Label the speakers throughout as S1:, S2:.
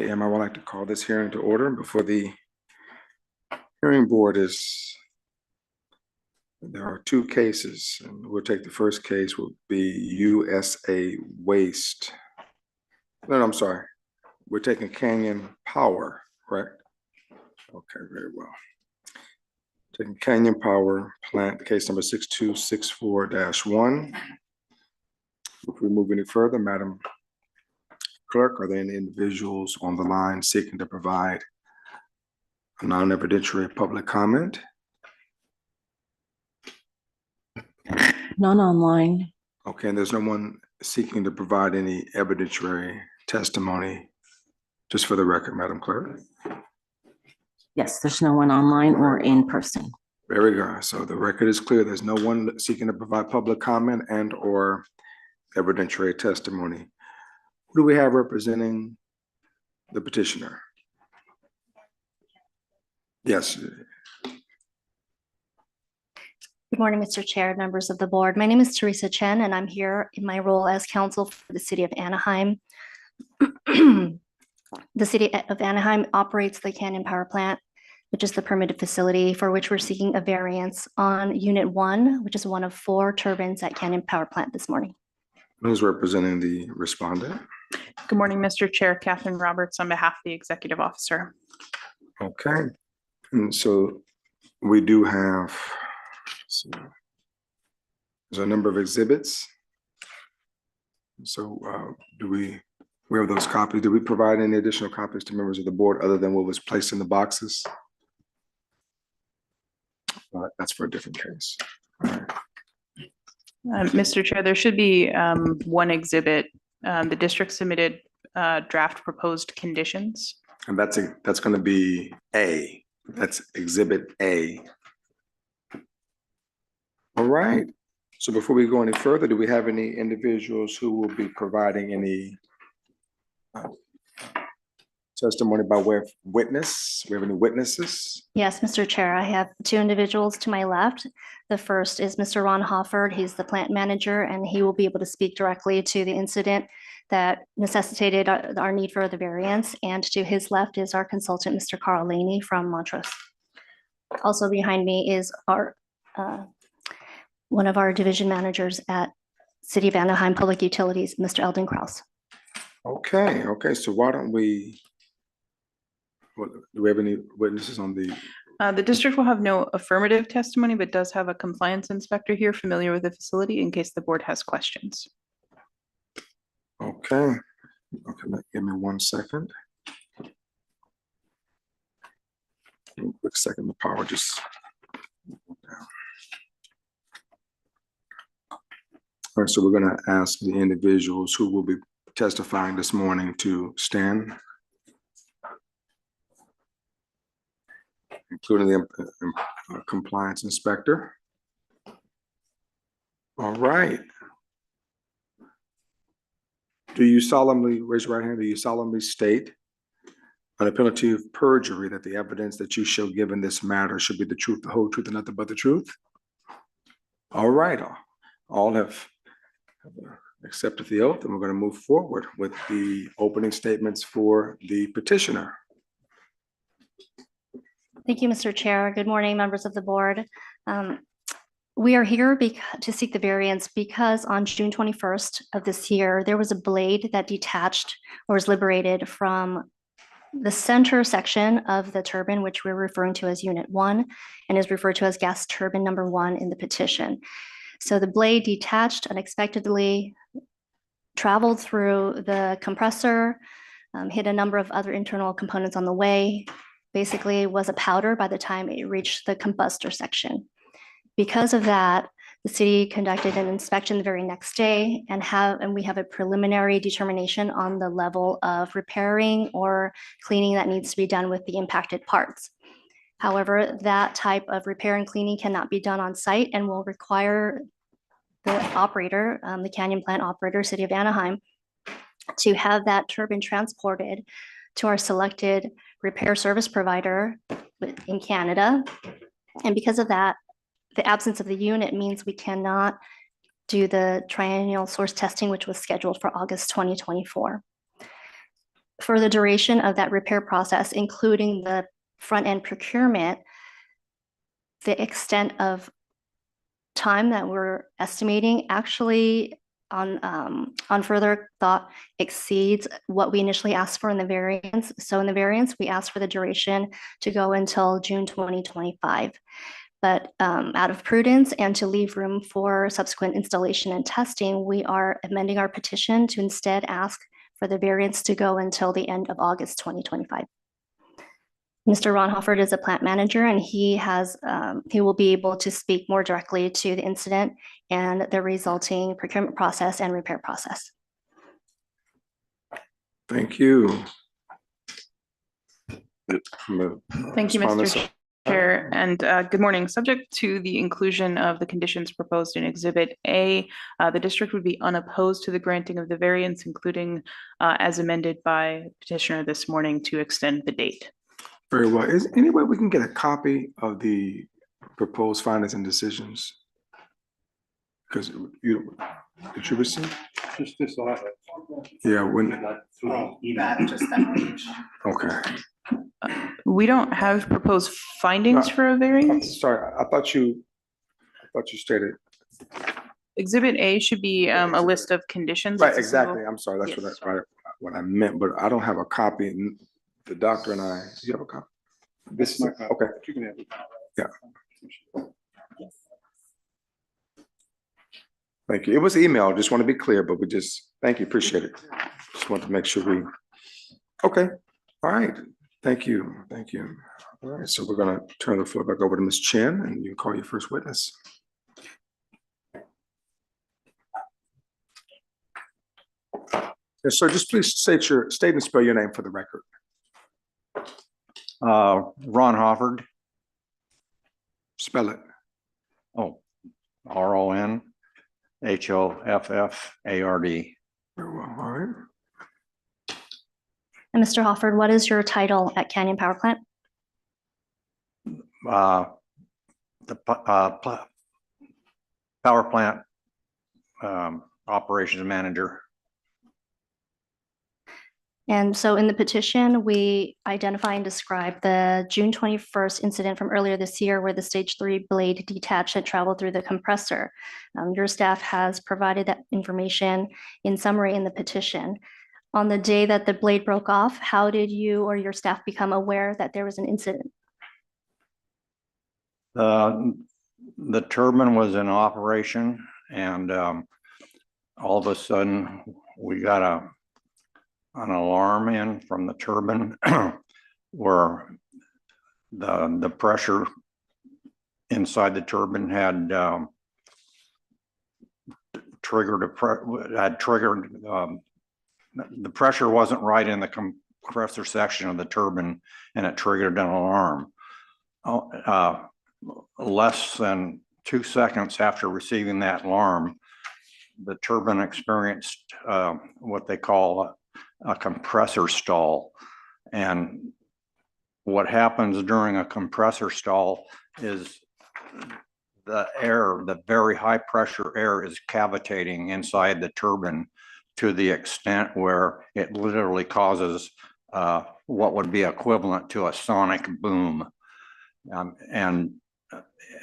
S1: I would like to call this hearing to order. Before the hearing board there are two cases, and we'll take the first case will be USA Waste. No, I'm sorry. We're taking Canyon Power, correct? Okay, very well. Taking Canyon Power Plant, case number 6264-1. If we move any further, Madam Clerk, are there any individuals on the line seeking to provide a non-evidentiary public comment?
S2: None online.
S1: Okay, and there's no one seeking to provide any evidentiary testimony, just for the record, Madam Clerk?
S2: Yes, there's no one online or in person.
S1: Very good. So the record is clear. There's no one seeking to provide public comment and or evidentiary testimony. Who do we have representing the petitioner? Yes.
S3: Good morning, Mr. Chair, members of the board. My name is Teresa Chen, and I'm here in my role as counsel for the City of Anaheim. The City of Anaheim operates the Canyon Power Plant, which is the permitted facility for which we're seeking a variance on Unit 1, which is one of 4 turbines at Canyon Power Plant this morning.
S1: Who's representing the respondent?
S4: Good morning, Mr. Chair. Catherine Roberts on behalf of the executive officer.
S1: Okay. And so we do have, there's a number of exhibits. So we have those copies. Do we provide any additional copies to members of the board other than what was placed in the boxes? That's for a different case. All right.
S4: Mr. Chair, there should be one exhibit. The district submitted draft proposed conditions.
S1: And that's going to be A. That's exhibit A. All right. So before we go any further, do we have any individuals who will be providing any testimony by way of witness? We have any witnesses?
S3: Yes, Mr. Chair, I have 2 individuals to my left. The first is Mr. Ron Hofford. He's the plant manager, and he will be able to speak directly to the incident that necessitated our need for the variance. And to his left is our consultant, Mr. Carl Laney from Montrose. Also behind me is our one of our division managers at City of Anaheim Public Utilities, Mr. Eldon Krause.
S1: Okay, so why don't we, do we have any witnesses on the?
S4: The district will have no affirmative testimony, but does have a compliance inspector here familiar with the facility in case the board has questions.
S1: Okay, give me 1 second. Quick second, the power just went down. All right, so we're going to ask the individuals who will be testifying this morning to stand, including the compliance inspector. All right. Do you solemnly, raise your right hand, do you solemnly state under penalty of perjury that the evidence that you shall give in this matter should be the truth, the whole truth, and nothing but the truth? All right, all have accepted the oath, and we're going to move forward with the opening statements for the petitioner.
S3: Thank you, Mr. Chair. Good morning, members of the board. We are here to seek the variance because on June 21st of this year, there was a blade that detached or was liberated from the center section of the turbine, which we're referring to as Unit 1 and is referred to as gas turbine number 1 in the petition. So the blade detached unexpectedly, traveled through the compressor, hit a number of other internal components on the way, basically was a powder by the time it reached the combustor section. Because of that, the city conducted an inspection the very next day and we have a preliminary determination on the level of repairing or cleaning that needs to be done with the impacted parts. However, that type of repair and cleaning cannot be done on site and will require the operator, the Canyon plant operator, City of Anaheim, to have that turbine transported to our selected repair service provider in Canada. And because of that, the absence of the unit means we cannot do the triennial source testing, which was scheduled for August 2024. for the duration of that repair process, including the front-end procurement, the extent of time that we're estimating actually on further thought exceeds what we initially asked for in the variance. So in the variance, we asked for the duration to go until June 2025. But out of prudence and to leave room for subsequent installation and testing, we are amending our petition to instead ask for the variance to go until the end of August 2025. Mr. Ron Hofford is a plant manager, and he will be able to speak more directly to the incident and the resulting procurement process and repair process.
S1: Thank you.
S4: Thank you, Mr. Chair, and good morning. Subject to the inclusion of the conditions proposed in Exhibit A, the district would be unopposed to the granting of the variance, including as amended by petitioner this morning to extend the date.
S1: Very well. Is any way we can get a copy of the proposed findings and decisions? Because you, did you receive?
S5: Just this letter.
S1: Yeah, when,
S5: Just that page.
S1: okay.
S4: We don't have proposed findings
S1: No.
S4: for a variance.
S1: Sorry, I thought you stated.
S4: Exhibit A should be a list of conditions.
S1: Right,
S4: It's a
S1: exactly.
S4: single-
S1: I'm sorry. That's
S4: Yes.
S1: what I meant, but I don't have a copy. The doctor and I, do you have a copy? This is,
S5: My copy.
S1: okay.
S5: You can have it.
S1: Yeah. Thank you. It was emailed. Just want to be clear, but thank you, appreciate it. Just want to make sure okay. All right. Thank you. Thank you. All right. So we're going to turn the floor back over to Ms. Chen, and you can call your first witness. Yes, sir. Just please state and spell your name for the record.
S6: Ron Hofford.
S1: Spell it.
S6: Oh, RON HOFFARD.
S1: Very well. All right.
S3: And Mr. Hofford, what is your title at Canyon Power Plant?
S6: The power plant operations manager.
S3: And so in the petition, we identify and describe the June 21st incident from earlier this year where the stage 3 blade detached and traveled through the compressor. Your staff has provided that information in summary in the petition. On the day that the blade broke off, how did you or your staff become aware that there was an incident?
S6: The turbine was in operation, and all of a sudden we got an alarm in from the turbine where the pressure inside the turbine had triggered the pressure wasn't right in the compressor section of the turbine, and it triggered an alarm. Less than 2 seconds after receiving that alarm, the turbine experienced what they call a compressor stall. And what happens during a compressor stall is the very high pressure air is cavitating inside the turbine to the extent where it literally causes what would be equivalent to a sonic boom. And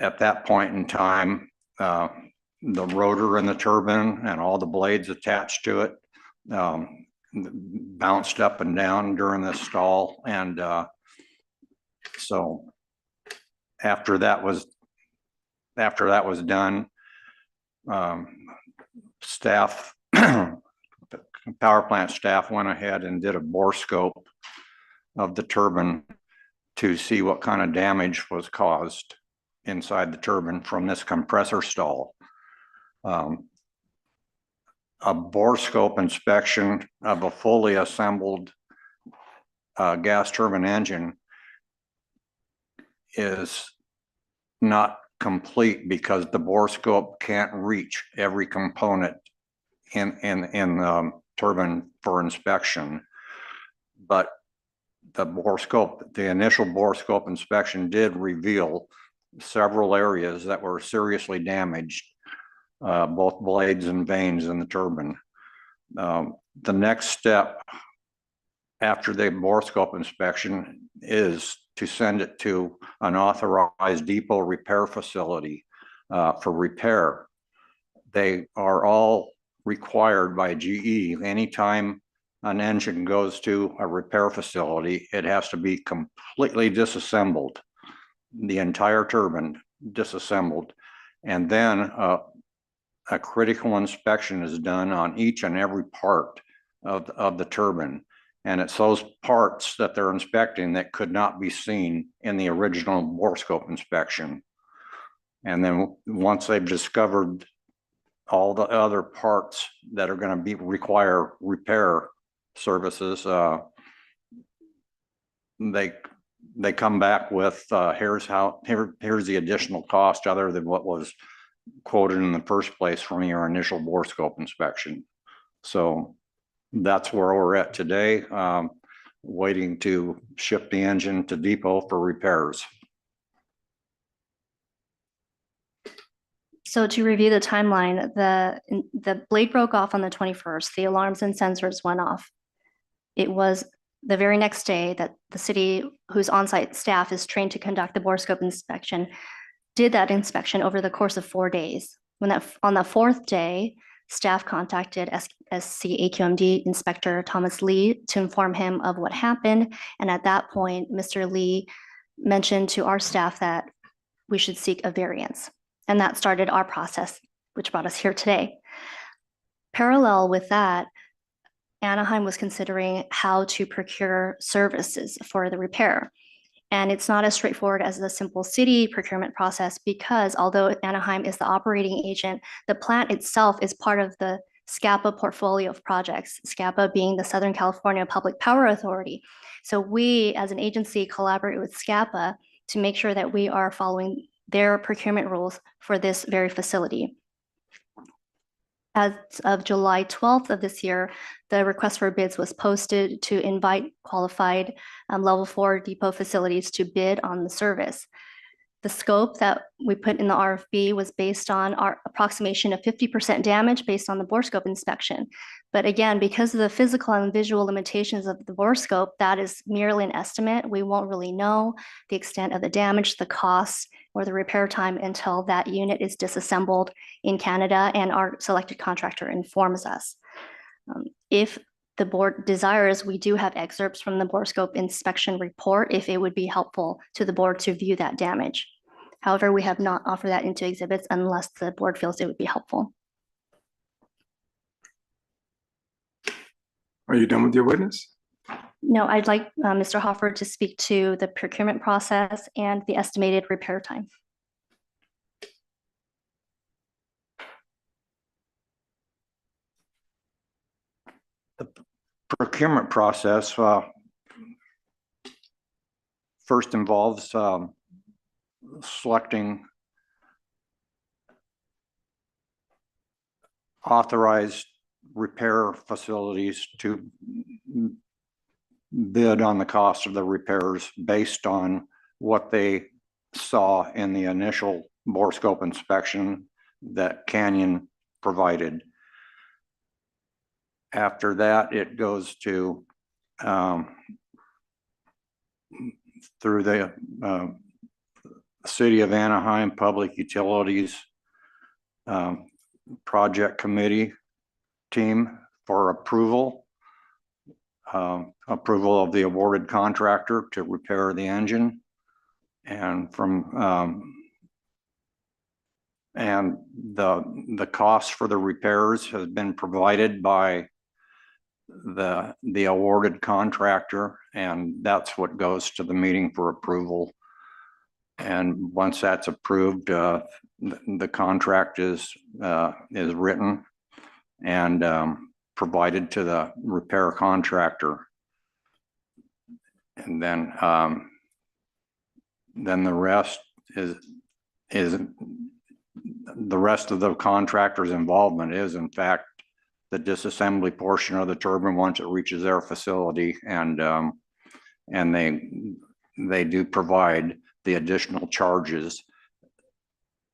S6: at that point in time, the rotor in the turbine and all the blades attached to it bounced up and down during the stall. And so after that was done, staff, power plant staff went ahead and did a bore scope of the turbine to see what kind of damage was caused inside the turbine from this compressor stall. A bore scope inspection of a fully assembled gas turbine engine is not complete because the bore scope can't reach every component in the turbine for inspection. But the initial bore scope inspection did reveal several areas that were seriously damaged, both blades and vanes in the turbine. The next step after the borescope inspection is to send it to an authorized depot repair facility for repair. They are all required by GE. Anytime an engine goes to a repair facility, it has to be completely disassembled, the entire turbine disassembled. And then a critical inspection is done on each and every part of the turbine. And it's those parts that they're inspecting that could not be seen in the original borescope inspection. And then once they've discovered all the other parts that are going to require repair services, they come back with here's the additional cost other than what was quoted in the first place from your initial borescope inspection. So that's where we're at today, waiting to ship the engine to depot for repairs.
S3: So to review the timeline, the blade broke off on the 21st. The alarms and sensors went off. It was the very next day that the city, whose on-site staff is trained to conduct the borescope inspection, did that inspection over the course of 4 days. On the fourth day, staff contacted SC AQMD Inspector Thomas Lee to inform him of what happened. And at that point, Mr. Lee mentioned to our staff that we should seek a variance. And that started our process, which brought us here today. Parallel with that, Anaheim was considering how to procure services for the repair. And it's not as straightforward as the simple city procurement process, because although Anaheim is the operating agent, the plant itself is part of the SCAPA portfolio of projects, SCAPA being the Southern California Public Power Authority. So we, as an agency, collaborate with SCAPA to make sure that we are following their procurement rules for this very facility. As of July 12th of this year, the request for bids was posted to invite qualified level 4 depot facilities to bid on the service. The scope that we put in the RFP was based on our approximation of 50% damage based on the borescope inspection. But again, because of the physical and visual limitations of the borescope, that is merely an estimate. We won't really know the extent of the damage, the costs, or the repair time until that unit is disassembled in Canada and our selected contractor informs us. If the board desires, we do have excerpts from the borescope inspection report if it would be helpful to the board to view that damage. However, we have not offered that into exhibits unless the board feels it would be helpful.
S1: Are you done with your witness?
S3: No, I'd like Mr. Hoffer to speak to the procurement process and the estimated repair time.
S6: The procurement process first involves selecting authorized repair facilities to bid on the cost of the repairs based on what they saw in the initial borescope inspection that Canyon provided. After that, it goes to through the City of Anaheim Public Utilities Project Committee team for approval of the awarded contractor to repair the engine, and from and the cost for the repairs has been provided by the awarded contractor, and that's what goes to the meeting for approval. And once that's approved, the contract is written and provided to the repair contractor. And then the rest is the rest of the contractor's involvement is in fact the disassembly portion of the turbine once it reaches their facility, and they do provide the additional charges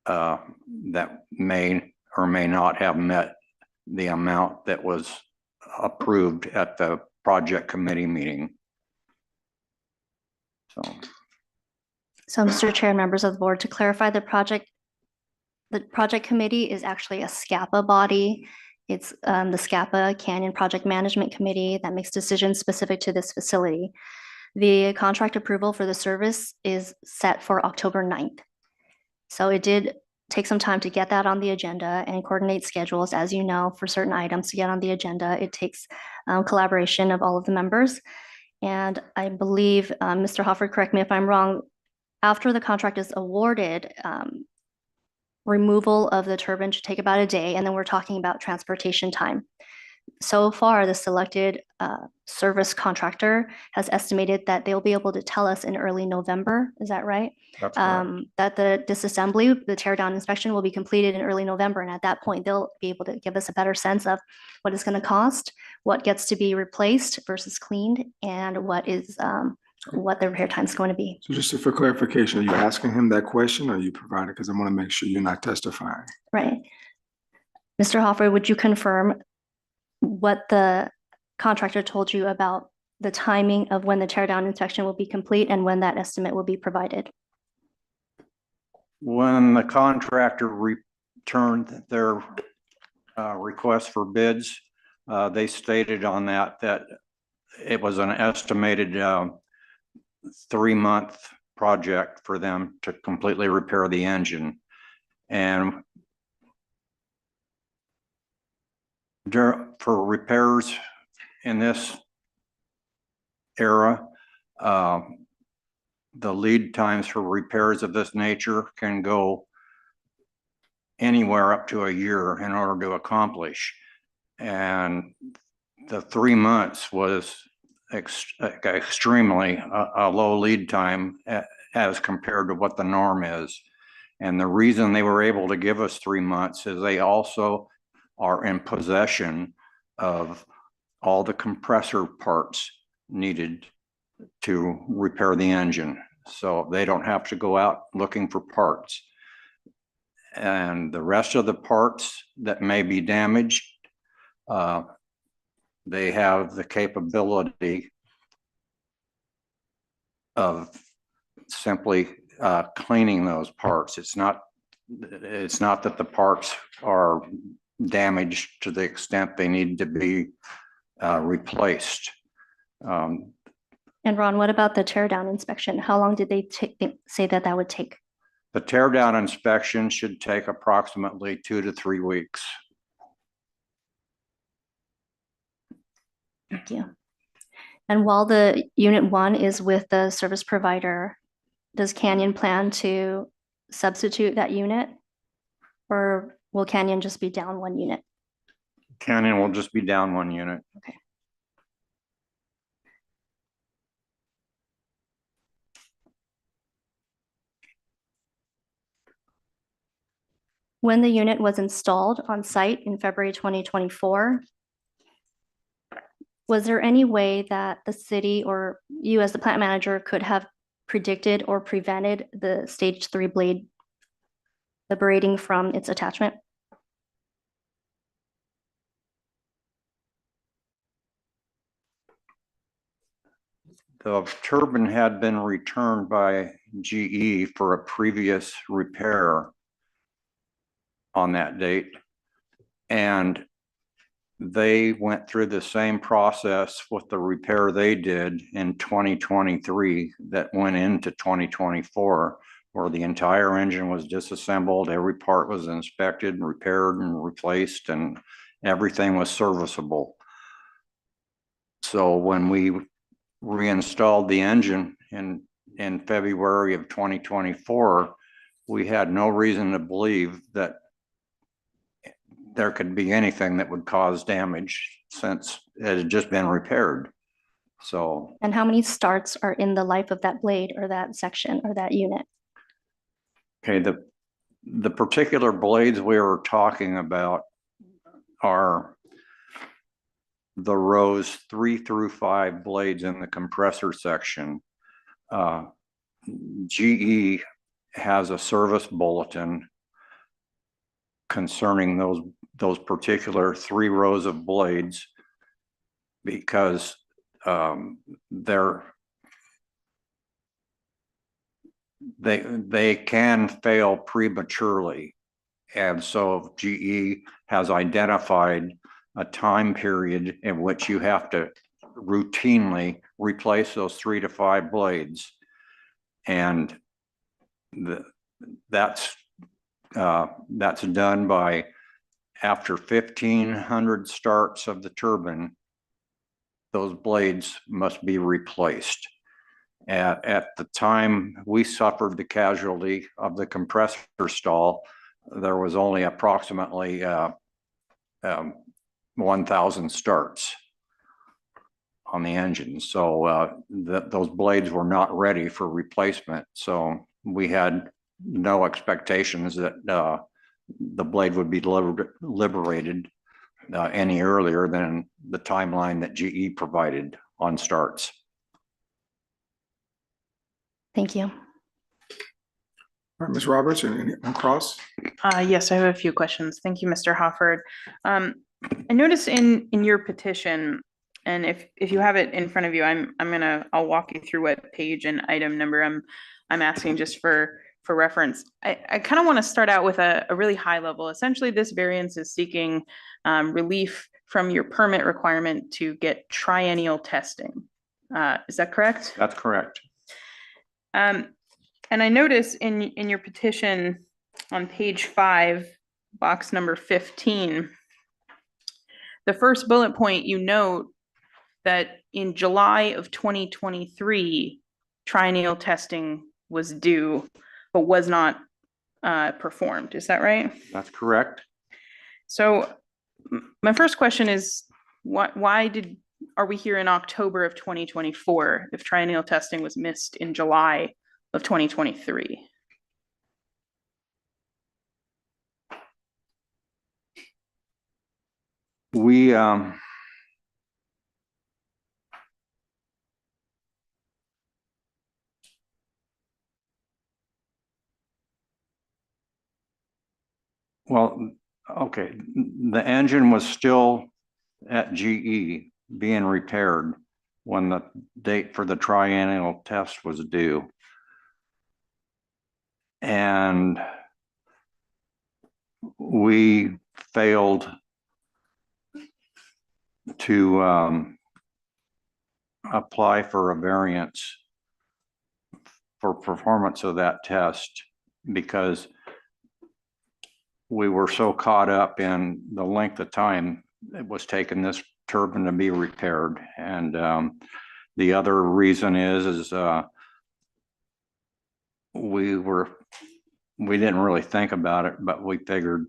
S6: that may or may not have met the amount that was approved at the project committee meeting.
S3: So, Mr. Chair, members of the board, to clarify, the project committee is actually a SCAPA body. It's the SCAPA Canyon Project Management Committee that makes decisions specific to this facility. The contract approval for the service is set for October 9th. So it did take some time to get that on the agenda and coordinate schedules. As you know, for certain items to get on the agenda, it takes collaboration of all of the members. And I believe, Mr. Hoffer, correct me if I'm wrong, after the contract is awarded, removal of the turbine should take about a day, and then we're talking about transportation time. So far, the selected service contractor has estimated that they'll be able to tell us in early November. Is that right?
S6: That's correct.
S3: That the disassembly, the tear down inspection will be completed in early November. And at that point, they'll be able to give us a better sense of what it's going to cost, what gets to be replaced versus cleaned, and what the repair time is going to be.
S1: So just for clarification, are you asking him that question or are you providing? Because I want to make sure you're not testifying.
S3: Right. Mr. Hoffer, would you confirm what the contractor told you about the timing of when the tear down inspection will be complete and when that estimate will be provided?
S6: When the contractor returned their request for bids, they stated on that it was an estimated 3-month project for them to completely repair the engine. And for repairs in this era, the lead times for repairs of this nature can go anywhere up to a year in order to accomplish. And the 3 months was extremely a low lead time as compared to what the norm is. And the reason they were able to give us 3 months is they also are in possession of all the compressor parts needed to repair the engine. So they don't have to go out looking for parts. And the rest of the parts that may be damaged, they have the capability of simply cleaning those parts. It's not that the parts are damaged to the extent they need to be replaced.
S3: And Ron, what about the tear down inspection? How long did they say that would take?
S6: The tear down inspection should take approximately 2 to 3 weeks.
S3: Thank you. And while the unit 1 is with the service provider, does Canyon plan to substitute that unit? Or will Canyon just be down 1 unit?
S6: Canyon will just be down 1 unit.
S3: Okay. When the unit was installed on site in February 2024, was there any way that the city or you as the plant manager could have predicted or prevented the stage 3 blade liberating from its attachment?
S6: The turbine had been returned by GE for a previous repair on that date. And they went through the same process with the repair they did in 2023 that went into 2024, where the entire engine was disassembled, every part was inspected and repaired and replaced, and everything was serviceable. So when we reinstalled the engine in February of 2024, we had no reason to believe that there could be anything that would cause damage since it had just been repaired. So.
S3: And how many starts are in the life of that blade or that section or that unit?
S6: Okay, the particular blades we were talking about are the rows 3 through 5 blades in the compressor section. GE has a service bulletin concerning those particular 3 rows of blades, because they can fail prematurely. And so GE has identified a time period in which you have to routinely replace those 3 to 5 blades. And that's done by after 1,500 starts of the turbine, those blades must be replaced. At the time we suffered the casualty of the compressor stall, there was only approximately 1,000 starts on the engine. So those blades were not ready for replacement. So we had no expectations that the blade would be liberated any earlier than the timeline that GE provided on starts.
S3: Thank you.
S1: All right, Ms. Roberts, and Cross?
S4: Yes, I have a few questions. Thank you, Mr. Hofford. I noticed in your petition, and if you have it in front of you, I'll walk you through what page and item number I'm asking just for reference. I kind of want to start out with a really high level. Essentially, this variance is seeking relief from your permit requirement to get triennial testing. Is that correct?
S6: That's correct.
S4: And I notice in your petition on page 5, box number 15, the first bullet point, you note that in July of 2023, triennial testing was due, but was not performed. Is that right?
S6: That's correct.
S4: So my first question is, why are we here in October of 2024 if triennial testing was missed in July of 2023?
S6: We well, okay, the engine was still at GE being repaired when the date for the triennial test was due. And we failed to apply for a variance for performance of that test because we were so caught up in the length of time it was taking this turbine to be repaired. And the other reason is we didn't really think about it, but we figured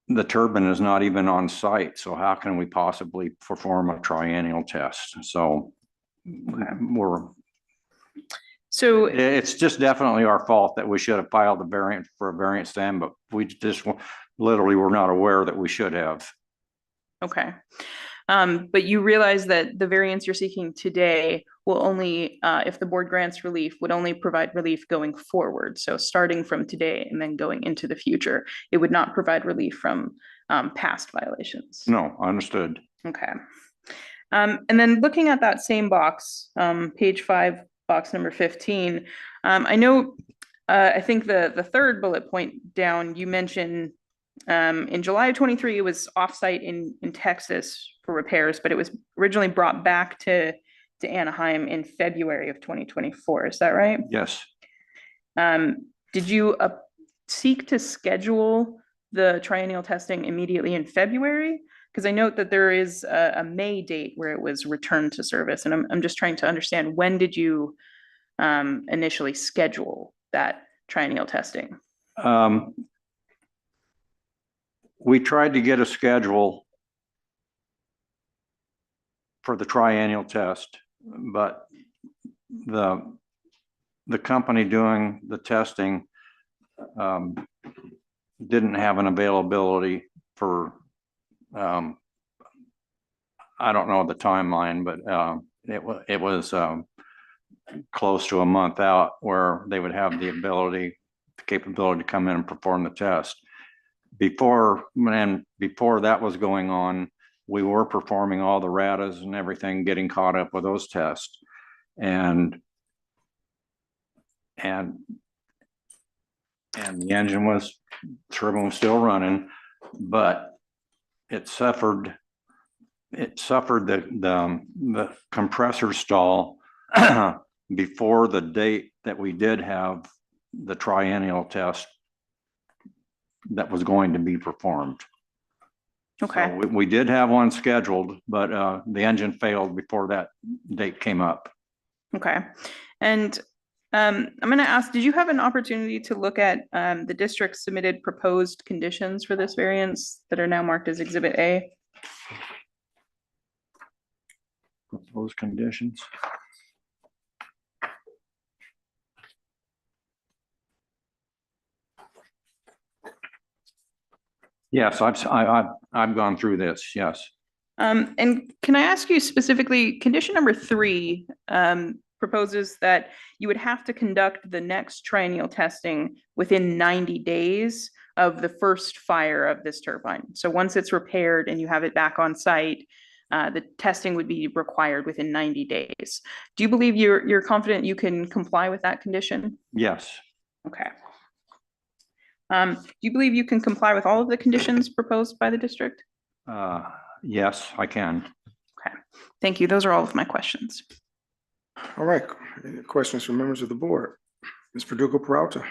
S6: the turbine is not even on site. So how can we possibly perform a triennial test? So it's just definitely our fault that we should have filed a variant for a variance then, but we just literally were not aware that we should have.
S4: Okay. But you realize that the variance you're seeking today will only, if the board grants relief, would only provide relief going forward. So starting from today and then going into the future, it would not provide relief from past violations.
S6: No, understood.
S4: Okay. And then looking at that same box, page 5, box number 15, I know, I think the third bullet point down, you mentioned in July of 23, it was offsite in Texas for repairs, but it was originally brought back to Anaheim in February of 2024. Is that right?
S6: Yes.
S4: Did you seek to schedule the triennial testing immediately in February? Because I note that there is a May date where it was returned to service, and I'm just trying to understand, when did you initially schedule that triennial testing?
S6: We tried to get a schedule for the triennial test, but the company doing the testing didn't have an availability for I don't know the timeline, but it was close to a month out where they would have the capability to come in and perform the test. Before that was going on, we were performing all the ratas and everything, getting caught up with those tests. And the engine turbine was still running, but it suffered the compressor stall before the date that we did have the triennial test that was going to be performed.
S4: Okay.
S6: So we did have one scheduled, but the engine failed before that date came up.
S4: Okay. And I'm going to ask, did you have an opportunity to look at the district submitted proposed conditions for this variance that are now marked as Exhibit A?
S6: Those conditions. Yes, I've gone through this, yes.
S4: And can I ask you specifically, condition number 3 proposes that you would have to conduct the next triennial testing within 90 days of the first fire of this turbine. So once it's repaired and you have it back on site, the testing would be required within 90 days. Do you believe you're confident you can comply with that condition?
S6: Yes,
S4: Okay. Do you believe you can comply with all of the conditions proposed by the district?
S6: yes, I can.
S4: Okay, thank you. Those are all of my questions.
S1: All right, any questions from members of the board? Ms. Verdugo Peralta?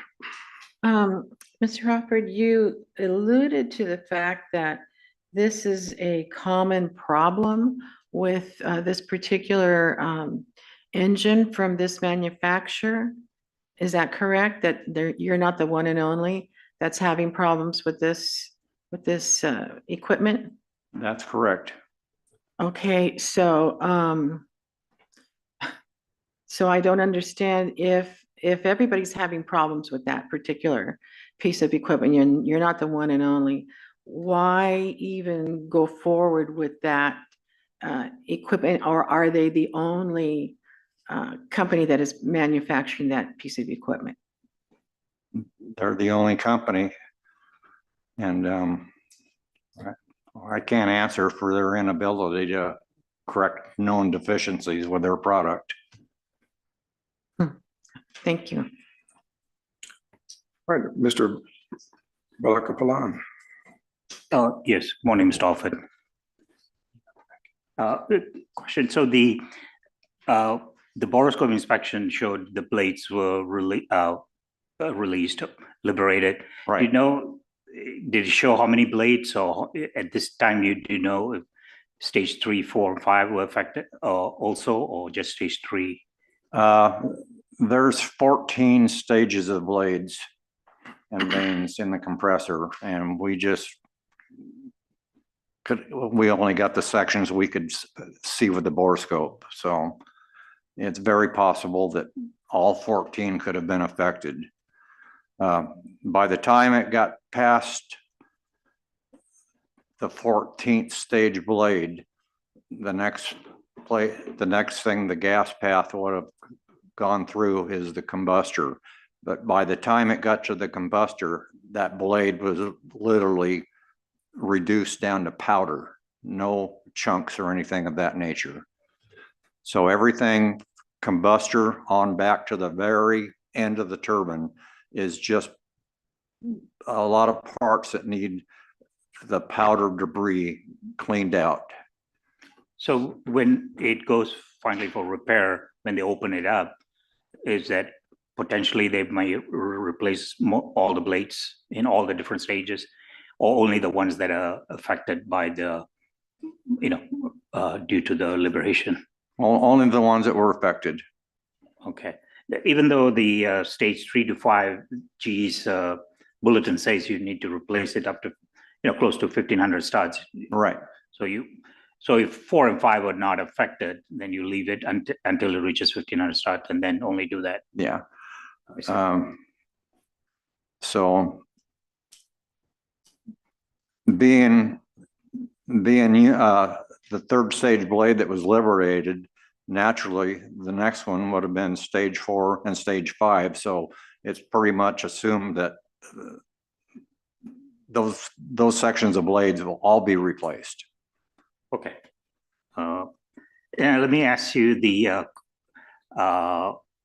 S7: Mr. Crawford, you alluded to the fact that this is a common problem with this particular engine from this manufacturer. Is that correct? That you're not the one and only that's having problems with this equipment?
S6: That's correct.
S7: Okay, so I don't understand if everybody's having problems with that particular piece of equipment, you're not the one and only, why even go forward with that equipment, or are they the only company that is manufacturing that piece of equipment?
S6: They're the only company. And I can't answer for their inability to correct known deficiencies with their product.
S7: Thank you.
S1: All right, Mr. Balakapalan.
S8: Yes, morning, Mr. Alford. Question, so the boroscope inspection showed the blades were released, liberated.
S6: Right.
S8: Do you know, did it show how many blades, or at this time you do know if stage 3, 4, and 5 were affected also, or just stage 3?
S6: There's 14 stages of blades and vanes in the compressor, and we only got the sections we could see with the borescope. So it's very possible that all 14 could have been affected. By the time it got past the 14th stage blade, the next thing the gas path would have gone through is the combustor. But by the time it got to the combustor, that blade was literally reduced down to powder, no chunks or anything of that nature. So everything combustor on back to the very end of the turbine is just a lot of parts that need the powder debris cleaned out.
S8: So when it goes finally for repair, when they open it up, is that potentially they might replace all the blades in all the different stages, or only the ones that are affected by the, due to the liberation?
S6: Only the ones that were affected.
S8: Okay. Even though the stage 3 to 5 GE's bulletin says you need to replace it up to, close to 1,500 starts.
S6: Right.
S8: So if 4 and 5 are not affected, then you leave it until it reaches 1,500 starts, and then only do that.
S6: Yeah. So being the third stage blade that was liberated, naturally the next one would have been stage 4 and stage 5. So it's pretty much assumed that those sections of blades will all be replaced.
S8: Okay. And let me ask you the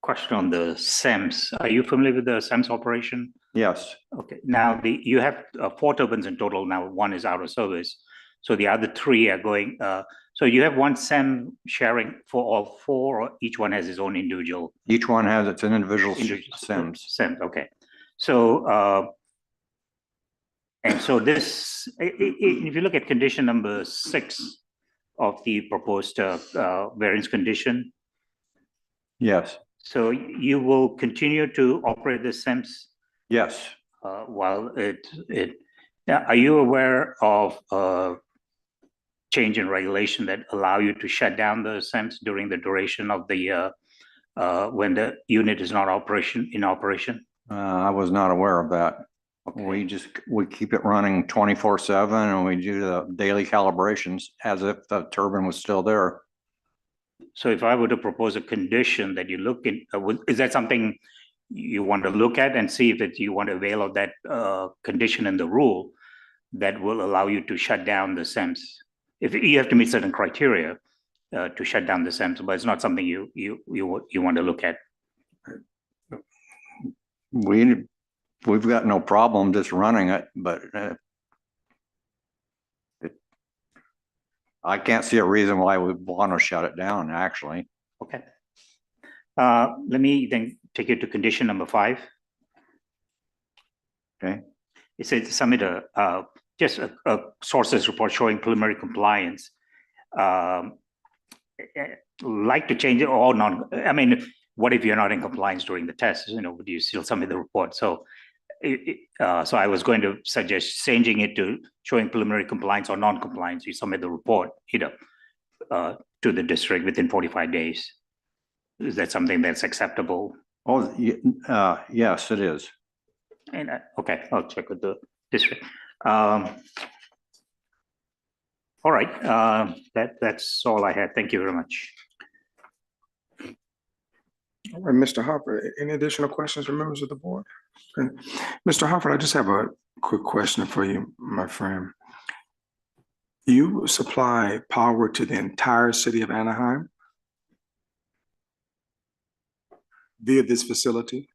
S8: question on the SEMS. Are you familiar with the SEMS operation?
S6: Yes,
S8: Okay, now you have 4 turbines in total. Now 1 is out of service. So the other 3 are going, so you have one SEM sharing for all 4, or each one has its own individual?
S6: each one has its individual SIMs.
S8: SEMS, okay. So, and so this, if you look at condition number 6 of the proposed variance condition,
S6: Yes,
S8: so you will continue to operate the SEMS
S6: yes,
S8: while now, are you aware of change in regulation that allow you to shut down the SEMS during the duration of the when the unit is not in operation?
S6: I was not aware of that.
S8: Okay.
S6: We keep it running 24/7 and we do the daily calibrations as if the turbine was still there.
S8: So if I were to propose a condition that you look in, is that something you want to look at and see if you want to avail of that condition in the rule that will allow you to shut down the SEMS? If you have to meet certain criteria to shut down the SEMS, but it's not something you want to look at.
S6: We've got no problem just running it, but I can't see a reason why we want to shut it down, actually.
S8: Okay. Let me then take you to condition number 5.
S6: Okay.
S8: It says submit just a sources report showing preliminary compliance. Like to change it or not? I mean, what if you're not in compliance during the test? Would you still submit the report? So, so I was going to suggest changing it to showing preliminary compliance or non-compliance. You submit the report, to the district within 45 days. Is that something that's acceptable?
S6: Oh, yes, it is.
S8: And okay, I'll check with the district. All right, that's all I had. Thank you very much.
S1: All right, Mr. Harper, any additional questions from members of the board? Okay. Mr. Harper, I just have a quick question for you, my friend. You supply power to the entire city of Anaheim via this facility?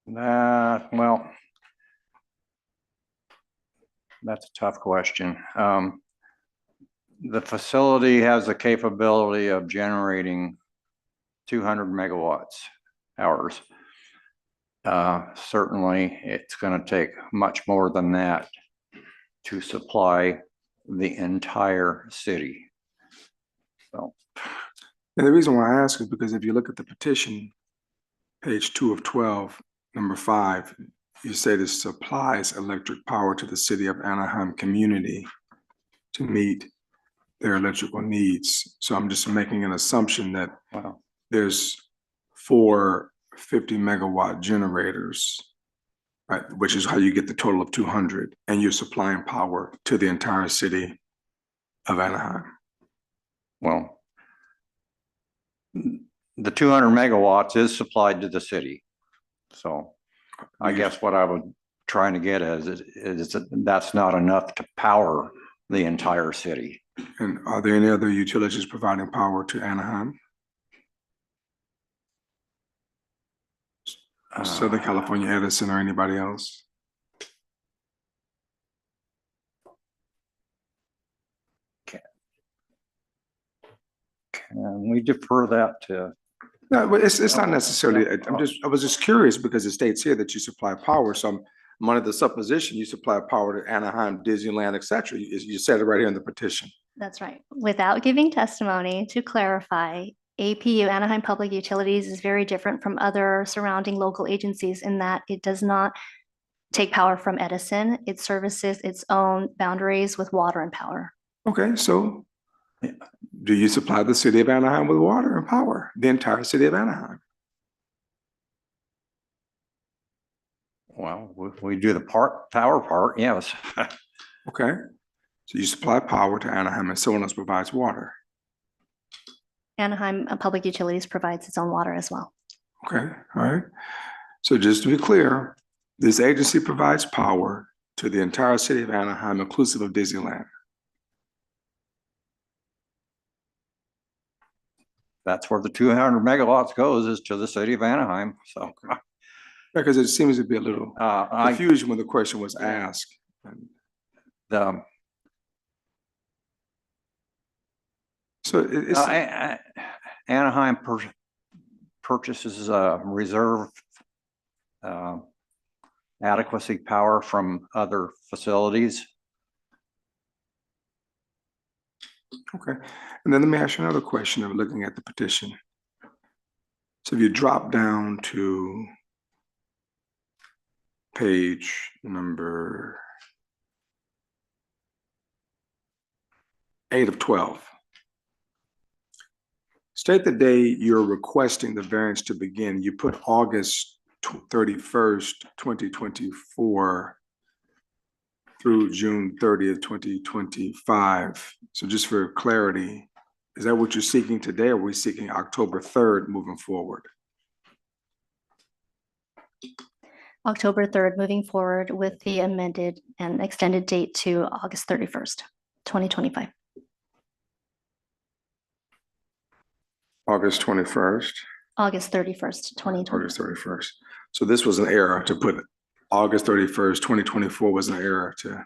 S6: Well, that's a tough question. The facility has the capability of generating 200 megawatts hours. Certainly, it's going to take much more than that to supply the entire city. So,
S1: And the reason why I ask is because if you look at the petition, page 2 of 12, number 5, you say this supplies electric power to the city of Anaheim community to meet their electrical needs. So I'm just making an assumption that
S6: wow.
S1: there's 4 50 megawatt generators, right, which is how you get the total of 200, and you're supplying power to the entire city of Anaheim.
S6: Well, the 200 megawatts is supplied to the city. So I guess what I was trying to get is that that's not enough to power the entire city.
S1: And are there any other utilities providing power to Anaheim? Southern California Edison or anybody else?
S6: Can we defer that to?
S1: No, but it's not necessarily, I was just curious because it states here that you supply power. So I'm under the supposition you supply power to Anaheim, Disneyland, et cetera. You said it right here in the petition.
S3: That's right. Without giving testimony, to clarify, APU, Anaheim Public Utilities, is very different from other surrounding local agencies in that it does not take power from Edison. It services its own boundaries with water and power.
S1: Okay, so do you supply the city of Anaheim with water and power, the entire city of Anaheim?
S6: Well, we do the power part, yes.
S1: Okay, so you supply power to Anaheim and someone else provides water.
S3: Anaheim Public Utilities provides its own water as well.
S1: Okay, all right. So just to be clear, This agency provides power to the entire city of Anaheim, inclusive of Disneyland.
S6: That's where the 200 megawatts goes, is to the city of Anaheim. So
S1: Because it seems to be a little
S6: I,
S1: confusion when the question was asked.
S6: the,
S1: So it's,
S6: Anaheim purchases reserve adequacy power from other facilities.
S1: okay. And then let me ask you another question of looking at the petition. So if you drop down to page number 8 of 12. State the day you're requesting the variance to begin. You put August 31st, 2024 through June 30th, 2025. So just for clarity, is that what you're seeking today? Or are we seeking October 3rd moving forward?
S3: October 3rd, moving forward with the amended and extended date to August 31st, 2025.
S1: August 21st,
S3: August 31st, 2020.
S1: August 31st. So this was an error to put August 31st, 2024 was an error to.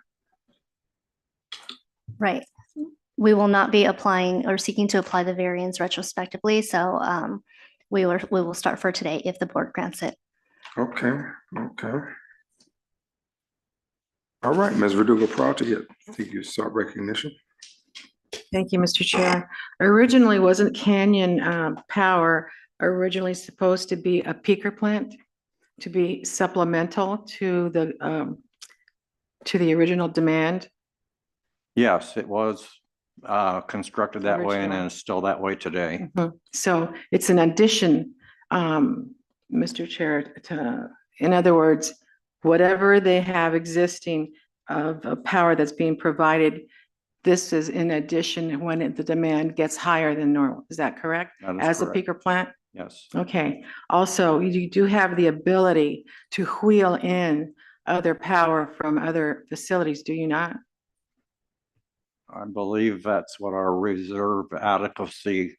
S3: Right. We will not be applying or seeking to apply the variance retrospectively. So we will start for today if the board grants it.
S1: Okay, okay. All right, Ms. Verdugo, proud to get, I think you start recognition.
S7: Thank you, Mr. Chair. Originally, wasn't Canyon Power originally supposed to be a peaker plant to be supplemental to the original demand?
S6: Yes, it was constructed that way and
S7: Original.
S6: is still that way today.
S7: So it's an addition, Mr. Chair, in other words, whatever they have existing of power that's being provided, this is in addition when the demand gets higher than normal. Is that correct?
S6: That is
S7: As a
S6: correct.
S7: peaker plant?
S6: Yes.
S7: Okay. Also, you do have the ability to wheel in other power from other facilities, do you not?
S6: I believe that's what our reserve adequacy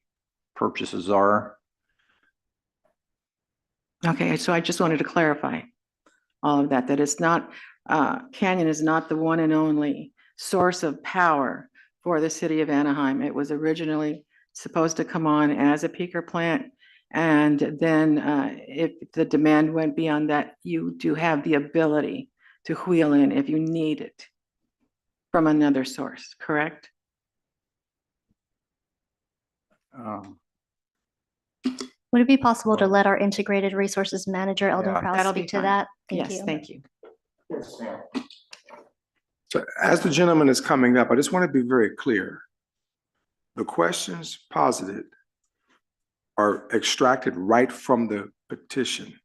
S6: purchases are.
S7: Okay, so I just wanted to clarify all of that, that it's not, Canyon is not the one and only source of power for the city of Anaheim. It was originally supposed to come on as a peaker plant. And then if the demand went beyond that, you do have the ability to wheel in if you need it from another source, correct?
S3: Would it be possible to let our integrated resources manager, Eldon
S6: Yeah.
S3: Kraus,
S7: That'll be
S3: speak to
S7: fine.
S3: that?
S7: Yes, thank you.
S1: So as the gentleman is coming up, I just want to be very clear. The questions posited are extracted right from the petition.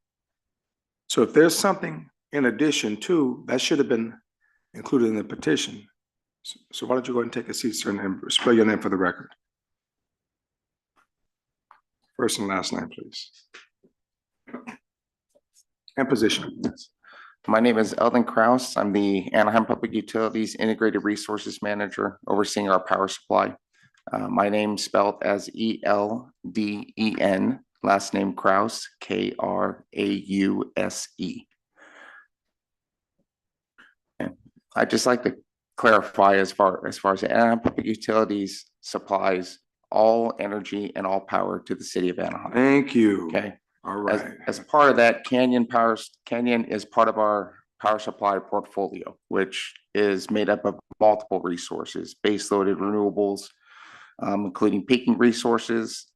S1: So if there's something in addition to, that should have been included in the petition. So why don't you go ahead and take a seat, sir, and spell your name for the record. First and last name, please. And position. Yes.
S9: My name is Eldon Kraus. I'm the Anaheim Public Utilities Integrated Resources Manager overseeing our power supply. My name's spelled as E-L-D-E-N, last name Kraus, K-R-A-U-S-E. And I'd just like to clarify as far as Anaheim Public Utilities supplies all energy and all power to the city of Anaheim.
S1: Thank you.
S9: Okay.
S1: All right.
S9: As part of that, Canyon is part of our power supply portfolio, which is made up of multiple resources, base-loaded renewables, including peaking resources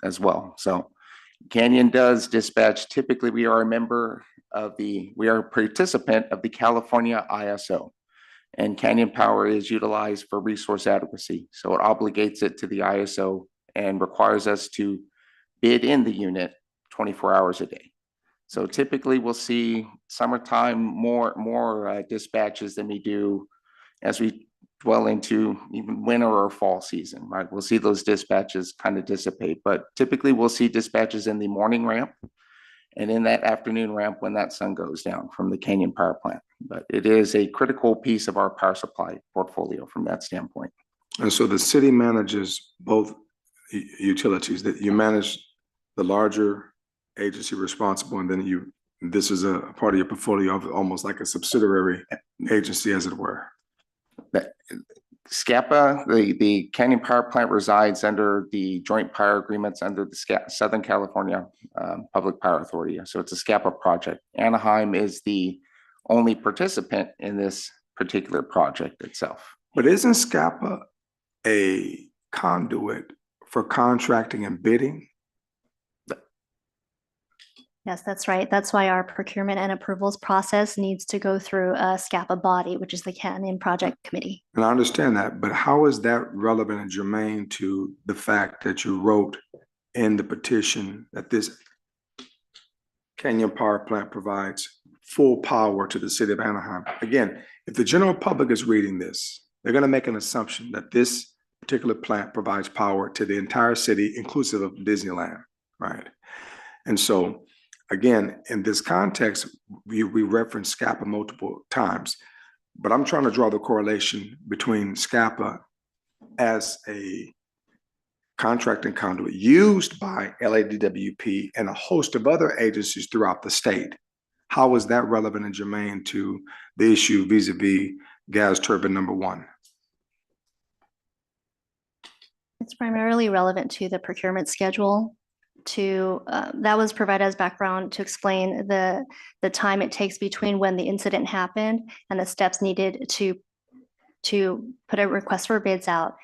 S9: as well. So Canyon does dispatch. Typically, we are a participant of the California ISO, and Canyon Power is utilized for resource adequacy. So it obligates it to the ISO and requires us to bid in the unit 24 hours a day. So typically we'll see summertime more dispatches than we do as we dwell into even winter or fall season, right? We'll see those dispatches kind of dissipate, but typically we'll see dispatches in the morning ramp and in that afternoon ramp when that sun goes down from the Canyon Power Plant. But it is a critical piece of our power supply portfolio from that standpoint.
S1: And so the city manages both utilities, that you manage the larger agency responsible, and then this is a part of your portfolio of almost like a subsidiary agency, as it were.
S9: SCAPA, the Canyon Power Plant resides under the joint power agreements under the Southern California Public Power Authority. So it's a SCAPA project. Anaheim is the only participant in this particular project itself.
S1: But isn't SCAPA a conduit for contracting and bidding?
S3: Yes, that's right. That's why our procurement and approvals process needs to go through a SCAPA body, which is the Canyon Project Committee.
S1: And I understand that, but how is that relevant and germane to the fact that you wrote in the petition that this Canyon Power Plant provides full power to the city of Anaheim? Again, if the general public is reading this, they're going to make an assumption that this particular plant provides power to the entire city, inclusive of Disneyland, right? And so, again, in this context, we reference SCAPA multiple times, but I'm trying to draw the correlation between SCAPA as a contracting conduit used by LADWP and a host of other agencies throughout the state. How is that relevant and germane to the issue vis-a-vis gas turbine number 1?
S3: It's primarily relevant to the procurement schedule. That was provided as background to explain the time it takes between when the incident happened and the steps needed to put a request for bids out,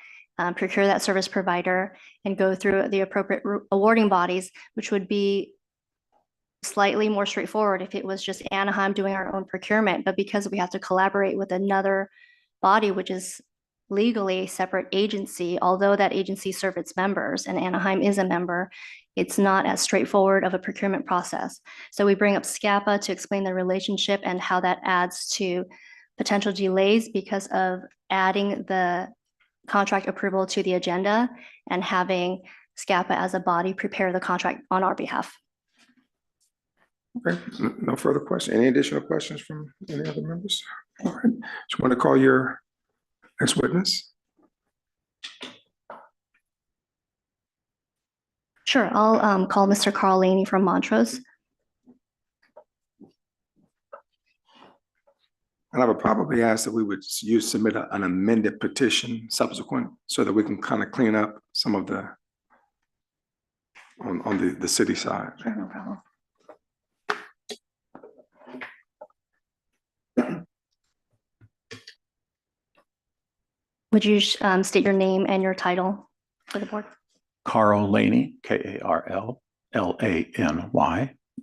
S3: procure that service provider, and go through the appropriate awarding bodies, which would be slightly more straightforward if it was just Anaheim doing our own procurement. But because we have to collaborate with another body, which is legally a separate agency, although that agency serves its members and Anaheim is a member, it's not as straightforward of a procurement process. So we bring up SCAPA to explain the relationship and how that adds to potential delays because of adding the contract approval to the agenda and having SCAPA as a body prepare the contract on our behalf.
S1: Okay, no further questions. Any additional questions from any other members? All right, just want to call your next witness.
S3: Sure, I'll call Mr. Carl Laney from Montrose.
S1: And I would probably ask that we would submit an amended petition subsequent so that we can kind of clean up some of the on the city side.
S3: Sure, no problem. Would you state your name and your title for the board?
S10: Carl Laney, K-A-R-L-L-A-N-Y.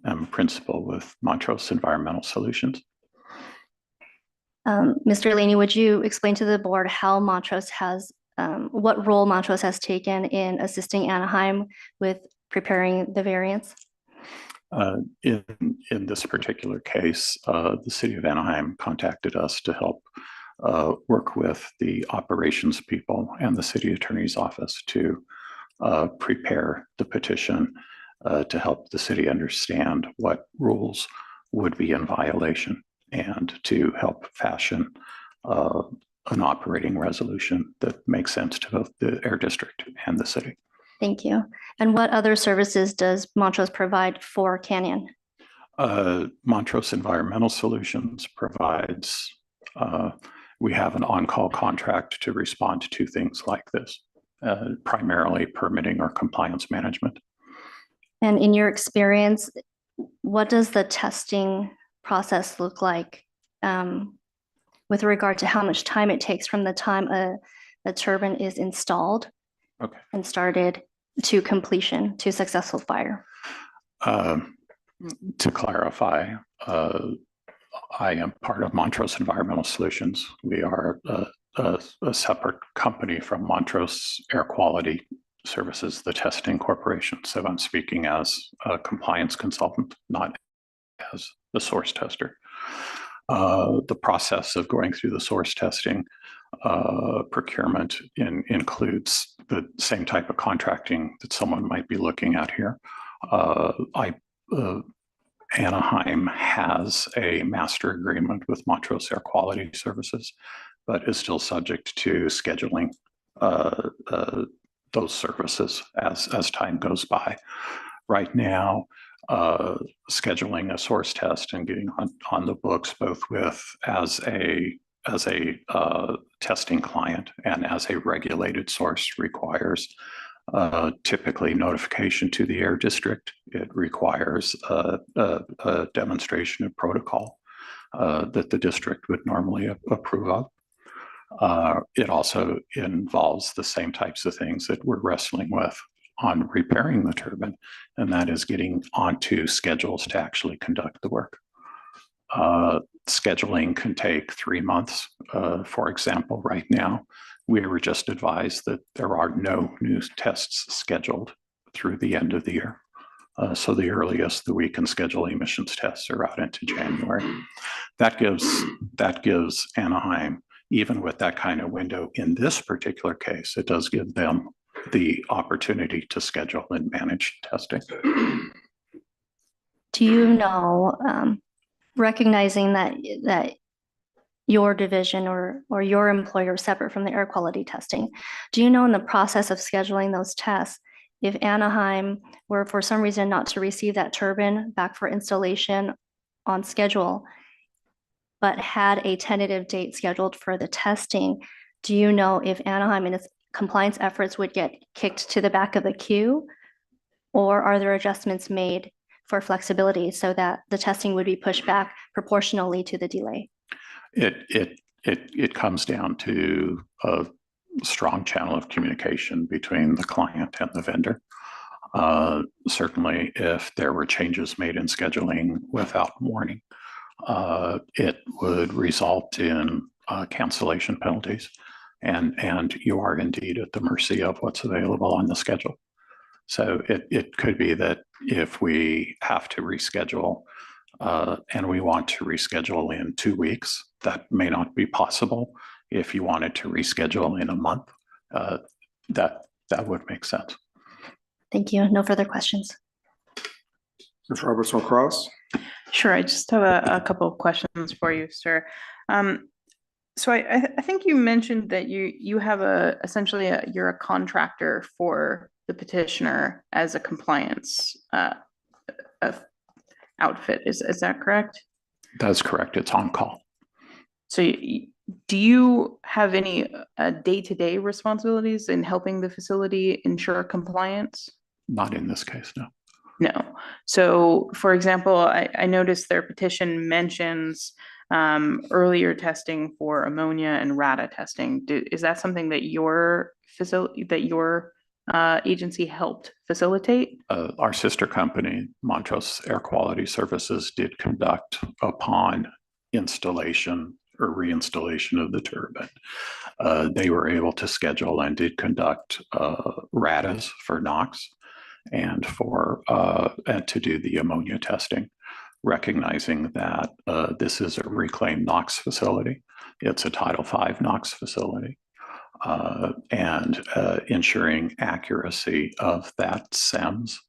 S10: I'm principal with Montrose Environmental Solutions.
S3: Mr. Laney, would you explain to the board how Montrose has, what role Montrose has taken in assisting Anaheim with preparing the variance?
S10: In this particular case, the city of Anaheim contacted us to help work with the operations people and the city attorney's office to prepare the petition to help the city understand what rules would be in violation and to help fashion an operating resolution that makes sense to both the air district and the city.
S3: Thank you. And what other services does Montrose provide for Canyon?
S10: Montrose Environmental Solutions provides, we have an on-call contract to respond to things like this, primarily permitting or compliance management.
S3: And in your experience, what does the testing process look like with regard to how much time it takes from the time a turbine is installed and started to completion, to successful fire?
S10: To clarify, I am part of Montrose Environmental Solutions. We are a separate company from Montrose Air Quality Services, the testing corporation. So I'm speaking as a compliance consultant, not as the source tester. The process of going through the source testing procurement includes the same type of contracting that someone might be looking at here. I Anaheim has a master agreement with Montrose Air Quality Services, but is still subject to scheduling those services as time goes by. Right now, scheduling a source test and getting on the books both with as a testing client and as a regulated source requires typically notification to the air district. It requires a demonstration of protocol that the district would normally approve of. It also involves the same types of things that we're wrestling with on repairing the turbine, and that is getting onto schedules to actually conduct the work. Scheduling can take 3 months. For example, right now, we were just advised that there are no new tests scheduled through the end of the year. So the earliest that we can schedule emissions tests are out into January. That gives Anaheim, even with that kind of window in this particular case, it does give them the opportunity to schedule and manage testing.
S3: Do you know, recognizing that your division or your employer is separate from the air quality testing, do you know in the process of scheduling those tests, if Anaheim were for some reason not to receive that turbine back for installation on schedule, but had a tentative date scheduled for the testing, do you know if Anaheim and its compliance efforts would get kicked to the back of the queue? Or are there adjustments made for flexibility so that the testing would be pushed back proportionally to the delay?
S10: It comes down to a strong channel of communication between the client and the vendor. Certainly, if there were changes made in scheduling without warning, it would result in cancellation penalties, and you are indeed at the mercy of what's available on the schedule. So it could be that if we have to reschedule and we want to reschedule in 2 weeks, that may not be possible. If you wanted to reschedule in a month, that would make sense.
S3: Thank you. No further questions.
S1: Ms. Robertson-Cross?
S4: Sure, I just have a couple of questions for you, sir. So I think you mentioned that you have essentially you're a contractor for the petitioner as a compliance outfit. Is that correct?
S10: That's correct. It's on call.
S4: So do you have any day-to-day responsibilities in helping the facility ensure compliance?
S10: Not in this case, no.
S4: No. So, for example, I noticed their petition mentions earlier testing for ammonia and RADA testing. Is that something that your facility, that your agency helped facilitate?
S10: Our sister company, Montrose Air Quality Services, did conduct upon installation or reinstallation of the turbine. They were able to schedule and did conduct RADAs for NOx and to do the ammonia testing, recognizing that this is a reclaimed NOx facility. It's a Title V NOx facility. And ensuring accuracy of that SEMS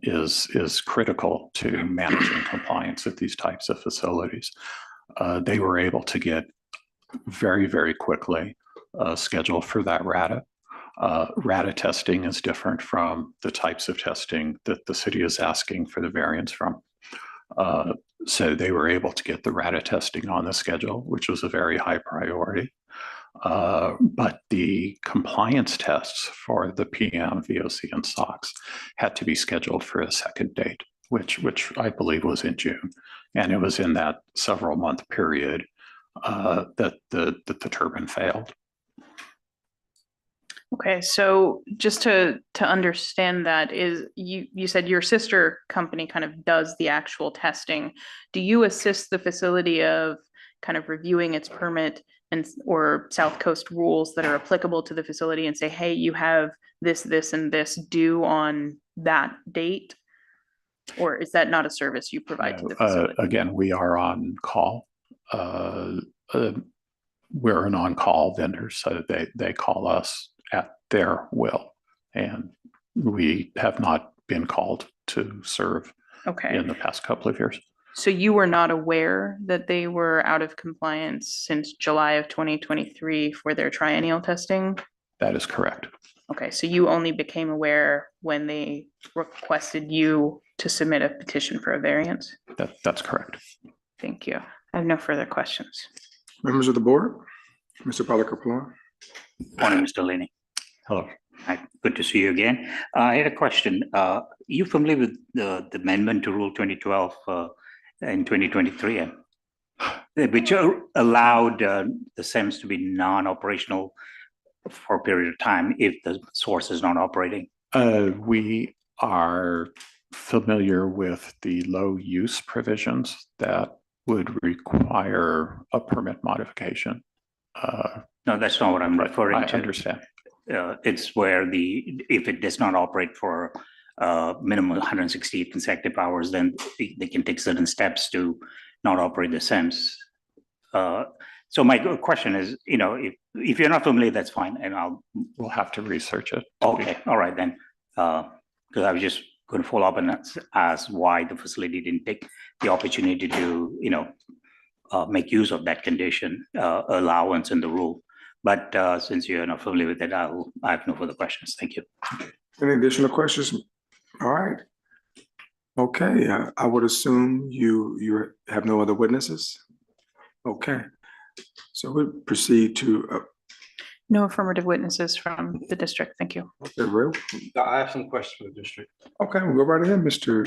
S10: is critical to managing compliance at these types of facilities. They were able to get very, very quickly scheduled for that RADA. RADA testing is different from the types of testing that the city is asking for the variance from. So they were able to get the RADA testing on the schedule, which was a very high priority. But the compliance tests for the PM, VOC, and SOX had to be scheduled for a second date, which I believe was in June. And it was in that several month period that the turbine failed.
S4: Okay, so just to understand that, is you said your sister company kind of does the actual testing. Do you assist the facility of kind of reviewing its permit and or South Coast rules that are applicable to the facility and say, hey, you have this, and this due on that date? Or is that not a service you provide to the facility?
S10: Again, we are on call. We're an on-call vendor, so they call us at their will, and we have not been called to serve
S4: Okay.
S10: in the past couple of years.
S4: So you were not aware that they were out of compliance since July of 2023 for their triennial testing?
S10: That is correct.
S4: Okay, so you only became aware when they requested you to submit a petition for a variance?
S10: That's correct.
S4: Thank you. I have no further questions.
S1: Members of the board, Mr. Polakapala.
S8: Morning, Mr. Laney.
S10: Hello.
S8: Hi, good to see you again. I had a question. You familiar with the amendment to Rule 2012 in 2023, which allowed the SEMS to be non-operational for a period of time if the source is not operating?
S10: We are familiar with the low use provisions that would require a permit modification.
S8: No, that's not what I'm referring
S10: I
S8: to.
S10: understand.
S8: It's where if it does not operate for minimum 168 consecutive hours, then they can take certain steps to not operate the SEMS. So my question is, if you're not familiar, that's fine, and
S10: We'll have to research it.
S8: okay, all right then. Because I was just going to follow up and ask why the facility didn't take the opportunity to, make use of that condition allowance in the rule. But since you're not familiar with it, I have no further questions. Thank you.
S1: Any additional questions? All right. Okay, I would assume you have no other witnesses? Okay, so we proceed to,
S4: No affirmative witnesses from the district. Thank you.
S1: okay, real.
S5: I have some questions for the district.
S1: Okay, we'll go right ahead, Mr.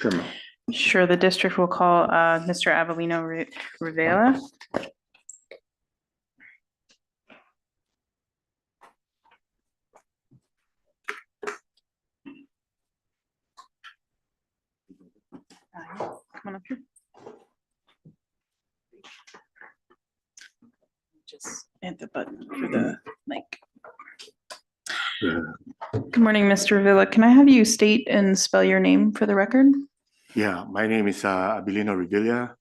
S1: Pimmer.
S4: Sure, the district will call Mr. Avelino Rivera. Come on up here. Just hit the button for the mic. Good morning, Mr. Rivera. Can I have you state and spell your name for the record?
S11: Yeah, my name is Abilino Revilla,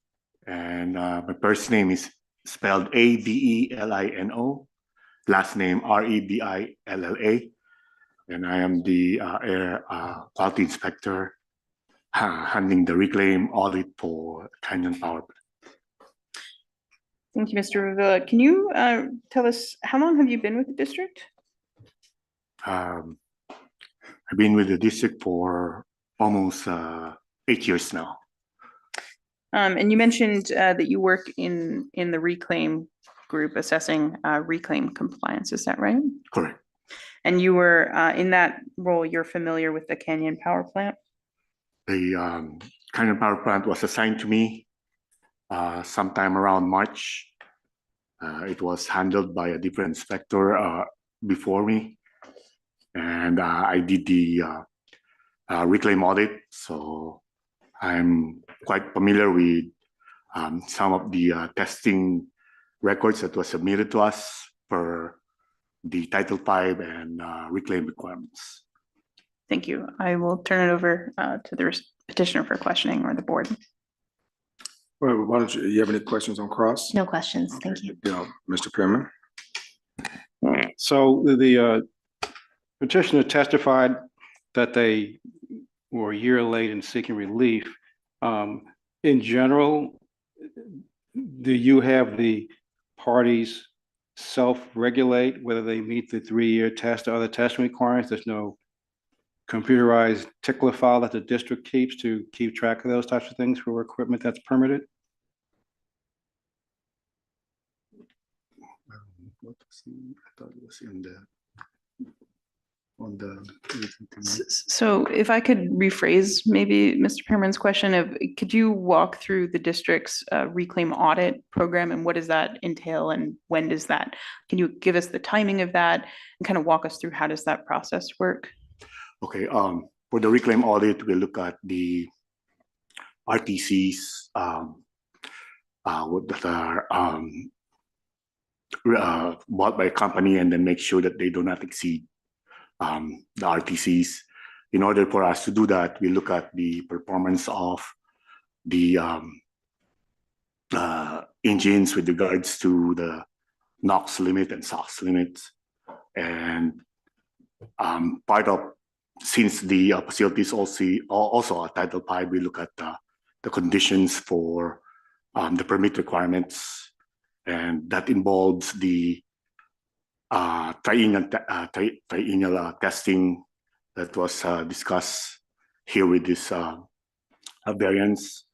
S11: and my first name is spelled Adelino, last name Rebilla, and I am the air quality inspector handling the reclaim audit for Canyon Power.
S4: Thank you, Mr. Rivera. Can you tell us, how long have you been with the district?
S11: I've been with the district for almost 8 years now.
S4: And you mentioned that you work in the reclaim group assessing reclaim compliance. Is that right?
S11: Correct.
S4: And you were in that role, you're familiar with the Canyon Power Plant?
S11: The Canyon Power Plant was assigned to me sometime around March. It was handled by a different inspector before me, and I did the reclaim audit. So I'm quite familiar with some of the testing records that was submitted to us for the Title V and reclaim requirements.
S4: Thank you. I will turn it over to the petitioner for questioning or the board.
S1: Well, why don't you have any questions on cross?
S3: No questions. Thank you.
S1: Yeah, Mr. Pimmer.
S5: So the petitioner testified that they were a year late in seeking relief. In general, do you have the parties self-regulate whether they meet the 3-year test or other testing requirements? There's no computerized tickler file that the district keeps to keep track of those types of things for equipment that's permitted?
S11: What was I thought it was in the on the.
S4: So if I could rephrase maybe Mr. Perman's question of, could you walk through the district's reclaim audit program and what does that entail and when does that, can you give us the timing of that and kind of walk us through how does that process work?
S11: Okay, for the reclaim audit, we look at the RTCs that are bought by a company and then make sure that they do not exceed the RTCs. In order for us to do that, we look at the performance of the engines with regards to the NOx limit and SOx limits. And part of since the facility is also a Title V, we look at the conditions for the permit requirements, and that involves the triennial testing that was discussed here with this variance.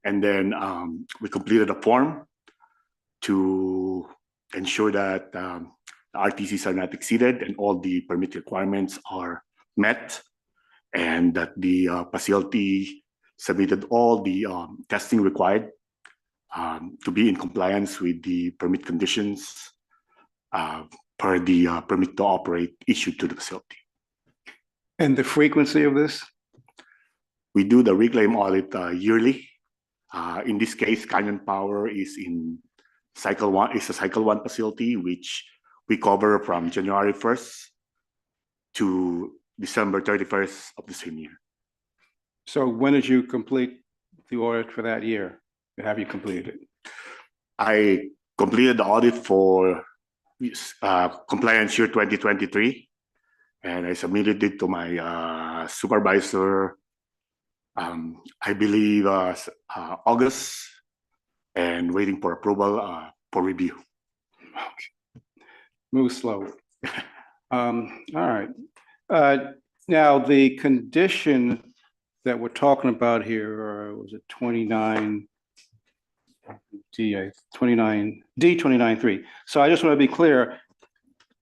S11: And then we completed a form to ensure that RTCs are not exceeded and all the permit requirements are met, and that the facility submitted all the testing required to be in compliance with the permit conditions per the permit to operate issued to the facility.
S5: And the frequency of this?
S11: We do the reclaim audit yearly. In this case, Canyon Power is in cycle one, is a cycle one facility, which we cover from January 1st to December 31st of the same year.
S5: So when did you complete the audit for that year? Have you completed it?
S11: I completed the audit for compliance year 2023, and I submitted it to my supervisor, I believe August, and waiting for approval for review.
S5: Move slow. All right. Now, the condition that we're talking about here, was it 29? D29.3. So I just want to be clear,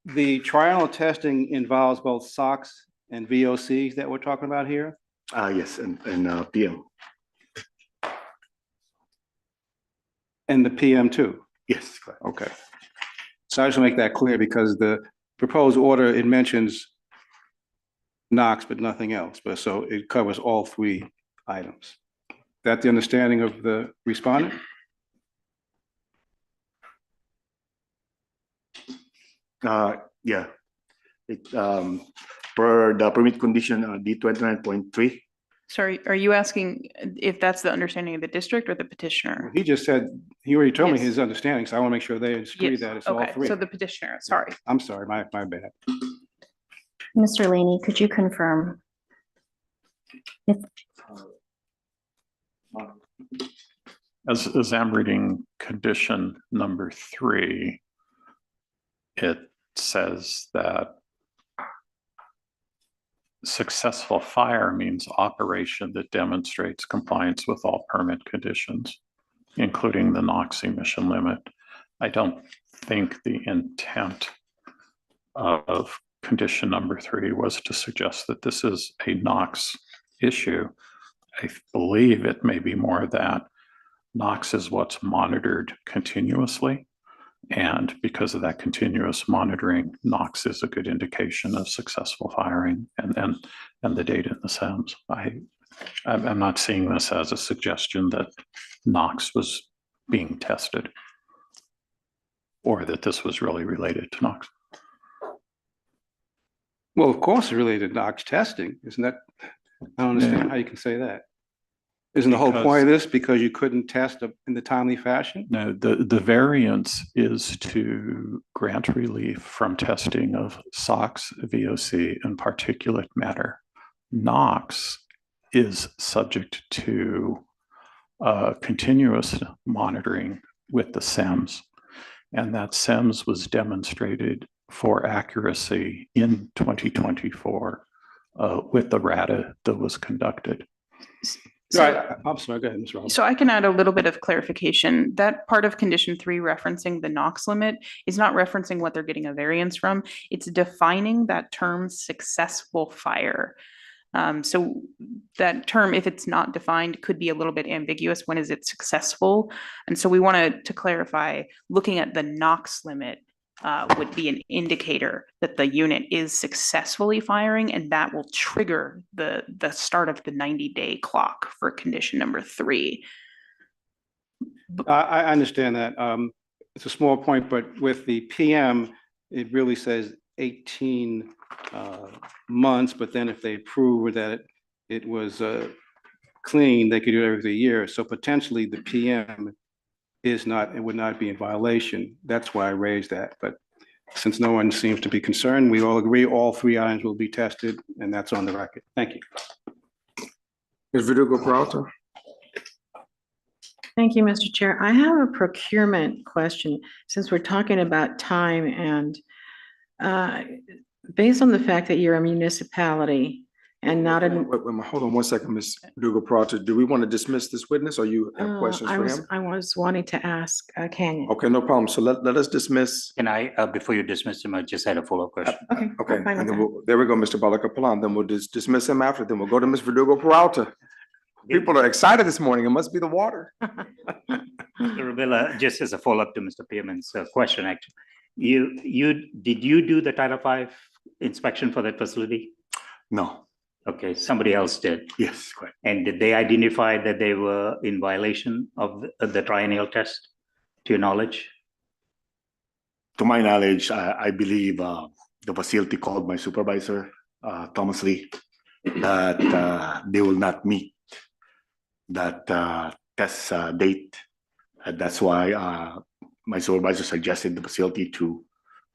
S5: the trial testing involves both SOX and VOCs that we're talking about here?
S11: Yes, and PM.
S5: And the PM too?
S11: Yes, correct.
S5: Okay. So I just want to make that clear because the proposed order, it mentions NOx, but nothing else. But so it covers all three items. That the understanding of the respondent?
S11: Yeah. It per the permit condition D29.3.
S4: Sorry, are you asking if that's the understanding of the district or the petitioner?
S5: He just said, he already told me
S4: Yes.
S5: his understanding, so I want to make sure they agree
S4: Yes,
S5: that it's all
S4: okay,
S5: three.
S4: so the petitioner, sorry.
S5: I'm sorry, my bad.
S3: Mr. Laney, could you confirm?
S10: As I'm reading condition number 3, it says that successful fire means operation that demonstrates compliance with all permit conditions, including the NOx emission limit. I don't think the intent of condition number 3 was to suggest that this is a NOx issue. I believe it may be more that NOx is what's monitored continuously. And because of that continuous monitoring, NOx is a good indication of successful firing and the data in the SEMS. I'm not seeing this as a suggestion that NOx was being tested or that this was really related to NOx.
S5: Well, of course, it's related to NOx testing, isn't that? I don't understand how you can say that. Isn't the whole point of this because you couldn't test in the timely fashion?
S10: No, the variance is to grant relief from testing of SOx, VOC, and particulate matter. NOx is subject to continuous monitoring with the SEMS, and that SEMS was demonstrated for accuracy in 2024 with the RADA that was conducted.
S5: Right. I'm sorry, go ahead, Ms. Roberts.
S4: So I can add a little bit of clarification. That part of condition 3 referencing the NOx limit is not referencing what they're getting a variance from. It's defining that term successful fire. So that term, if it's not defined, could be a little bit ambiguous. When is it successful? And so we wanted to clarify, looking at the NOx limit would be an indicator that the unit is successfully firing, and that will trigger the start of the 90-day clock for condition number 3.
S5: I understand that. It's a small point, but with the PM, it really says 18 months, but then if they prove that it was clean, they could do it every year. So potentially the PM it would not be in violation. That's why I raised that. But Since no one seems to be concerned, we all agree all three items will be tested, and that's on the record. Thank you.
S1: Ms. Verdugo Peralta?
S7: Thank you, Mr. Chair. I have a procurement question, since we're talking about time and based on the fact that you're a municipality and not an.
S1: Hold on one second, Ms. Verdugo Peralta. Do we want to dismiss this witness or you have questions for him?
S7: I was wanting to ask Canyon.
S1: Okay, no problem. So let us dismiss.
S8: Can I, before you dismiss him, I just had a follow-up question.
S7: Okay.
S1: Okay,
S7: I'm fine
S1: and
S7: with
S1: then there we go, Mr. Balakapalan. Then we'll dismiss him after. Then we'll go to Ms. Verdugo Peralta. People are excited this morning. It must be the water.
S8: Mr. Rubilla, just as a follow-up to Mr. Pearman's question, actually, did you do the Title V inspection for that facility?
S11: No,
S8: Okay, somebody else did.
S11: yes, correct.
S8: And did they identify that they were in violation of the triennial test, to your knowledge?
S11: To my knowledge, I believe the facility called my supervisor, Thomas Lee, that they will not meet that test date. And that's why my supervisor suggested the facility to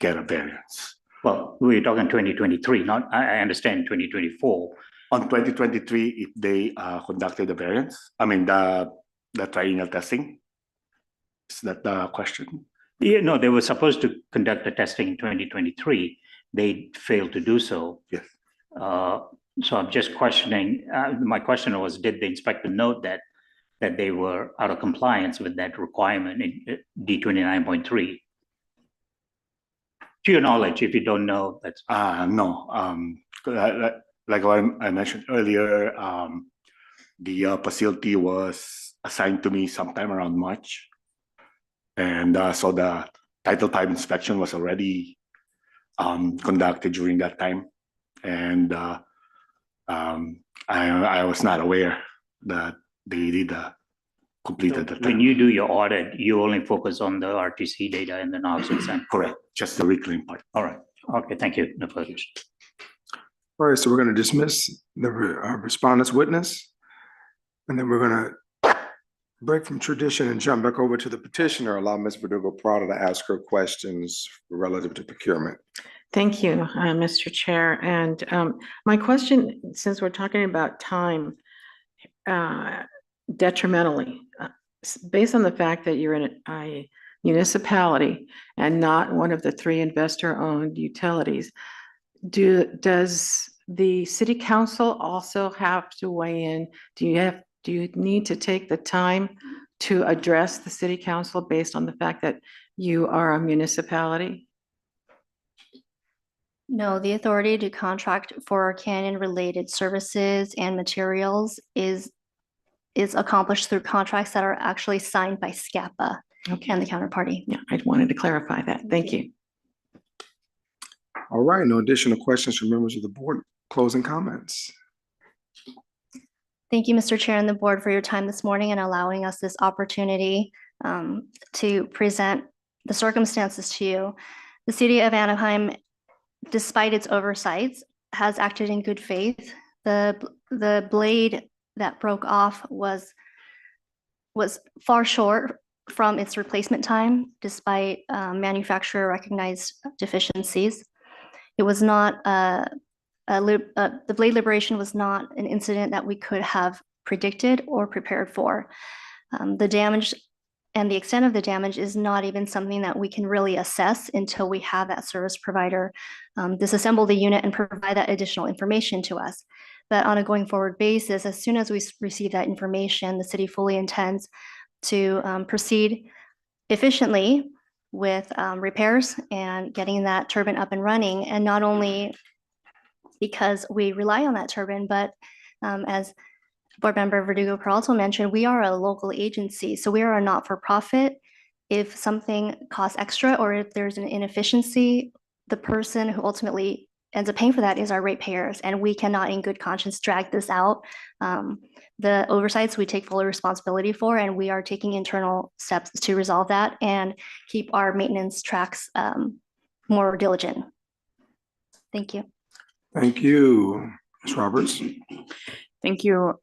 S11: get a variance.
S8: Well, we're talking 2023, not, I understand 2024.
S11: On 2023, if they conducted the variance, I mean the triennial testing, is that the question?
S8: Yeah, no, they were supposed to conduct the testing in 2023. They failed to do so.
S11: Yes.
S8: So I'm just questioning, my question was, did the inspector note that they were out of compliance with that requirement in D29.3? To your knowledge, if you don't know, that's.
S11: No, like what I mentioned earlier, the facility was assigned to me sometime around March. And so the Title V inspection was already conducted during that time. And I was not aware that they did completed the
S8: When you do your audit, you only focus on the RTC data and the NOx and SAN.
S11: correct, just the reclaim part.
S8: All right. Okay, thank you. No further.
S1: All right, so we're going to dismiss the respondent's witness. And then we're going to break from tradition and jump back over to the petitioner. Allow Ms. Verdugo Prado to ask her questions relative to procurement.
S7: Thank you, Mr. Chair. And my question, since we're talking about time, detrimentally, based on the fact that you're in a municipality and not one of the three investor-owned utilities, does the city council also have to weigh in? Do you need to take the time to address the city council based on the fact that you are a municipality?
S3: No, the authority to contract for canyon-related services and materials is accomplished through contracts that are actually signed by SCAPA
S7: Okay.
S3: and the counterparty.
S7: Yeah, I wanted to clarify that. Thank you.
S1: All right, no additional questions from members of the board. Closing comments.
S3: Thank you, Mr. Chair and the board, for your time this morning and allowing us this opportunity to present the circumstances to you. The city of Anaheim, despite its oversights, has acted in good faith. The blade that broke off was far short from its replacement time, despite manufacturer recognized deficiencies. It was not the blade liberation was not an incident that we could have predicted or prepared for. The damage and the extent of the damage is not even something that we can really assess until we have that service provider disassemble the unit and provide that additional information to us. But on a going forward basis, as soon as we receive that information, the city fully intends to proceed efficiently with repairs and getting that turbine up and running. And not only because we rely on that turbine, but as Board Member Verdugo Peralta mentioned, we are a local agency, so we are a not-for-profit. If something costs extra or if there's an inefficiency, the person who ultimately ends up paying for that is our ratepayers, and we cannot in good conscience drag this out. The oversights we take full responsibility for, and we are taking internal steps to resolve that and keep our maintenance tracks more diligent. Thank you.
S1: Thank you. Ms. Roberts.
S4: Thank you,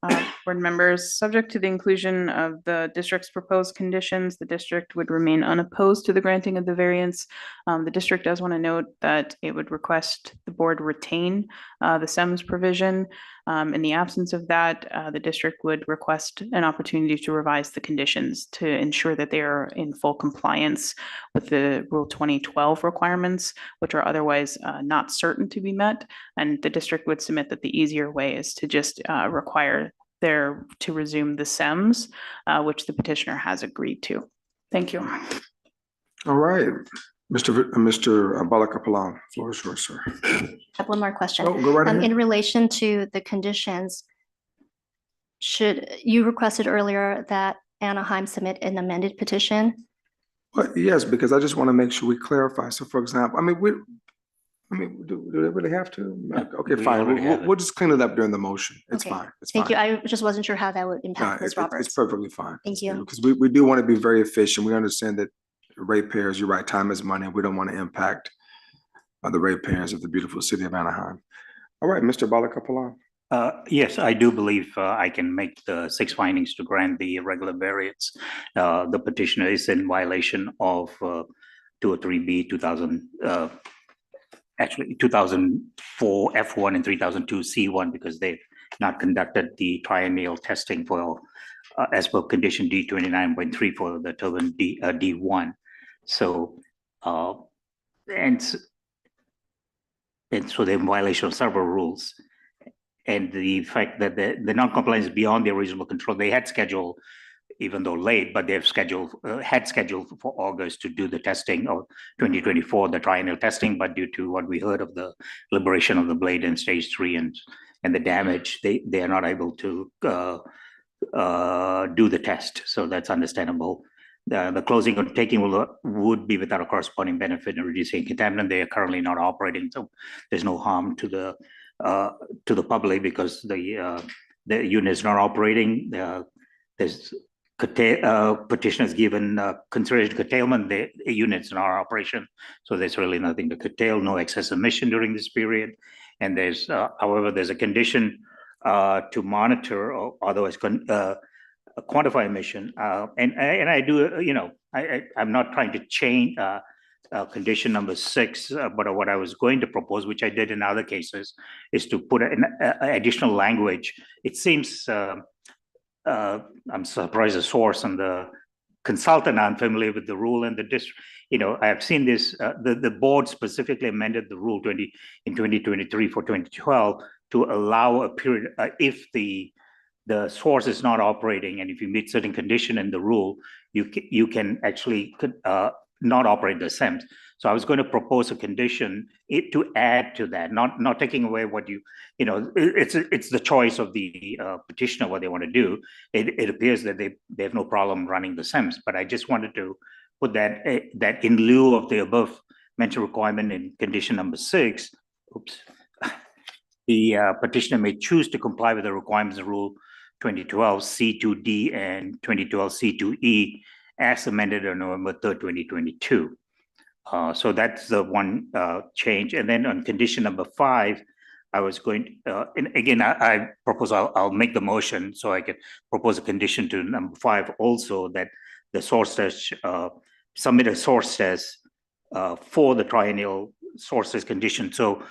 S4: board members. Subject to the inclusion of the district's proposed conditions, the district would remain unopposed to the granting of the variance. The district does want to note that it would request the board retain the SEMS provision. In the absence of that, the district would request an opportunity to revise the conditions to ensure that they are in full compliance with the Rule 2012 requirements, which are otherwise not certain to be met. And the district would submit that the easier way is to just require there to resume the SEMS, which the petitioner has agreed to. Thank you.
S1: All right, Mr. Balakapalan, floor is yours, sir.
S3: I have one more question.
S1: Oh, go right ahead.
S3: In relation to the conditions, you requested earlier that Anaheim submit an amended petition?
S1: Well, yes, because I just want to make sure we clarify. So for example, do they really have to? Okay,
S8: we
S1: fine.
S8: already have it.
S1: We'll just clean it up during the motion. It's
S3: Okay,
S1: fine. It's
S3: Thank you.
S1: fine.
S3: I just wasn't sure how that would
S1: No,
S3: impact Ms.
S1: it's
S3: Roberts.
S1: perfectly fine.
S3: Thank you.
S1: Because we do want to be very efficient. We understand that ratepayers, you're right, time is money. We don't want to impact the ratepayers of the beautiful city of Anaheim. All right, Mr. Balakapalan.
S8: Yes, I do believe I can make the 6 findings to grant the regular variance. The petitioner is in violation of 203B 2004 F1 and 3002 C1 because they've not conducted the triennial testing for as per condition D29.3 for the turbine D1. So and so they're in violation of several rules. And the fact that the non-compliance is beyond their reasonable control, they had scheduled, even though late, but they've had scheduled for August to do the testing of 2024, the triennial testing, but due to what we heard of the liberation of the blade in stage 3 and the damage, they are not able to do the test. So that's understandable. The closing or taking would be without a corresponding benefit in reducing contaminant. They are currently not operating, so there's no harm to the public because the unit is not operating. There's petitioners given consideration curtailment. The unit's in our operation, so there's really nothing to curtail. No excess emission during this period, and there's however there's a condition to monitor or otherwise quantify emission. And I do I'm not trying to change. Condition number 6, but what I was going to propose, which I did in other cases, is to put an additional language. It seems, I'm surprised the source and the consultant aren't familiar with the rule and the district. I have seen this, the board specifically amended the rule in 2023 for 2012 to allow a period, if the source is not operating and if you meet certain condition in the rule, you can actually not operate the SEMS. So I was going to propose a condition to add to that, not taking away what it's the choice of the petitioner what they want to do. It appears that they have no problem running the SEMS, but I just wanted to put that in lieu of the above mentioned requirement in condition number 6. The petitioner may choose to comply with the requirements of Rule 2012 C2D and 2012 C2E as amended on November 3rd, 2022. So that's the one change. And then on condition number 5, I was going to, and again, I propose I'll make the motion so I can propose a condition to number 5 also that the source test, submit a source test for the triennial source test condition. So,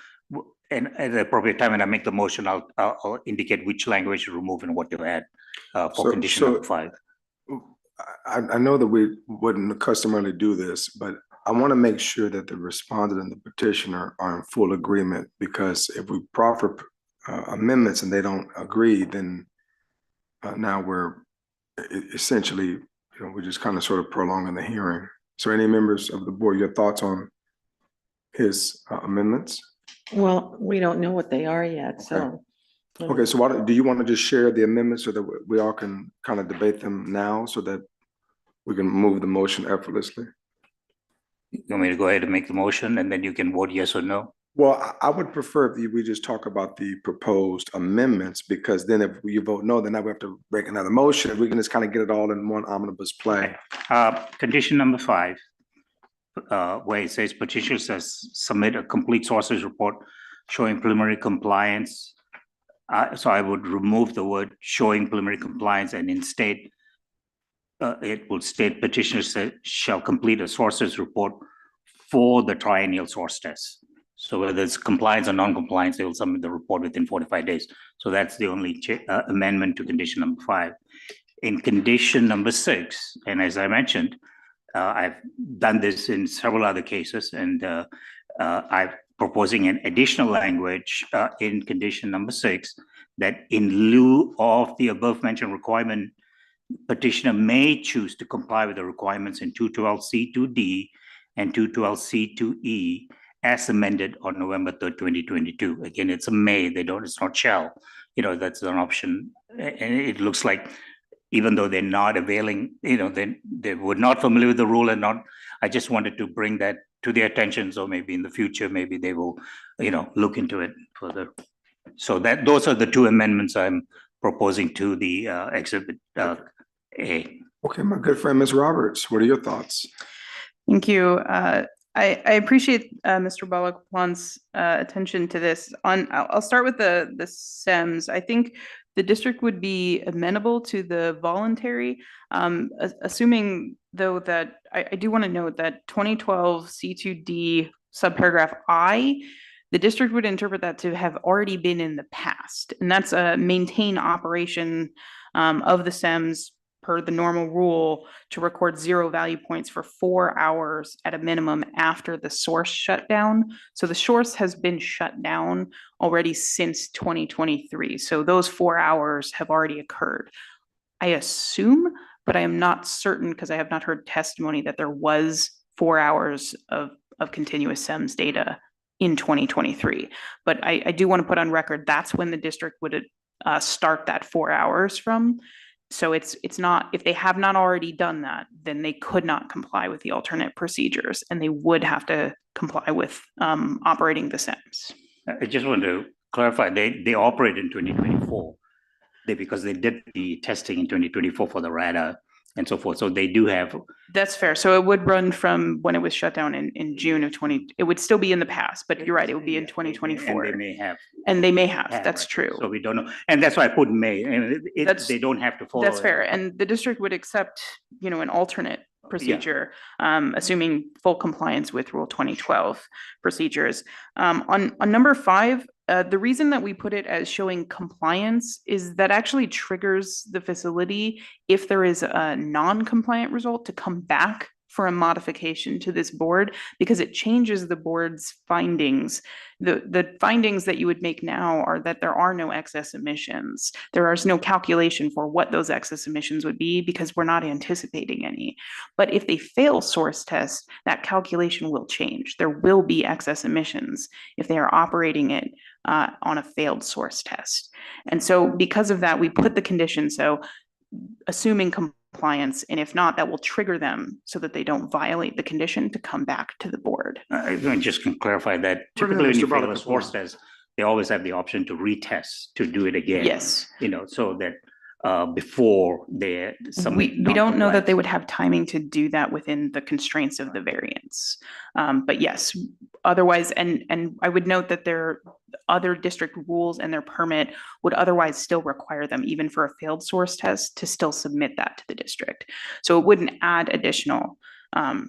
S8: and at the appropriate time when I make the motion, I'll indicate which language to remove and what to add for condition number 5.
S1: I know that we wouldn't customarily do this, but I want to make sure that the respondent and the petitioner are in full agreement, because if we proffer amendments and they don't agree, then now we're essentially, we're just kind of sort of prolonging the hearing. So any members of the board, your thoughts on his amendments?
S7: Well, we don't know what they are yet, so.
S1: Okay, so do you want to just share the amendments so that we all can kind of debate them now so that we can move the motion effortlessly?
S8: You want me to go ahead and make the motion and then you can vote yes or no?
S1: Well, I would prefer if we just talk about the proposed amendments, because then if you vote no, then now we have to break another motion. We can just kind of get it all in one omnibus play.
S8: Condition number 5, where it says petitioner says submit a complete sources report showing preliminary compliance So I would remove the word showing preliminary compliance and instead it will state petitioners shall complete a source test report for the triennial source test. So whether it's compliance or non-compliance, they will submit the report within 45 days. So that's the only amendment to condition number 5. In condition number 6, and as I mentioned, I've done this in several other cases, and I'm proposing an additional language in condition number 6 that in lieu of the above mentioned requirement, petitioner may choose to comply with the requirements in 212C2D and 212C2E as amended on November 3rd, 2022. Again, it's a may, it's not shall. That's an option. And it looks like even though they're not availing, they were not familiar with the rule and not, I just wanted to bring that to their attention. So maybe in the future, maybe they will, look into it further. So those are the 2 amendments I'm proposing to the exhibit A.
S1: Okay, my good friend, Ms. Roberts, what are your thoughts?
S4: Thank you. I appreciate Mr. Balakwan's attention to this. I'll start with the SEMS. I think the district would be amenable to the voluntary, assuming though that I do want to note that 2012 C2D subparagraph I, the district would interpret that to have already been in the past, and that's a maintain operation of the SEMS per the normal rule to record 0 value points for 4 hours at a minimum after the source shutdown. So the source has been shut down already since 2023. So those 4 hours have already occurred. I assume, but I am not certain because I have not heard testimony that there was 4 hours of continuous SEMS data in 2023. But I do want to put on record, that's when the district would start that 4 hours from. So it's not, if they have not already done that, then they could not comply with the alternate procedures and they would have to comply with operating the SEMS.
S8: I just want to clarify, they operate in 2024 because they did the testing in 2024 for the radar and so forth. So they do have.
S4: That's fair. So it would run from when it was shut down in June of 20, it would still be in the past, but you're right, it would be in 2024.
S8: And they may have.
S4: And they may have, that's
S8: right.
S4: true.
S8: So we don't know. And that's why I put may, and they don't have to follow.
S4: That's fair. And the district would accept, an alternate procedure, assuming full compliance with Rule 2012 procedures. On number 5, the reason that we put it as showing compliance is that actually triggers the facility if there is a non-compliant result to come back for a modification to this board, because it changes the board's findings. The findings that you would make now are that there are no excess emissions. There is no calculation for what those excess emissions would be because we're not anticipating any. But if they fail source test, that calculation will change. There will be excess emissions if they are operating it on a failed source test. And so because of that, we put the condition, so assuming compliance, and if not, that will trigger them so that they don't violate the condition to come back to the board.
S8: I just can clarify that typically when you fail a source test, they always have the option to retest, to do it again.
S4: Yes.
S8: So that before they submit.
S4: We don't know that they would have timing to do that within the constraints of the variance. But yes, otherwise, and I would note that their other district rules and their permit would otherwise still require them, even for a failed source test, to still submit that to the district. So it wouldn't add additional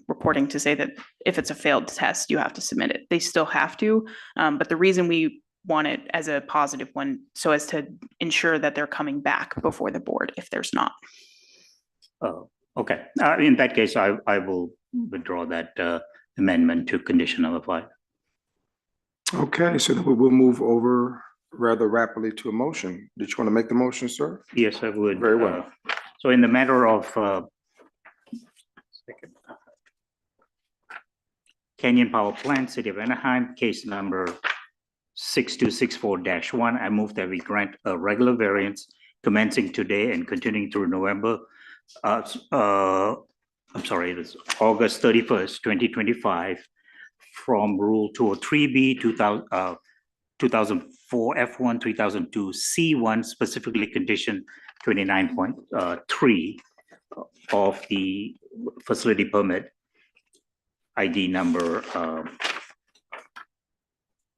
S4: reporting to say that if it's a failed test, you have to submit it. They still have to. But the reason we want it as a positive one, so as to ensure that they're coming back before the board if there's not.
S8: Okay. In that case, I will withdraw that amendment to condition number 5.
S1: Okay, so then we will move over rather rapidly to a motion. Did you want to make the motion, sir?
S8: Yes, I would.
S1: Very well.
S8: So in the matter of Canyon Power Plant, City of Anaheim, case number 6264-1, I move that we grant a regular variance commencing today and continuing through November. I'm sorry, it is August 31st, 2025, from Rule 203B 2004 F1 3002 C1, specifically condition 29.3 of the facility permit ID number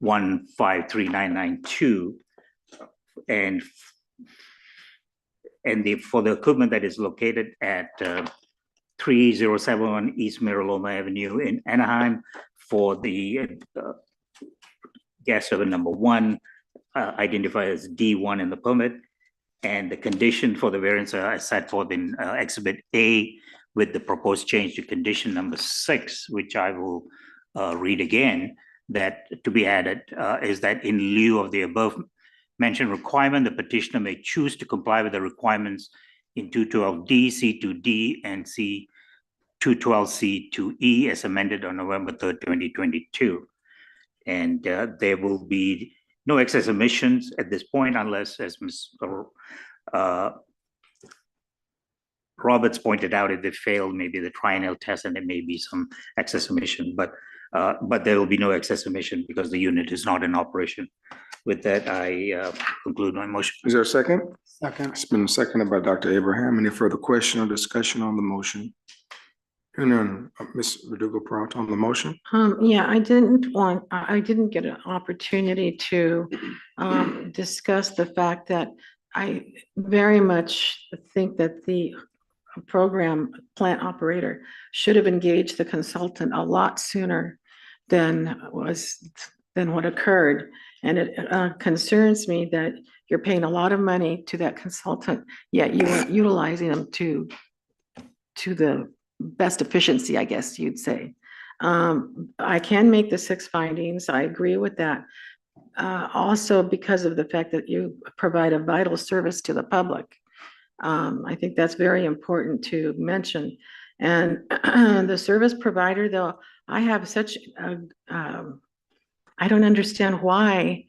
S8: 153992 and for the equipment that is located at 3071 East Miraloma Avenue in Anaheim for the gas turbine number 1, identified as D1 in the permit. And the condition for the variance are set forth in Exhibit A with the proposed change to condition number 6, which I will read again, that to be added is that in lieu of the above mentioned requirement, the petitioner may choose to comply with the requirements in 212D, C2D, and C212C to E as amended on November 3rd, 2022. And there will be no excess emissions at this point unless, as Ms. Roberts pointed out, if they fail maybe the triennial test and there may be some excess emission, but there will be no excess emission because the unit is not in operation. With that, I conclude my motion.
S1: Is there a second? Second. It's been seconded by Dr. Abraham. Any further question or discussion on the motion? And then Ms. Verdugo-Peralta on the motion.
S7: Yeah, I didn't get an opportunity to discuss the fact that I very much think that the program plant operator should have engaged the consultant a lot sooner than what occurred. And it concerns me that you're paying a lot of money to that consultant, yet you are utilizing them to the best efficiency, I guess you'd say. I can make the 6 findings. I agree with that. Also, because of the fact that you provide a vital service to the public. I think that's very important to mention. And the service provider, though, I have such I don't understand why,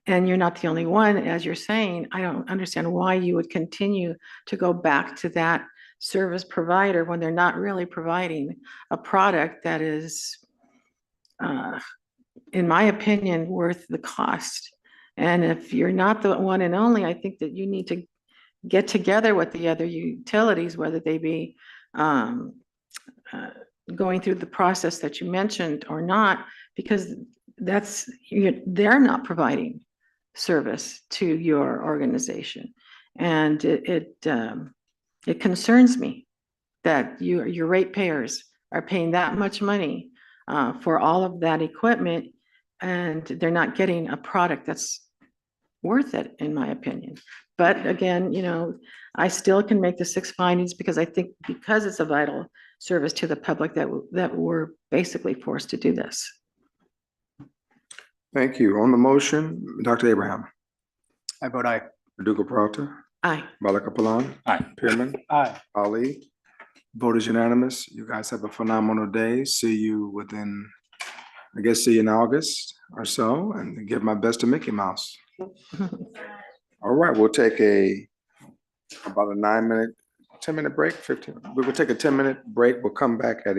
S7: and you're not the only one, as you're saying, I don't understand why you would continue to go back to that service provider when they're not really providing a product that is, in my opinion, worth the cost. And if you're not the one and only, I think that you need to get together with the other utilities, whether they be going through the process that you mentioned or not, because they're not providing service to your organization. And it concerns me that your ratepayers are paying that much money for all of that equipment, and they're not getting a product that's worth it, in my opinion. But again, I still can make the 6 findings because I think because it's a vital service to the public that we're basically forced to do this.
S1: Thank you. On the motion, Dr. Abraham.
S5: I vote aye.
S1: Verdugo-Peralta.
S7: Aye.
S1: Balakapalan.
S8: Aye.
S1: Pierman.
S5: Aye.
S1: Ali. Vote is unanimous. You guys have a phenomenal day. See you in August or so, and give my best to Mickey Mouse. All right, we'll take about a 9-minute, 10-minute break, 15. We will take a 10-minute break. We'll come back at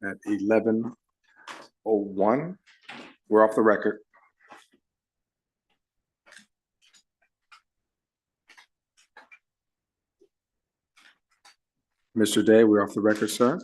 S1: 11:01. We're off the record. Mr. Day, we're off the record, sir.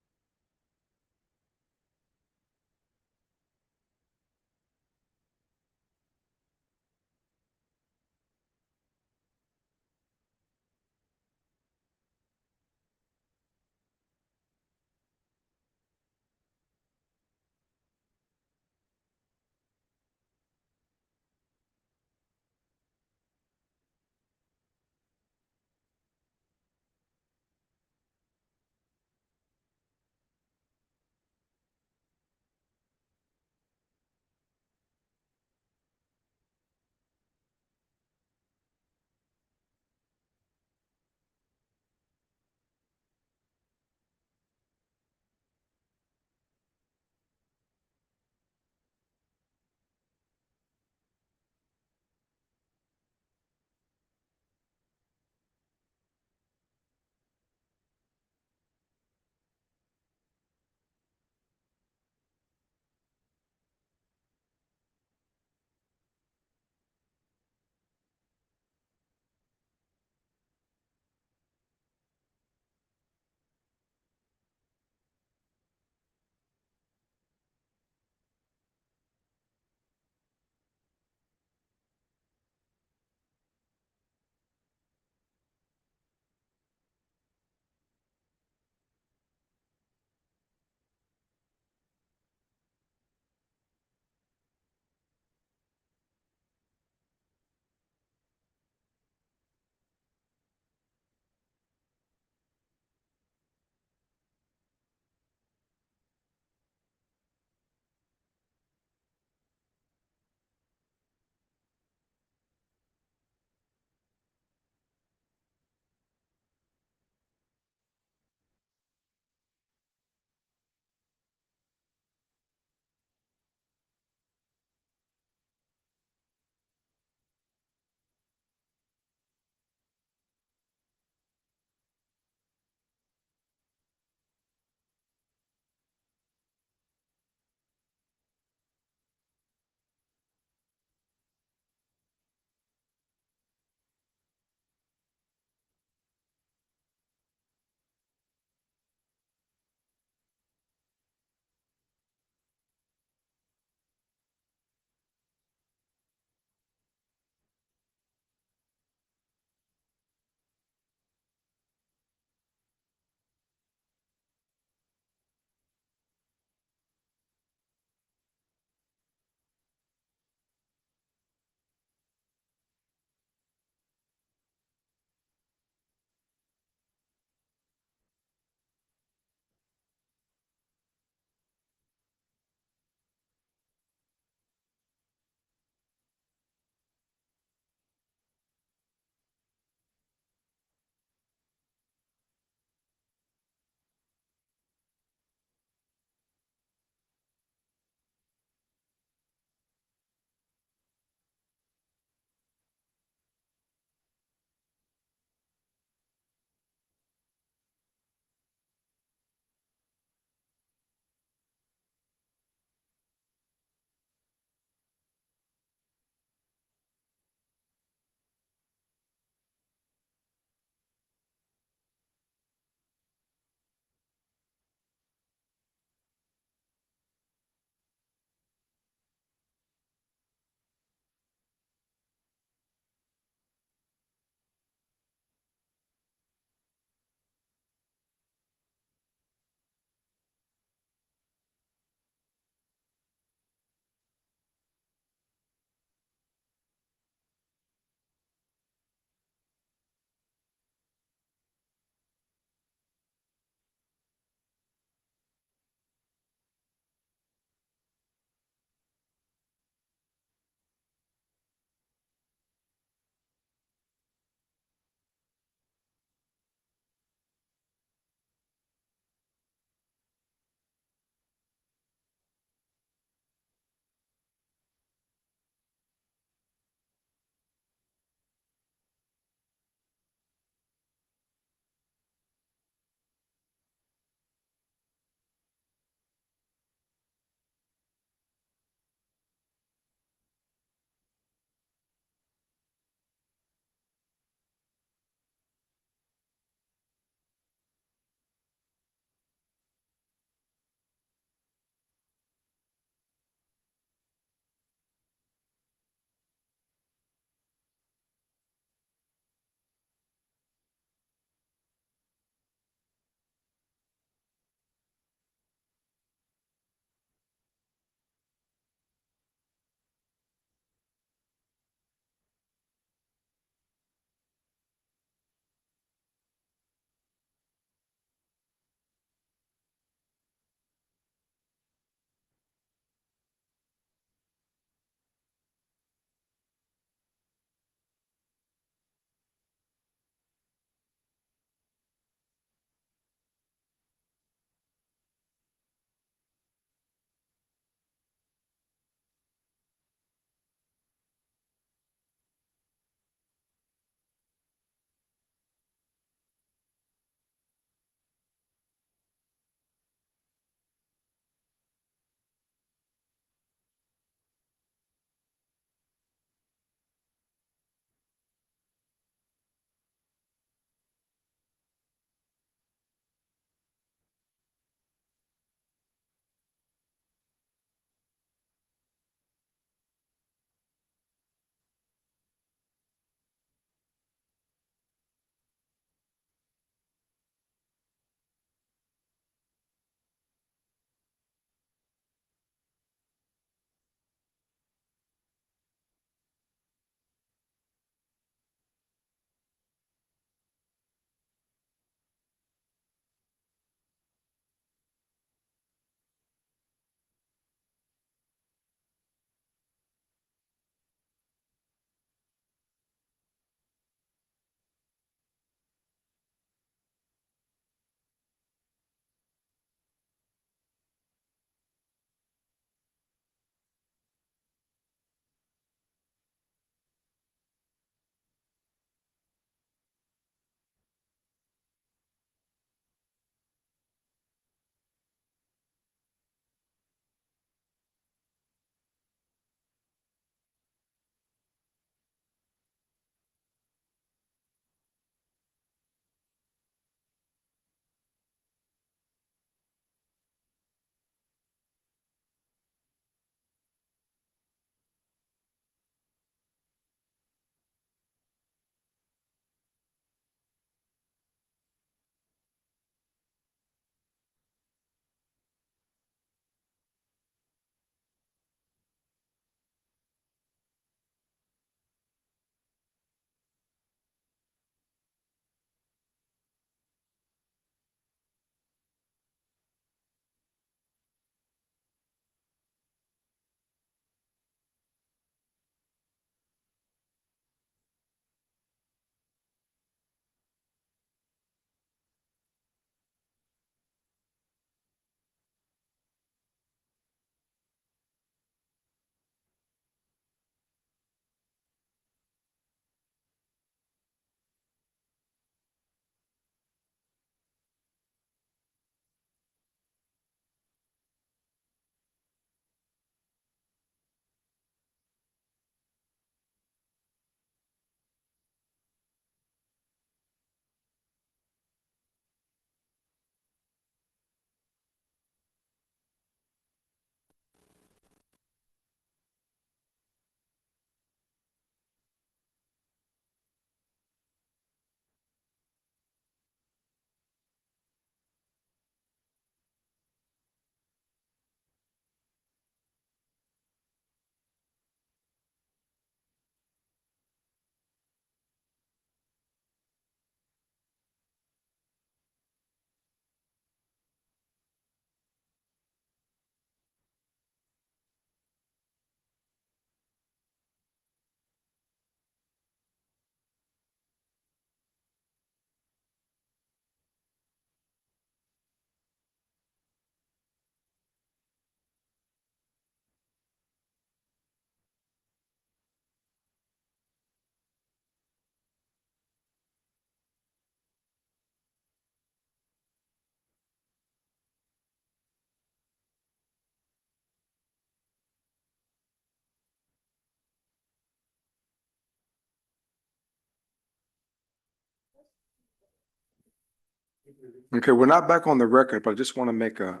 S1: Okay, we're not back on the record, but I just want to make a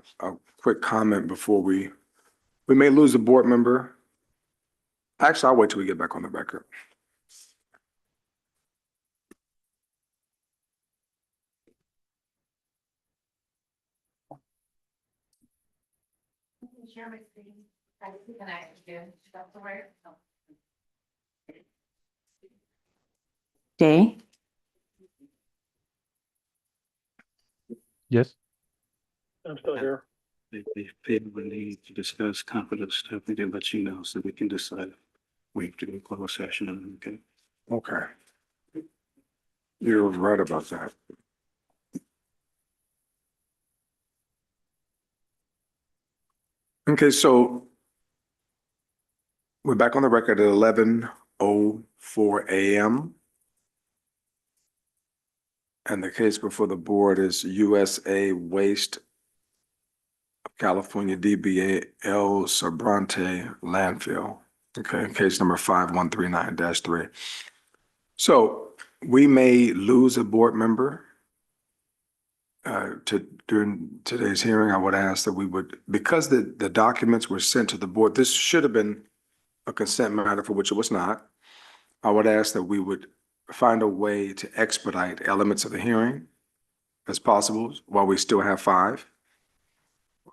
S1: quick comment before we may lose a board member. Actually, I'll wait till we get back on the record.
S2: Day,
S5: Yes.
S1: I'm still here.
S5: If people need to discuss confidential stuff, they can let you know so we can decide. We have to do closed session, okay?
S1: Okay. You're right about that. Okay, so we're back on the record at 11:04 a.m. And the case before the board is USA Waste of California DBA El Sobrante Landfill. Okay, case number 5139-3. So we may lose a board member during today's hearing. I would ask that we would, because the documents were sent to the board, this should have been a consent matter for which it was not. I would ask that we would find a way to expedite elements of the hearing as possible while we still have 5,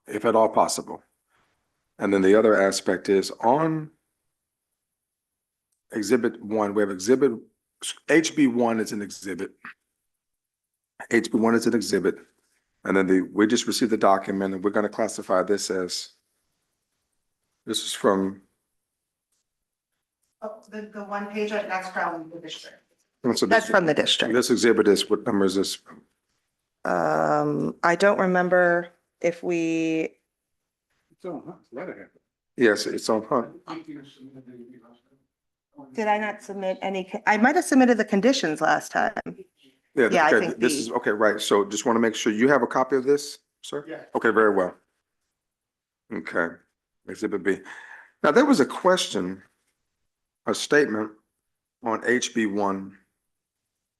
S1: if at all possible. And then the other aspect is on Exhibit 1, we have exhibit, HB1 is an exhibit. HB1 is an exhibit. And then we just received the document and we're going to classify this as, this is from.
S12: Oh, the one page, that's from the district.
S1: So
S12: That's from the district.
S1: This exhibit is, what number is this?
S12: I don't remember if we,
S1: Yes, it's on,
S12: did I not submit any, I might have submitted the conditions last time. Yeah, I
S1: okay,
S12: think
S1: this
S12: the-
S1: is, okay, right. So just want to make sure you have a copy of this, sir? Yeah. Okay, very well. Okay, exhibit B. Now, there was a question, a statement on HB1,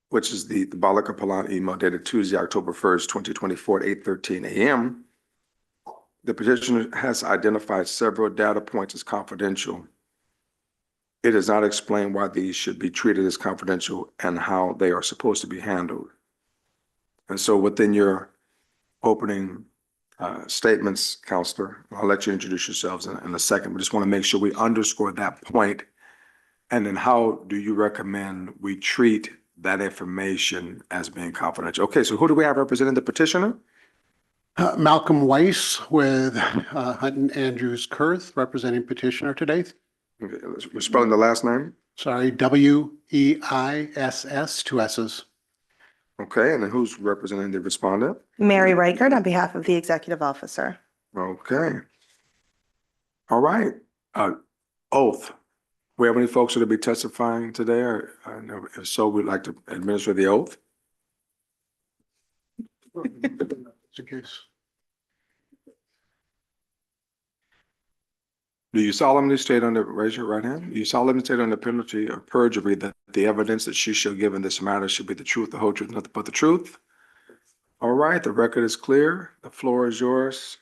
S1: which is the Balaka Palan email dated Tuesday, October 1st, 2024 at 8:13 a.m. The petitioner has identified several data points as confidential. It does not explain why these should be treated as confidential and how they are supposed to be handled. And so within your opening statements, Counselor, I'll let you introduce yourselves in a second, but just want to make sure we underscore that point. And then how do you recommend we treat that information as being confidential? Okay, so who do we have representing the petitioner?
S13: Malcolm Weiss with Hutton Andrews Kurth, representing petitioner today.
S1: Okay, we're spelling the last name.
S13: Sorry, Weiss, 2 S's.
S1: Okay, and then who's representing the respondent?
S12: Mary Reichert on behalf of the executive officer.
S1: Okay. All right. Oath. We have any folks that will be testifying today, or if so, we'd like to administer the oath.
S13: It's a case.
S1: Do you solemnly state raise your right hand, do you solemnly state under penalty of perjury that the evidence that you shall give in this matter should be the truth, the whole truth, nothing but the truth? All right, the record is clear. The floor is yours.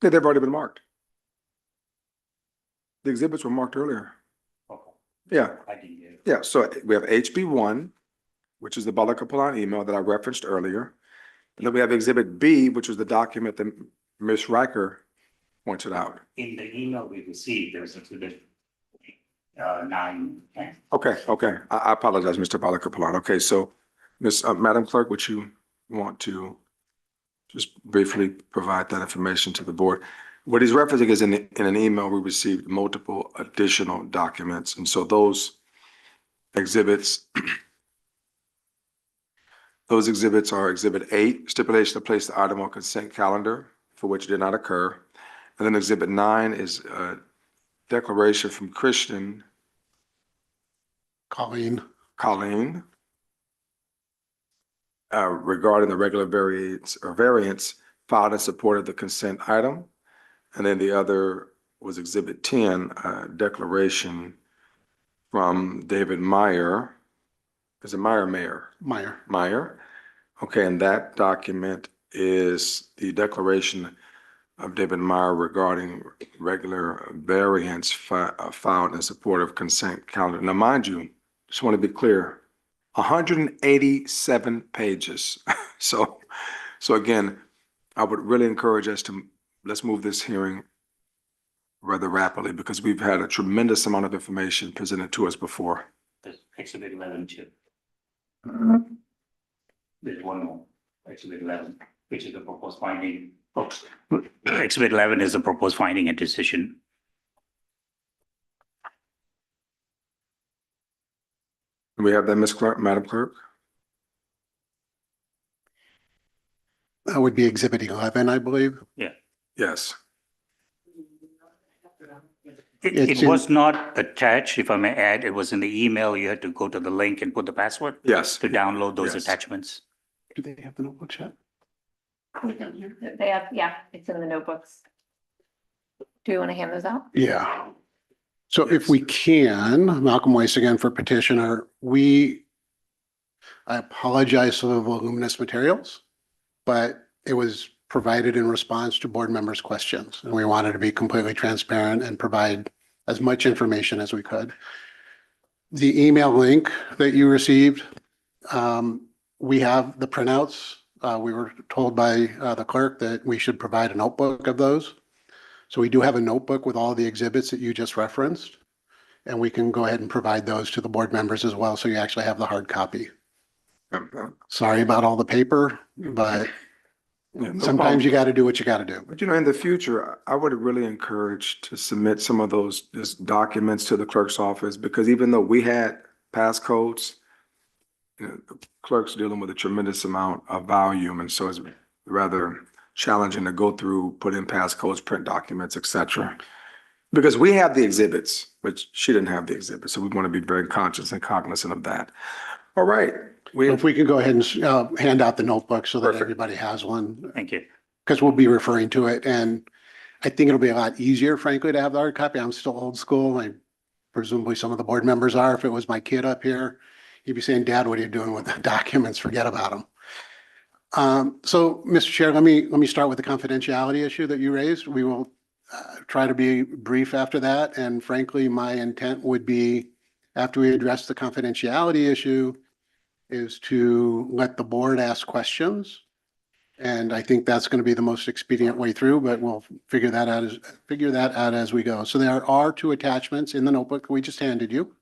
S1: Yeah, they've already been marked. The exhibits were marked earlier. Yeah. Yeah, so we have HB1, which is the Balaka Palan email that I referenced earlier. And then we have Exhibit B, which was the document that Ms. Riker pointed out.
S8: In the email we received, there's exhibit 9.
S1: Okay, I apologize, Mr. Balaka Palan. Okay, so Madam Clerk, would you want to just briefly provide that information to the board? What he's referencing is in an email, we received multiple additional documents. And so those exhibits are Exhibit 8, stipulation to place the item on consent calendar for which did not occur. And then Exhibit 9 is a declaration from Christian
S13: Colleen.
S1: Regarding the regular variance filed in support of the consent item. And then the other was Exhibit 10, declaration from David Meyer. Is it Meyer or Mayer?
S13: Meyer.
S1: Meyer. Okay, and that document is the declaration of David Meyer regarding regular variance filed in support of consent calendar. Now, mind you, just want to be clear, 187 pages. So again, I would really encourage us to, let's move this hearing rather rapidly because we've had a tremendous amount of information presented to us before.
S8: There's Exhibit 11 too. There's one more, Exhibit 11, which is the proposed finding. Oops. Exhibit 11 is the proposed finding and decision.
S1: Do we have that, Ms. Clerk, Madam Clerk?
S13: That would be Exhibit 11, I believe.
S1: Yes.
S13: It's
S8: It was not attached, if I may add, it was in the email. You had to go to the link and put the password
S1: Yes.
S8: to download those
S1: Yes.
S8: attachments.
S13: Do they have the notebook yet?
S14: They have, yeah, it's in the notebooks. Do you want to hand those out?
S13: Yeah. So if we can, Malcolm Weiss again for petitioner, I apologize for the voluminous materials, but it was provided in response to board members' questions. And we wanted to be completely transparent and provide as much information as we could. The email link that you received, we have the printouts. We were told by the clerk that we should provide a notebook of those. So we do have a notebook with all the exhibits that you just referenced. And we can go ahead and provide those to the board members as well. So you actually have the hard copy. Sorry about all the paper, but
S1: Yeah, no
S13: sometimes
S1: problem.
S13: you got to do what you got to do.
S1: But in the future, I would really encourage to submit some of those just documents to the clerk's office because even though we had passcodes, the clerk's dealing with a tremendous amount of volume, and so it's rather challenging to go through, put in passcodes, print documents, etc. Because we have the exhibits, but she didn't have the exhibits, so we want to be very conscious and cognizant of that. All right.
S13: If we could go ahead and hand out the notebook so that
S1: Perfect.
S13: everybody has one,
S8: Thank you.
S13: because we'll be referring to it. And I think it'll be a lot easier, frankly, to have the hard copy. I'm still old school. Presumably some of the board members are. If it was my kid up here, he'd be saying, Dad, what are you doing with the documents? Forget about them. So, Mr. Chair, let me start with the confidentiality issue that you raised. We will try to be brief after that. And frankly, my intent would be, after we address the confidentiality issue, is to let the board ask questions. And I think that's going to be the most expedient way through, but we'll figure that out as we go. So there are two attachments in the notebook that we just handed you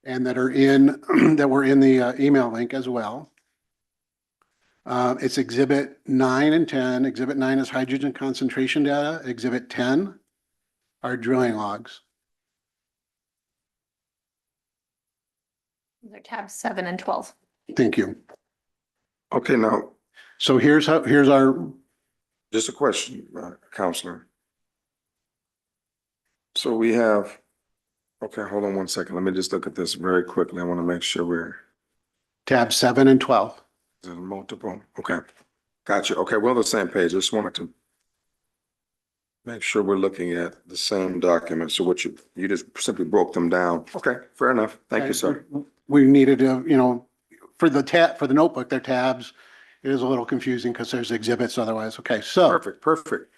S13: and that were in the email link as well. It's Exhibit 9 and 10. Exhibit 9 is hydrogen concentration data. Exhibit 10 are drilling logs.
S14: They're tabs 7 and 12.
S13: Thank you.
S1: Okay, now,
S13: So here's our,
S1: just a question, Counselor. So we have, okay, hold on one second. Let me just look at this very quickly. I want to make sure we're
S13: tab 7 and 12.
S1: multiple. Okay, gotcha. Okay, we're on the same page. I just wanted to make sure we're looking at the same document. So what you just simply broke them down. Okay, fair enough. Thank you, sir.
S13: We needed to, for the notebook, they're tabs. It is a little confusing because there's exhibits otherwise. Okay, so.
S1: Perfect.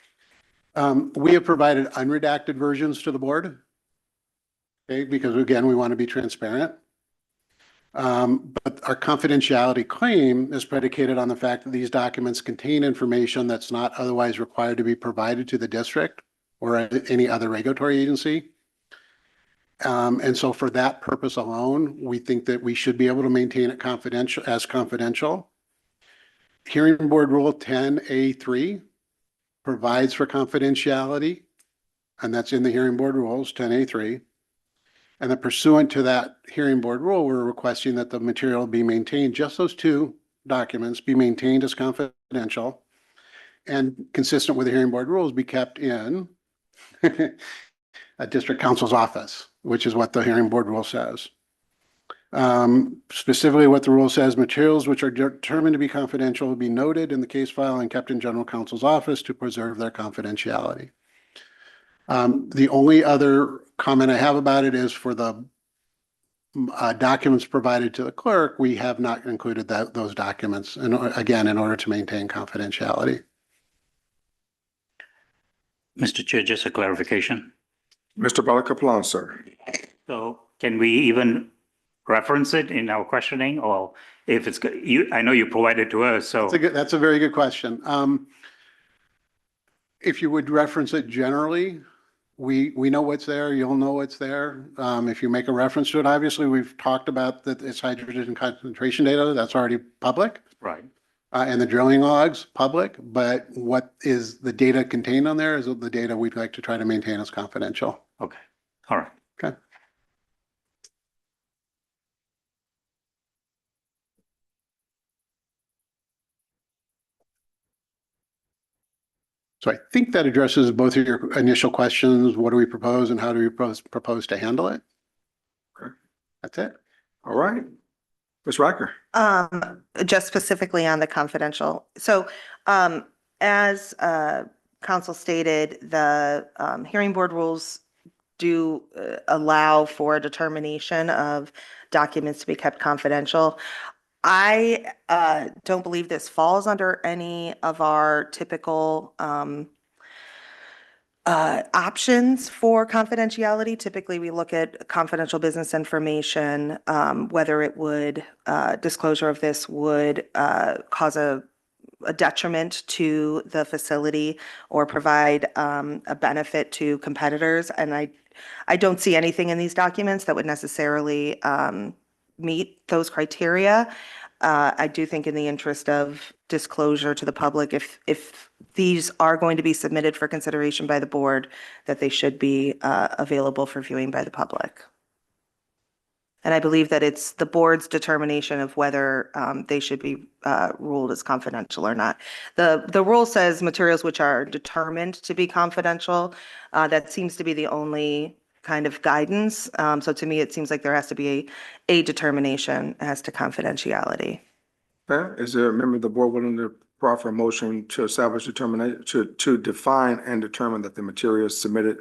S13: We have provided unredacted versions to the board. Okay, because again, we want to be transparent. But our confidentiality claim is predicated on the fact that these documents contain information that's not otherwise required to be provided to the district or any other regulatory agency. And so for that purpose alone, we think that we should be able to maintain it confidential. Hearing Board Rule 10A3 provides for confidentiality, and that's in the Hearing Board Rules, 10A3. And then pursuant to that Hearing Board rule, we're requesting that the material be maintained, just those two documents be maintained as confidential and consistent with the Hearing Board rules be kept in a district counsel's office, which is what the Hearing Board rule says. Specifically what the rule says, materials which are determined to be confidential will be noted in the case file and kept in general counsel's office to preserve their confidentiality. The only other comment I have about it is for the documents provided to the clerk, we have not included those documents, and again, in order to maintain confidentiality.
S8: Mr. Chair, just a clarification.
S1: Mr. Balakaplan, sir.
S8: So can we even reference it in our questioning, or if it's, you, I know you provided to us, so.
S13: That's a very good question. If you would reference it generally, we know what's there, you'll know what's there. If you make a reference to it, obviously, we've talked about that it's hydrogen concentration data, that's already public.
S8: Right.
S13: And the drilling logs, public, but what is the data contained on there is the data we'd like to try to maintain as confidential.
S8: Okay, all right.
S13: Okay. So I think that addresses both of your initial questions. What do we propose and how do we propose to handle it?
S1: Okay.
S13: That's it.
S1: All right. Ms. Riker.
S12: Just specifically on the confidential. So, as council stated, the hearing board rules do allow for a determination of documents to be kept confidential. I don't believe this falls under any of our typical options for confidentiality. Typically, we look at confidential business information, whether it would, disclosure of this would cause a detriment to the facility or provide a benefit to competitors. And I don't see anything in these documents that would necessarily meet those criteria. I do think in the interest of disclosure to the public, if these are going to be submitted for consideration by the board, that they should be available for viewing by the public. And I believe that it's the board's determination of whether they should be ruled as confidential or not. The rule says materials which are determined to be confidential. That seems to be the only kind of guidance. So to me, it seems like there has to be a determination as to confidentiality.
S1: Okay. Is there a member of the board willing to proffer a motion to establish determination, to define and determine that the materials submitted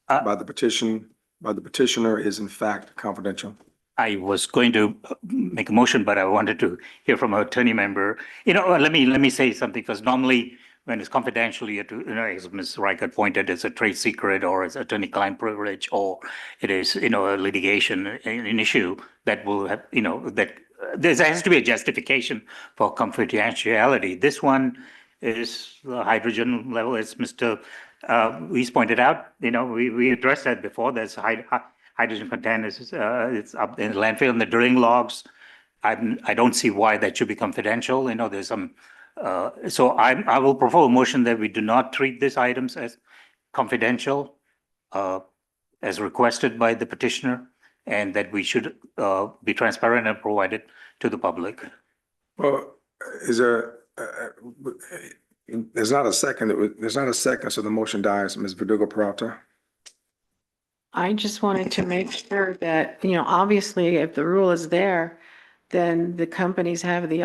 S1: by the petitioner is in fact confidential?
S8: I was going to make a motion, but I wanted to hear from an attorney member. You know, let me say something, because normally when it's confidential, you have to, you know, as Ms. Reichert pointed, it's a trade secret or it's attorney-client privilege, or it is, you know, a litigation, an issue that will have, you know, that there has to be a justification for confidentiality. This one is the hydrogen level, as Mr. Weiss pointed out. You know, we addressed that before. There's hydrogen content is it's up in the landfill and the drilling logs. I don't see why that should be confidential. You know, there's some. So I will propose a motion that we do not treat these items as confidential, as requested by the petitioner, and that we should be transparent and provide it to the public.
S1: Well, is there? There's not a second. There's not a second, so the motion dies. Ms. Verdugo Peralta.
S7: I just wanted to make sure that, you know, obviously if the rule is there, then the companies have the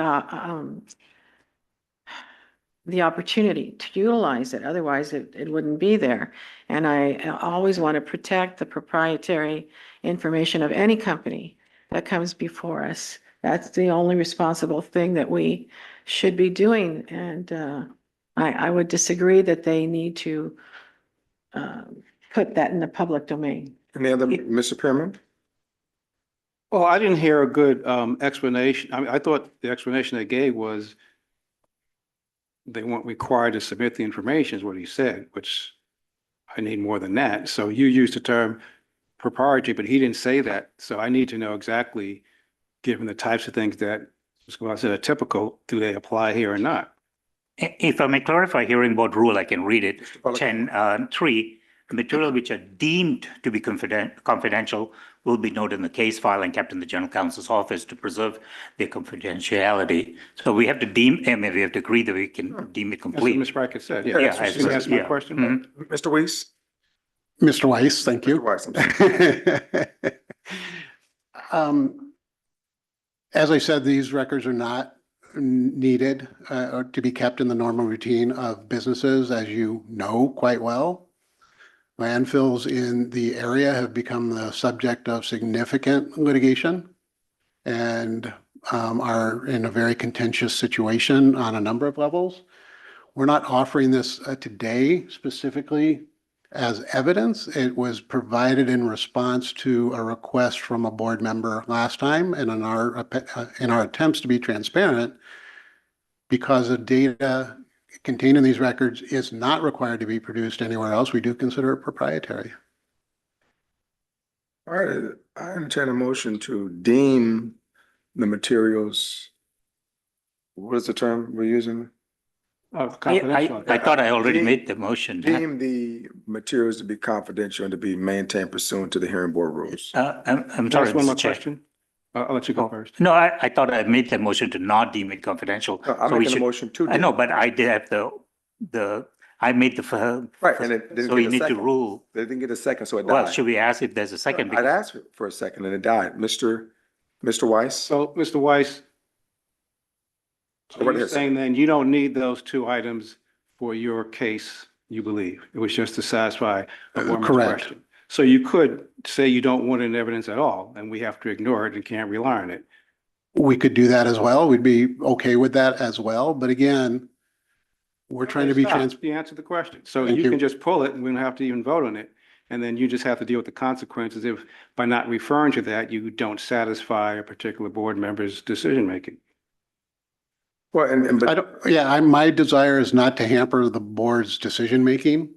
S7: opportunity to utilize it. Otherwise, it wouldn't be there. And I always want to protect the proprietary information of any company that comes before us. That's the only responsible thing that we should be doing. And I would disagree that they need to put that in the public domain.
S1: Any other, Mr. Pearman?
S5: Well, I didn't hear a good explanation. I mean, I thought the explanation they gave was they weren't required to submit the information is what he said, which I need more than that. So you used the term proprietary, but he didn't say that. So I need to know exactly, given the types of things that I said are typical, do they apply here or not?
S8: If I may clarify hearing board rule, I can read it. 10.3, material which are deemed to be confidential will be noted in the case file and kept in the general counsel's office to preserve their confidentiality. So we have to deem, I mean, we have to agree that we can deem it
S5: That's what
S8: complete.
S5: Ms. Brackett said.
S1: Yeah,
S5: Yeah,
S1: that's what she
S5: that's
S1: said.
S5: my question.
S1: Mr. Weiss?
S13: Mr. Weiss, thank you.
S1: Mr. Weiss, I'm sorry.
S13: As I said, these records are not needed or to be kept in the normal routine of businesses, as you know quite well. Landfills in the area have become the subject of significant litigation and are in a very contentious situation on a number of levels. We're not offering this today specifically as evidence. It was provided in response to a request from a board member last time, and in our attempts to be transparent, because the data contained in these records is not required to be produced anywhere else, we do consider it proprietary.
S1: All right, I entertain a motion to deem the materials. What is the term we're using?
S5: Confidential.
S8: I thought I already made the motion.
S1: Deem the materials to be confidential and to be maintained pursuant to the hearing board rules.
S8: I'm sorry,
S5: Just one more
S8: Mr. Chair.
S5: question. I'll let you go first.
S8: No, I thought I made that motion to not deem it confidential.
S1: I'm
S8: So we
S1: making a
S8: should,
S1: motion to.
S8: I know,
S1: deem.
S8: but I did have I made the.
S1: Right, and it didn't
S8: So we
S1: get a
S8: need to
S1: second.
S8: rule.
S1: They didn't get a second, so it
S8: Well,
S1: died.
S8: should we ask if there's a second?
S1: I'd
S8: Because
S1: asked for a second and it died. Mr. Weiss?
S5: So, Mr. Weiss,
S1: Go
S5: so
S1: right
S5: you're
S1: ahead, sir.
S5: saying then you don't need those two items for your case, you believe? It was just to satisfy a board member's
S13: Correct.
S5: question. So you could say you don't want any evidence at all, and we have to ignore it and can't rely on it.
S13: We could do that as well. We'd be okay with that as well. But again, we're trying to be
S5: Stop.
S13: trans.
S5: You answered the question. So
S13: Thank
S5: you
S13: you.
S5: can just pull it and we don't have to even vote on it. And then you just have to deal with the consequences if by not referring to that, you don't satisfy a particular board member's decision-making.
S1: Well,
S13: My desire is not to hamper the board's decision-making.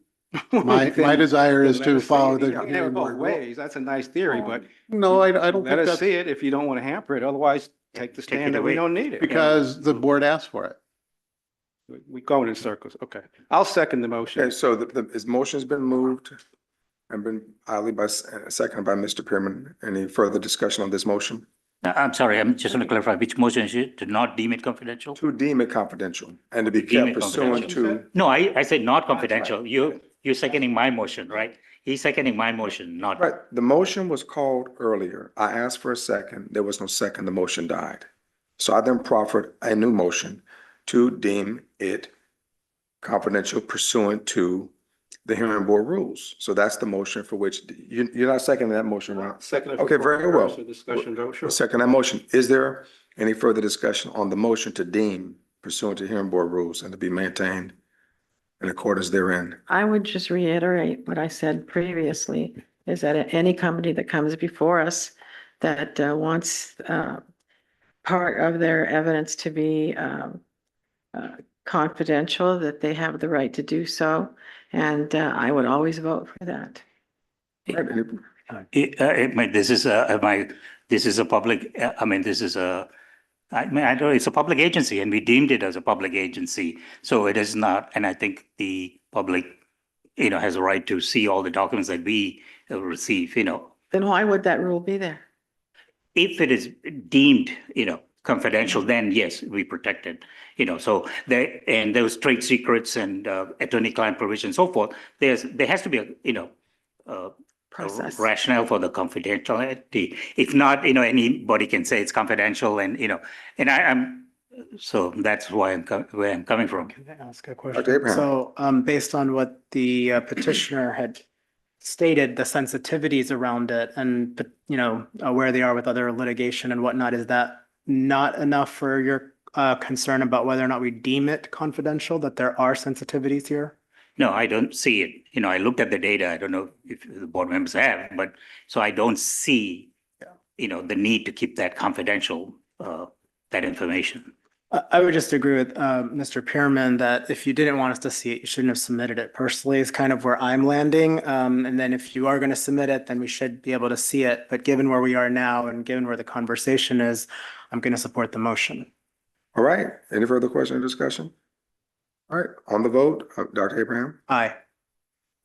S13: My desire is to follow the
S5: There
S13: hearing
S5: both
S13: board rule.
S5: ways. That's a nice theory, but
S13: No, I don't
S5: let
S13: think
S5: us
S13: that's
S5: see it if you don't want to hamper it. Otherwise, take the
S8: Take it
S5: stand that we
S8: away.
S5: don't need it.
S13: because the board asked for it.
S5: We going in circles. Okay. I'll second the motion.
S1: okay, so his motion's been moved and been seconded by Mr. Pearman. Any further discussion on this motion?
S8: I'm sorry, I'm just going to clarify which motion is it to not deem it confidential?
S1: To deem it confidential and to be
S8: Deem
S1: kept
S8: it
S1: pursuant
S8: confidential.
S1: to.
S8: No, I said not confidential. You're seconding my motion, right? He's seconding my motion, not.
S1: Right, the motion was called earlier. I asked for a second. There was no second. The motion died. So I then proffered a new motion to deem it confidential pursuant to the hearing board rules. So that's the motion for which you're not seconding that motion, right?
S5: Second.
S1: Okay, very well.
S5: Discussion vote, sure.
S1: Second that motion. Is there any further discussion on the motion to deem pursuant to hearing board rules and to be maintained in accordance therein?
S7: I would just reiterate what I said previously, is that any company that comes before us that wants part of their evidence to be confidential, that they have the right to do so. And I would always vote for that.
S8: This is a public, I don't, it's a public agency and we deemed it as a public agency. So it is not, and I think the public, has a right to see all the documents that we receive,
S7: Then why would that rule be there?
S8: If it is deemed, confidential, then yes, we protect it, so and those trade secrets and attorney-client provision, so forth, there has to be a
S7: Process.
S8: rationale for the confidentiality. If not, anybody can say it's confidential and, so that's why where I'm coming from.
S15: Can I ask a
S1: Dr.
S15: question?
S1: Abraham.
S15: So, based on what the petitioner had stated, the sensitivities around it and, where they are with other litigation and whatnot, is that not enough for your concern about whether or not we deem it confidential, that there are sensitivities here?
S8: No, I don't see it. I looked at the data. I don't know if the board members have, but so I don't see, the need to keep that confidential, that information.
S15: I would just agree with Mr. Pearman that if you didn't want us to see it, you shouldn't have submitted it personally is kind of where I'm landing. And then if you are going to submit it, then we should be able to see it. But given where we are now and given where the conversation is, I'm going to support the motion.
S1: All right, any further question or discussion? All right, on the vote, Dr. Abraham,
S15: Aye.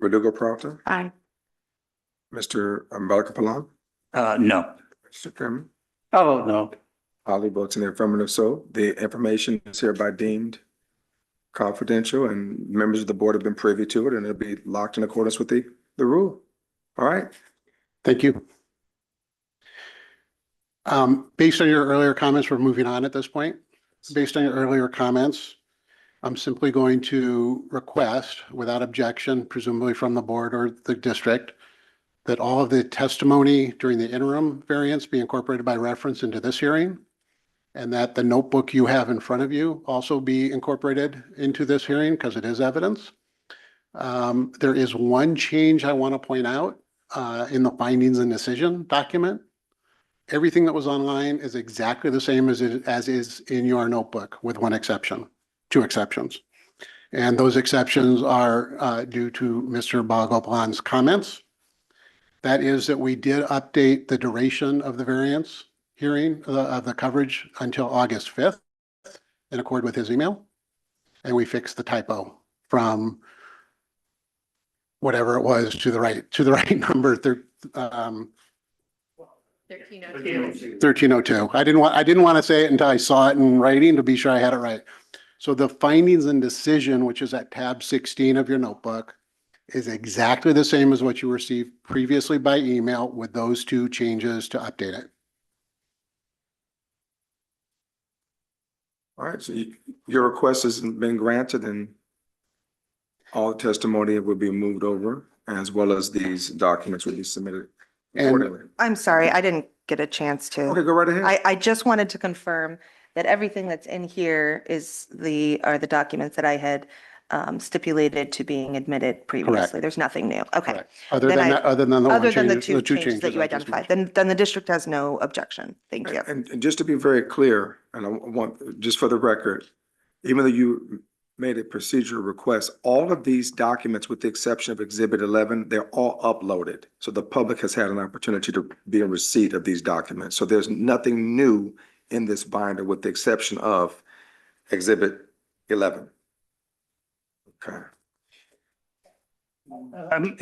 S1: Verdugo Peralta,
S7: Aye.
S1: Mr. Balakapalan,
S8: No.
S1: Mr. Chairman.
S5: Oh, no.
S1: Ali votes in the affirmative, so the information is hereby deemed confidential and members of the board have been privy to it and it'll be locked in accordance with the rule. All right,
S13: Thank you. Based on your earlier comments, we're moving on at this point. Based on your earlier comments, I'm simply going to request, without objection, presumably from the board or the district, that all of the testimony during the interim variance be incorporated by reference into this hearing, and that the notebook you have in front of you also be incorporated into this hearing because it is evidence. There is one change I want to point out in the findings and decision document. Everything that was online is exactly the same as is in your notebook, with one exception, two exceptions. And those exceptions are due to Mr. Balagopalan's comments. That is that we did update the duration of the variance hearing of the coverage until August 5th in accord with his email. And we fixed the typo from whatever it was to the right number, 1302. I didn't want to say it until I saw it in writing to be sure I had it right. So the findings and decision, which is at tab 16 of your notebook, is exactly the same as what you received previously by email with those two changes to update it.
S1: All right, so your request has been granted and all testimony will be moved over, as well as these documents will be submitted accordingly.
S12: I'm sorry, I didn't get a chance to.
S1: Okay, go right ahead.
S12: I just wanted to confirm that everything that's in here are the documents that I had stipulated to being admitted previously.
S13: Correct.
S12: There's nothing new. Okay.
S13: Correct. Other than the
S12: two
S13: two
S12: changes that you
S13: I just
S12: identified, then the district has no objection. Thank you.
S1: And just to be very clear, and I want, just for the record, even though you made a procedural request, all of these documents, with the exception of Exhibit 11, they're all uploaded. So the public has had an opportunity to be in receipt of these documents. So there's nothing new in this binder with the exception of Exhibit 11. Okay.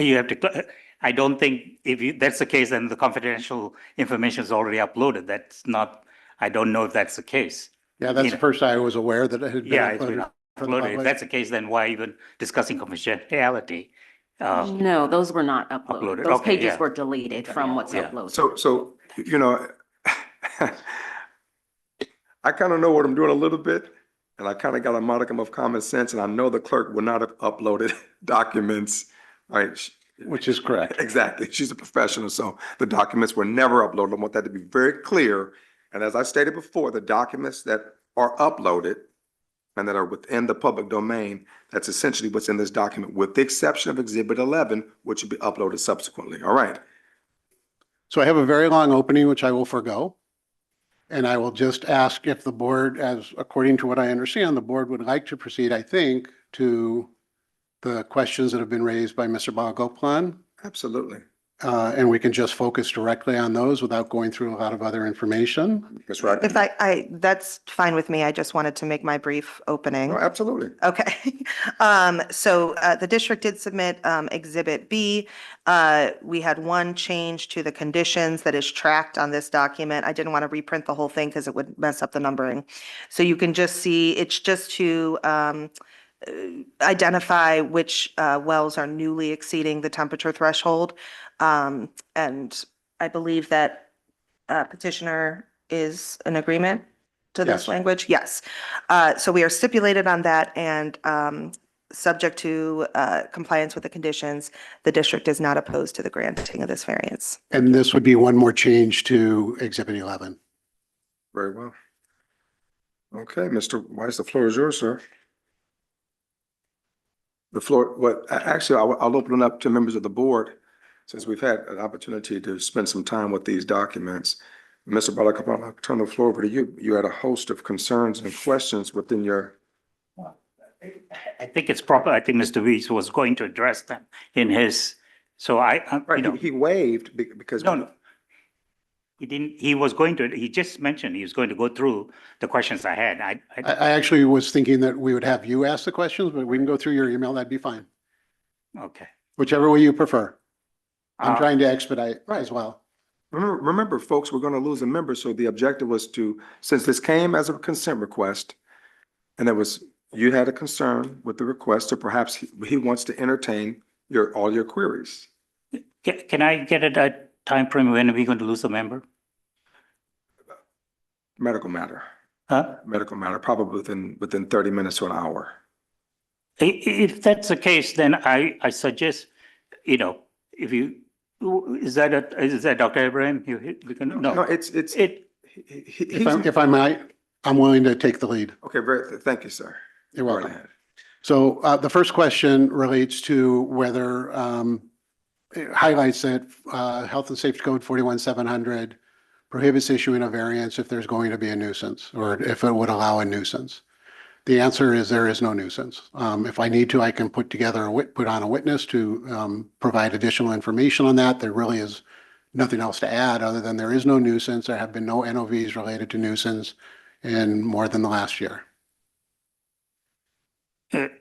S8: You have to, I don't think that's the case, then the confidential information is already uploaded. That's not, I don't know if that's the case.
S13: Yeah, that's the first I was aware that it had been
S8: Yeah, it's been
S13: uploaded for the
S8: uploaded. If
S13: public.
S8: that's the case, then why even discussing confidentiality?
S2: No, those were not uploaded.
S8: Uploaded,
S2: Those
S8: okay,
S2: pages
S8: yeah.
S2: were deleted from what's
S8: Yeah.
S2: uploaded.
S1: So, you know, I kind of know what I'm doing a little bit, and I kind of got a modicum of common sense, and I know the clerk would not have uploaded documents, right?
S13: Which is correct.
S1: Exactly. She's a professional, so the documents were never uploaded. I want that to be very clear. And as I stated before, the documents that are uploaded and that are within the public domain, that's essentially what's in this document, with the exception of Exhibit 11, which will be uploaded subsequently. All right.
S13: So I have a very long opening, which I will forgo. And I will just ask if the board, as according to what I understand, the board would like to proceed, I think, to the questions that have been raised by Mr. Balagopalan.
S1: Absolutely.
S13: And we can just focus directly on those without going through a lot of other information.
S1: That's right.
S12: If that's fine with me. I just wanted to make my brief opening.
S1: Oh, absolutely.
S12: Okay. So the district did submit Exhibit B. We had one change to the conditions that is tracked on this document. I didn't want to reprint the whole thing because it would mess up the numbering. So you can just see, it's just to identify which wells are newly exceeding the temperature threshold. And I believe that petitioner is in agreement to this
S13: Yes.
S12: language? Yes. So we are stipulated on that, and subject to compliance with the conditions, the district is not opposed to the granting of this variance.
S13: And this would be one more change to Exhibit 11.
S1: Very well. Okay, Mr. Weiss, the floor is yours, sir. The floor, actually, I'll open it up to members of the board, since we've had an opportunity to spend some time with these documents. Mr. Balagopalan, I'll turn the floor over to you. You had a host of concerns and questions within your.
S8: I think it's proper. I think Mr. Weiss was going to address them in his, so
S1: Right, he waived because.
S8: No. He didn't, he just mentioned he was going to go through the questions I had.
S13: I actually was thinking that we would have you ask the questions, but we can go through your email. That'd be fine.
S8: Okay.
S13: Whichever way you prefer. I'm
S8: Uh,
S13: trying to expedite as well.
S1: Remember, folks, we're going to lose a member. So the objective was to, since this came as a consent request, and you had a concern with the request, or perhaps he wants to entertain all your queries.
S8: Can I get a time frame when we're going to lose a member?
S1: Medical matter.
S8: Huh?
S1: Medical matter, probably within 30 minutes to an hour.
S8: If that's the case, then I suggest, if you, is that Dr. Abraham?
S1: No, it's,
S13: If I might, I'm willing to take the lead.
S1: okay, thank you, sir.
S13: You're
S1: Go right
S13: welcome.
S1: ahead.
S13: So the first question relates to whether it highlights that Health and Safety Code 41700 prohibits issuing a variance if there's going to be a nuisance or if it would allow a nuisance. The answer is there is no nuisance. If I need to, I can put on a witness to provide additional information on that. There really is nothing else to add other than there is no nuisance. There have been no NOVs related to nuisance in more than the last year.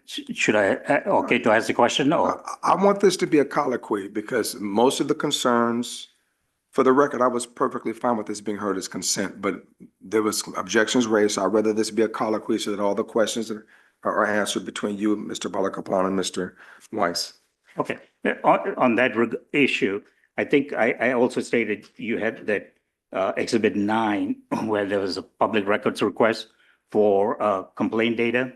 S8: Should I, okay, to ask the question or?
S1: I want this to be a colloquy because most of the concerns, for the record, I was perfectly fine with this being heard as consent, but there was objections raised. So I'd rather this be a colloquy so that all the questions are answered between you, Mr. Balakapon, and Mr. Weiss.
S8: Okay, on that issue, I think I also stated you had that Exhibit 9, where there was a public records request for complaint data.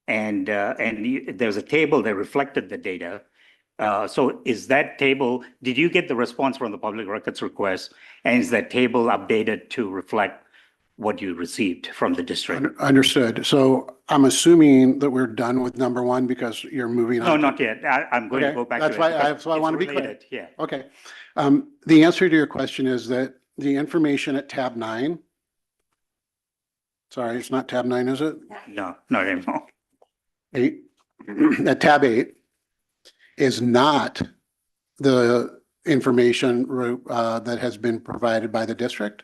S8: And there's a table that reflected the data. So is that table, did you get the response from the public records request? And is that table updated to reflect what you received from the district?
S13: Understood. So I'm assuming that we're done with number one because you're moving on.
S8: No, not yet. I'm going to go back to it.
S13: That's why I want to be clear.
S8: Related, yeah.
S13: Okay. The answer to your question is that the information at tab 9, sorry, it's not tab 9, is it?
S8: No, not anymore.
S13: 8, at tab 8 is not the information that has been provided by the district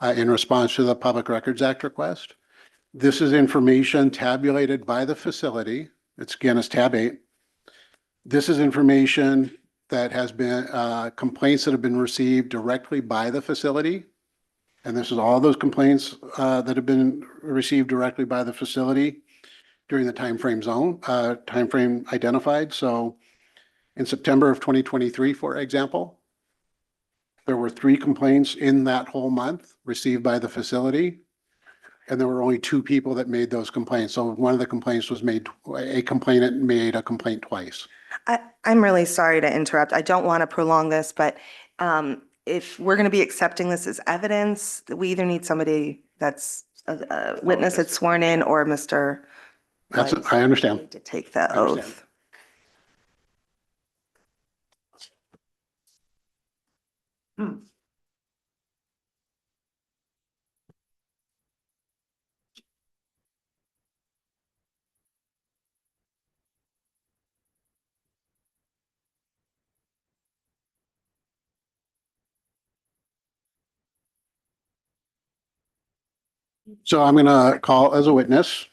S13: in response to the Public Records Act request. This is information tabulated by the facility. It's tab 8. This is information that has been complaints that have been received directly by the facility. And this is all those complaints that have been received directly by the facility during the timeframe identified. So in September of 2023, for example, there were 3 complaints in that whole month received by the facility. And there were only 2 people that made those complaints. So one of the complaints was a complainant made a complaint twice.
S12: I'm really sorry to interrupt. I don't want to prolong this, but if we're going to be accepting this as evidence, we either need somebody that's a witness that's sworn in or Mr.
S13: I understand.
S12: To take the oath.
S13: So I'm going to call as a witness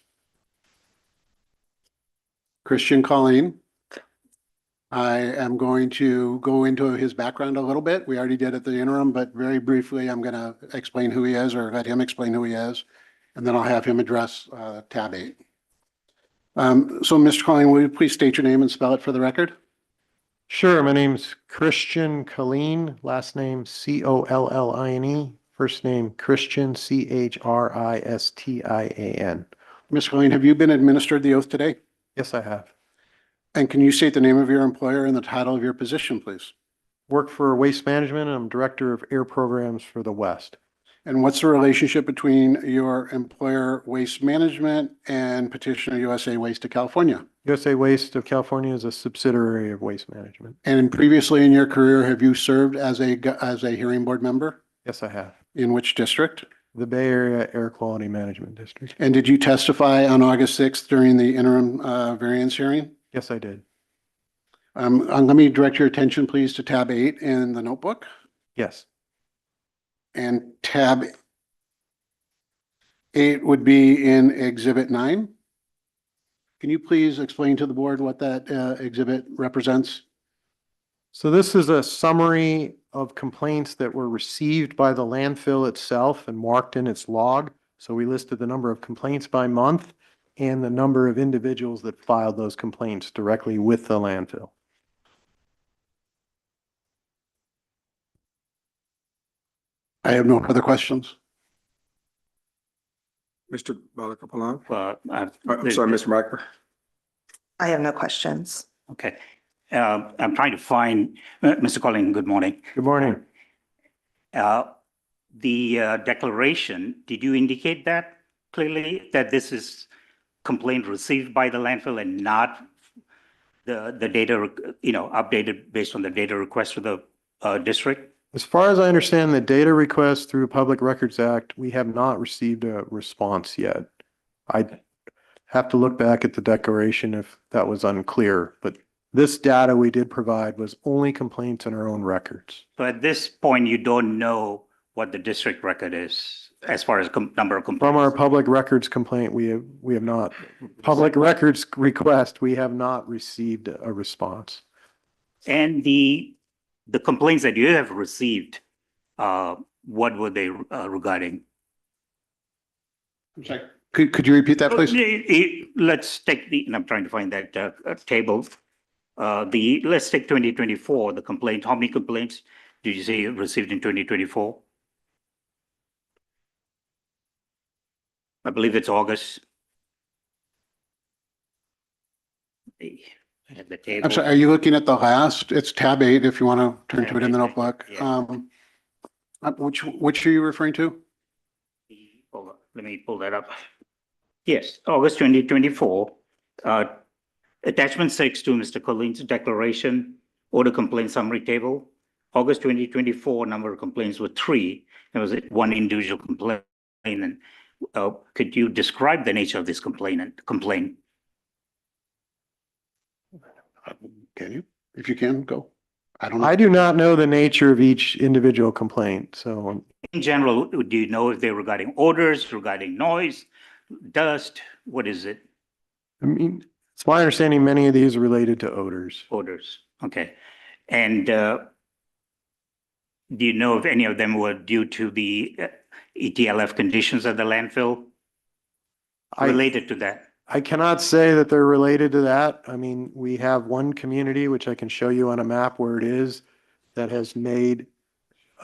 S13: Christian Colleen. I am going to go into his background a little bit. We already did at the interim, but very briefly, I'm going to explain who he is or let him explain who he is, and then I'll have him address tab 8. So Mr. Colleen, will you please state your name and spell it for the record?
S16: Sure. My name's Christian Colleen, last name Colline, first name Christian, Christian.
S13: Ms. Colleen, have you been administered the oath today?
S16: Yes, I have.
S13: And can you state the name of your employer and the title of your position, please?
S16: Work for Waste Management. I'm Director of Air Programs for the West.
S13: And what's the relationship between your employer, Waste Management, and Petitioner USA Waste of California?
S16: USA Waste of California is a subsidiary of Waste Management.
S13: And previously in your career, have you served as a hearing board member?
S16: Yes, I have.
S13: In which district?
S16: The Bay Area Air Quality Management District.
S13: And did you testify on August 6th during the interim variance hearing?
S16: Yes, I did.
S13: Let me direct your attention, please, to tab 8 in the notebook.
S16: Yes.
S13: And tab 8 would be in Exhibit 9. Can you please explain to the board what that exhibit represents?
S16: So this is a summary of complaints that were received by the landfill itself and marked in its log. So we listed the number of complaints by month and the number of individuals that filed those complaints directly with the landfill.
S13: I have no further questions.
S1: Mr. Balakapalan?
S8: I'm
S1: I'm sorry, Mr. Micro.
S12: I have no questions.
S8: Okay. I'm trying to find, Mr. Collin, good morning.
S16: Good morning.
S8: The declaration, did you indicate that clearly, that this is complaint received by the landfill and not the data, updated based on the data request to the district?
S16: As far as I understand the data request through Public Records Act, we have not received a response yet. I have to look back at the declaration if that was unclear, but this data we did provide was only complaints in our own records.
S8: So at this point, you don't know what the district record is as far as number of complaints?
S16: From our public records complaint, we have not, public records request, we have not received a response.
S8: And the complaints that you have received, what were they regarding?
S13: I'm sorry. Could you repeat that, please?
S8: Let's take and I'm trying to find that table. Let's take 2024, the complaint. How many complaints did you say you received in 2024? I believe it's August. I have the table.
S13: I'm sorry, are you looking at the last? It's tab 8 if you want to turn to it in the notebook.
S8: Yeah.
S13: Which are you referring to?
S8: Hold on, let me pull that up. Yes, August 2024. Attachment 6 to Mr. Collin's declaration, order complaint summary table. August 2024, number of complaints were 3. There was one individual complaint. And could you describe the nature of this complaint?
S13: Can you? If you can, go. I don't know.
S16: I do not know the nature of each individual complaint, so.
S8: In general, do you know if they're regarding odors, regarding noise, dust? What is it?
S16: I mean, it's my understanding many of these are related to odors.
S8: Odors, okay. And do you know if any of them were due to the ETLF conditions at the landfill related to that?
S16: I cannot say that they're related to that. I mean, we have one community, which I can show you on a map where it is, that has made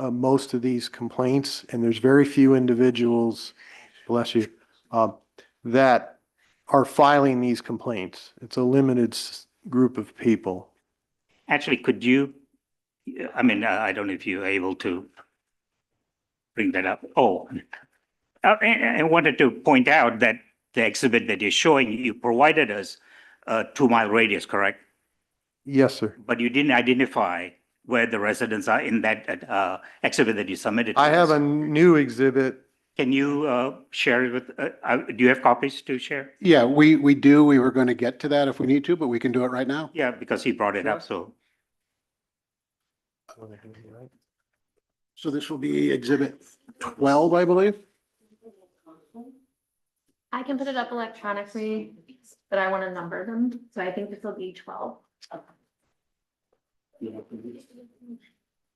S16: most of these complaints, and there's very few individuals, bless you, that are filing these complaints. It's a limited group of people.
S8: Actually, could you, I mean, I don't know if you're able to bring that up. Oh, I wanted to point out that the exhibit that you're showing, you provided us a 2-mile radius, correct?
S16: Yes, sir.
S8: But you didn't identify where the residents are in that exhibit that you submitted.
S16: I have a new exhibit.
S8: Can you share it with, do you have copies to share?
S13: Yeah, we do. We were going to get to that if we need to, but we can do it right now.
S8: Yeah, because he brought it up, so.
S13: So this will be exhibit 12, I believe.
S14: I can put it up electronically, but I want to number them, so I think this will be 12.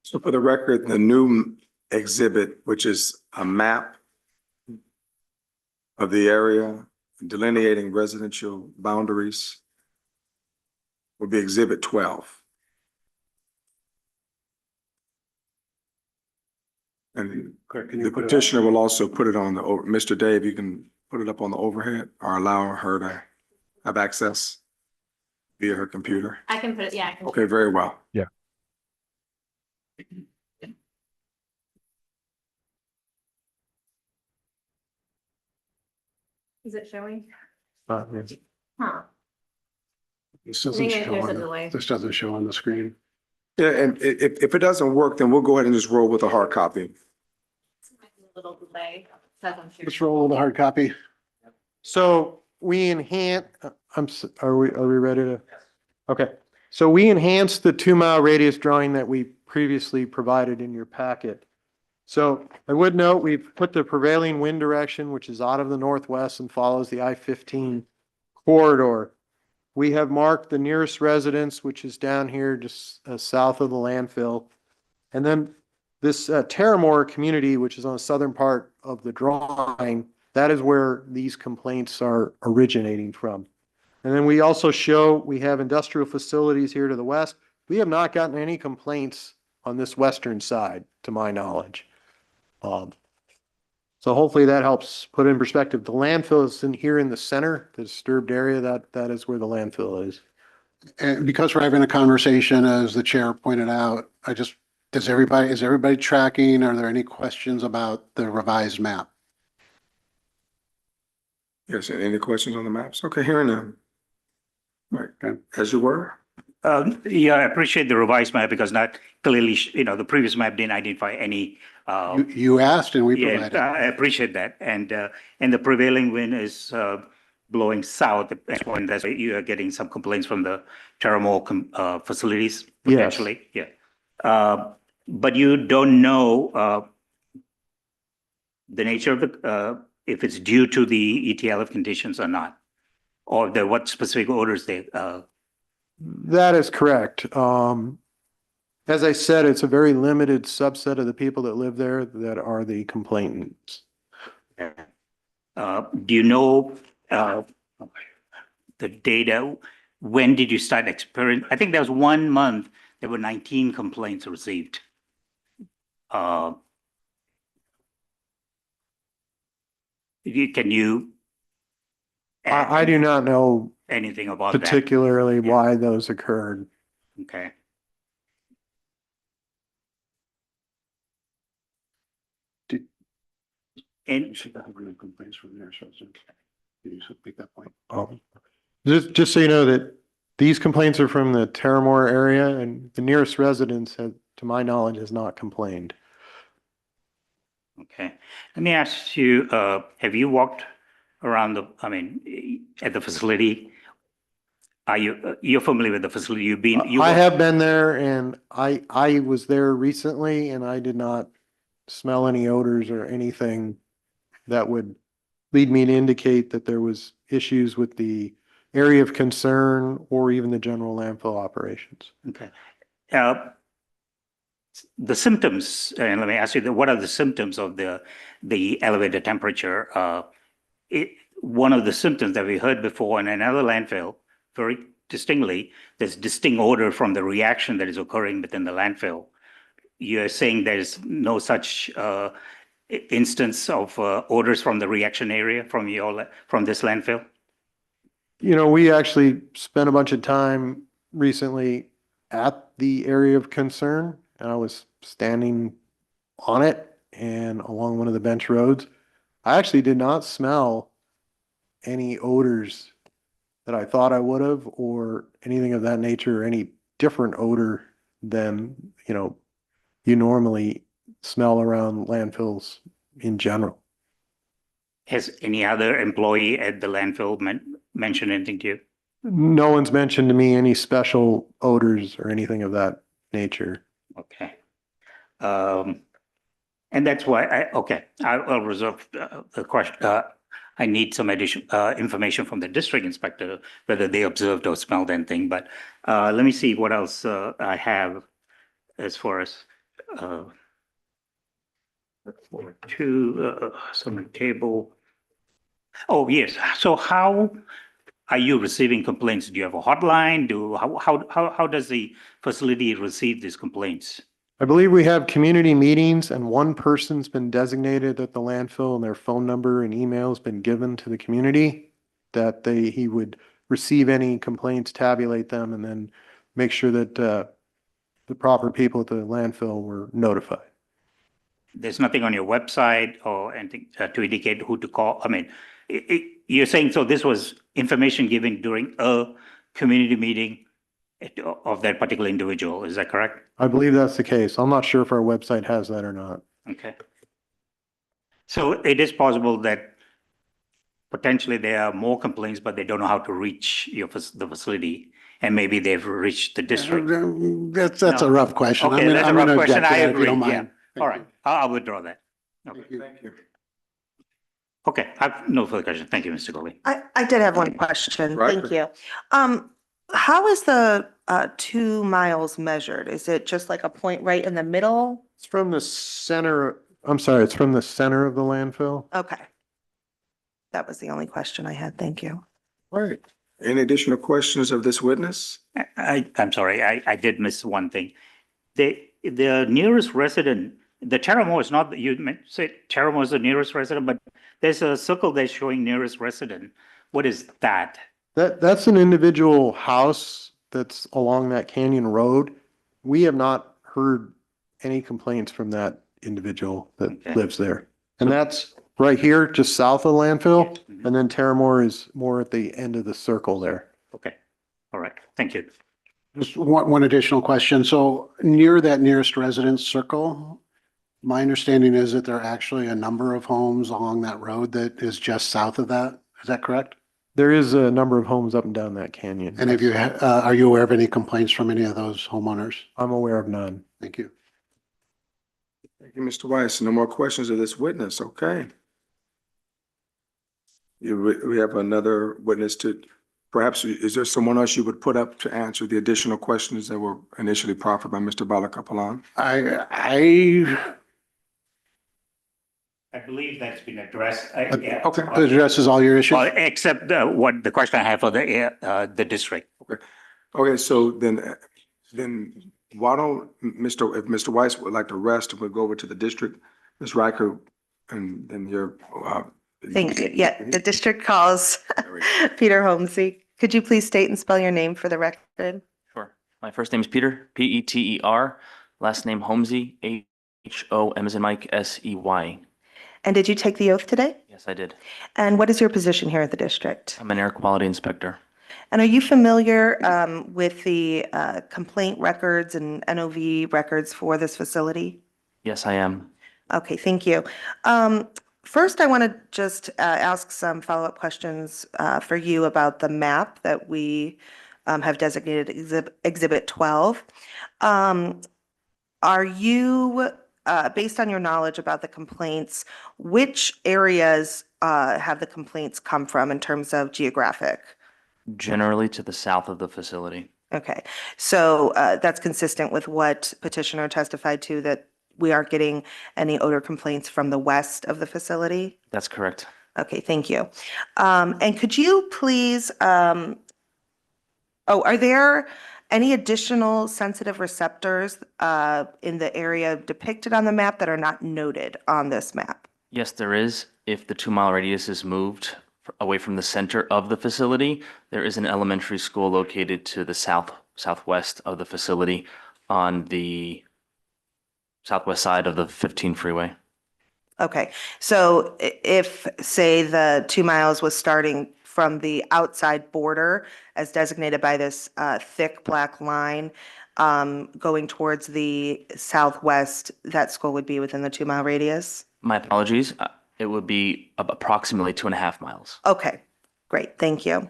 S1: So for the record, the new exhibit, which is a map of the area delineating residential boundaries, will be exhibit 12. And the petitioner will also put it on the, Mr. Dave, you can put it up on the overhead or allow her to have access via her computer.
S14: I can put it, yeah.
S1: Okay, very well.
S16: Yeah.
S14: Is it showing?
S13: Yeah.
S14: Huh.
S13: This doesn't
S14: Maybe
S13: show
S14: there's a
S13: on
S14: delay.
S13: this doesn't show on the screen.
S1: Yeah, and if it doesn't work, then we'll go ahead and just roll with a hard copy.
S14: A little delay. Says I'm sure.
S13: Let's roll the hard copy.
S16: So we enhance, are we ready to? Okay, so we enhanced the 2-mile radius drawing that we previously provided in your packet. So I would note, we've put the prevailing wind direction, which is out of the northwest and follows the I-15 corridor. We have marked the nearest residence, which is down here just south of the landfill. And then this Terramore community, which is on the southern part of the drawing, that is where these complaints are originating from. And then we also show we have industrial facilities here to the west. We have not gotten any complaints on this western side, to my knowledge. So hopefully that helps put in perspective. The landfill is in here in the center, the disturbed area, that is where the landfill is.
S13: And because we're having a conversation, as the chair pointed out, is everybody tracking? Are there any questions about the revised map?
S1: Yes, any questions on the maps? Okay, hearing none. All right, as you were.
S8: Yeah, I appreciate the revised map because not clearly, the previous map didn't identify any.
S13: You asked and we
S8: Yeah,
S13: provided.
S8: I appreciate that. And the prevailing wind is blowing south. And that's why you are getting some complaints from the Terramore facilities potentially. Yeah. But you don't know the nature of the, if it's due to the ETLF conditions or not, or what specific orders they.
S16: That is correct. As I said, it's a very limited subset of the people that live there that are the complainants.
S8: Do you know the data? When did you start experiencing? I think there was 1 month, there were 19 complaints received. Can you?
S16: I do not know
S8: anything about that?
S16: particularly why those occurred.
S8: Okay.
S13: You should have any complaints from there, so you should make that point.
S16: Just so you know that these complaints are from the Terramore area, and the nearest residence, to my knowledge, has not complained.
S8: Okay. Let me ask you, have you walked around at the facility? You're familiar with the facility?
S16: I have been there, and I was there recently, and I did not smell any odors or anything that would lead me to indicate that there was issues with the area of concern or even the general landfill operations.
S8: Okay. The symptoms, and let me ask you, what are the symptoms of the elevated temperature? One of the symptoms that we heard before in another landfill, very distinctly, there's distinct odor from the reaction that is occurring within the landfill. You're saying there's no such instance of odors from the reaction area from this landfill?
S16: We actually spent a bunch of time recently at the area of concern, and I was standing on it and along one of the bench roads. I actually did not smell any odors that I thought I would have, or anything of that nature, or any different odor than, you normally smell around landfills in general.
S8: Has any other employee at the landfill mentioned anything to you?
S16: No one's mentioned to me any special odors or anything of that nature.
S8: Okay. And that's why I'll reserve the question. I need some additional information from the district inspector, whether they observed or smelled anything. But let me see what else I have as far as summary table. Oh, yes. So how are you receiving complaints? Do you have a hotline? How does the facility receive these complaints?
S16: I believe we have community meetings, and one person's been designated at the landfill, and their phone number and email has been given to the community, that he would receive any complaints, tabulate them, and then make sure that the proper people at the landfill were notified.
S8: There's nothing on your website or anything to indicate who to call? You're saying, so this was information given during a community meeting of that particular individual, is that correct?
S16: I believe that's the case. I'm not sure if our website has that or not.
S8: Okay. So it is possible that potentially there are more complaints, but they don't know how to reach the facility, and maybe they've reached the district.
S13: That's a rough question.
S8: Okay, that's a rough question. I agree.
S13: Yeah.
S8: All right, I'll withdraw that. Okay.
S1: Thank you.
S8: Okay, I have no further questions. Thank you, Mr. Goley.
S12: I did have one question.
S1: Right.
S12: Thank you. How is the 2 miles measured? Is it just like a point right in the middle?
S16: It's from the center. I'm sorry, it's from the center of the landfill.
S12: Okay. That was the only question I had. Thank you.
S1: All right. Any additional questions of this witness?
S8: I'm sorry, I did miss one thing. The nearest resident The Teramo is not, say Teramo is the nearest resident, but there's a circle that's showing nearest resident. What is that?
S16: That's an individual house that's along that canyon road. We have not heard any complaints from that individual that
S8: Okay.
S16: lives there. And that's right here, just south of the landfill.
S8: Mhm.
S16: And then Terramore is more at the end of the circle there.
S8: Okay, all right, thank you.
S13: Just one additional question. So near that nearest residence circle, my understanding is that there are actually a number of homes along that road that is just south of that. Is that correct?
S16: There is a number of homes up and down that canyon.
S13: And have you, are you aware of any complaints from any of those homeowners?
S16: I'm aware of none.
S13: Thank you.
S1: Thank you, Mr. Weiss. No more questions of this witness, okay? We have another witness to, perhaps, is there someone else you would put up to answer the additional questions that were initially proffered by Mr. Balakapalan?
S8: I believe that's been addressed. Yeah.
S1: Okay.
S13: That addresses all your issues?
S8: Well, except what the question I have for the district.
S1: Okay, so then why don't, if Mr. Weiss would like to rest, we'll go over to the district, Ms. Riker, and then your,
S12: Thank you. Yeah, the district calls Peter Holmesy. Could you please state and spell your name for the record?
S17: Sure. My first name is Peter, Peter. Last name Holmesy, Hom as in Mike, Sey.
S12: And did you take the oath today?
S17: Yes, I did.
S12: And what is your position here at the district?
S17: I'm an air quality inspector.
S12: And are you familiar with the complaint records and NOV records for this facility?
S17: Yes, I am.
S12: Okay, thank you. First, I want to just ask some follow-up questions for you about the map that we have designated Exhibit 12. Are you, based on your knowledge about the complaints, which areas have the complaints come from in terms of geographic?
S17: Generally to the south of the facility.
S12: Okay, so that's consistent with what petitioner testified to, that we aren't getting any odor complaints from the west of the facility?
S17: That's correct.
S12: Okay, thank you. And could you please, are there any additional sensitive receptors in the area depicted on the map that are not noted on this map?
S17: Yes, there is. If the 2-mile radius is moved away from the center of the facility, there is an elementary school located to the southwest of the facility on the southwest side of the 15 freeway.
S12: Okay, so if, say, the 2 miles was starting from the outside border as designated by this thick black line going towards the southwest, that school would be within the 2-mile radius?
S17: My apologies. It would be approximately 2.5 miles.
S12: Okay, great, thank you.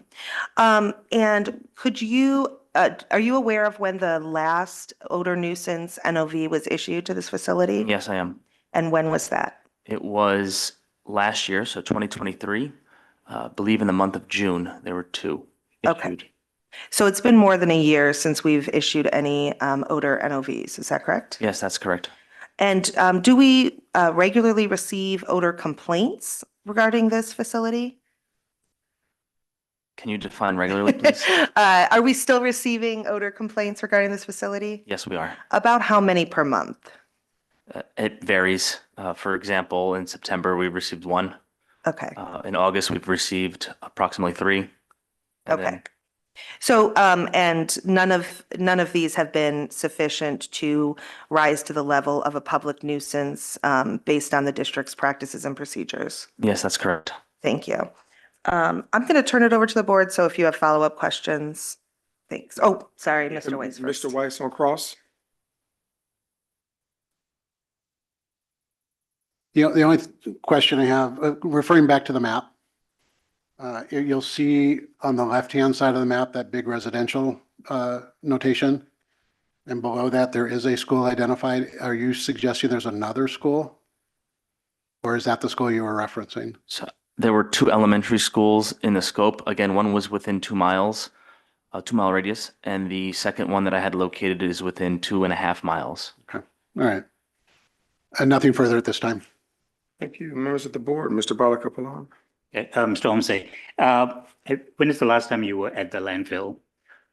S12: And could you, are you aware of when the last odor nuisance NOV was issued to this facility?
S17: Yes, I am.
S12: And when was that?
S17: It was last year, so 2023. I believe in the month of June, there were 2 issued.
S12: Okay. So it's been more than a year since we've issued any odor NOVs, is that correct?
S17: Yes, that's correct.
S12: And do we regularly receive odor complaints regarding this facility?
S17: Can you define regularly, please?
S12: Are we still receiving odor complaints regarding this facility?
S17: Yes, we are.
S12: About how many per month?
S17: It varies. For example, in September, we received 1.
S12: Okay.
S17: In August, we've received approximately 3. And
S12: Okay. So, and none of these have been sufficient to rise to the level of a public nuisance based on the district's practices and procedures?
S17: Yes, that's correct.
S12: Thank you. I'm going to turn it over to the board, so if you have follow-up questions, thanks. Oh, sorry, Mr. Weiss first.
S1: Mr. Weiss on cross?
S13: The only question I have, referring back to the map, you'll see on the left-hand side of the map, that big residential notation. And below that, there is a school identified. Are you suggesting there's another school? Or is that the school you were referencing?
S17: So there were 2 elementary schools in the scope. Again, one was within 2 miles, a 2-mile radius, and the second one that I had located is within 2.5 miles.
S13: Okay, all right. And nothing further at this time.
S1: Thank you. Members of the board, Mr. Balakapalan.
S8: Mr. Homsay, when is the last time you were at the landfill?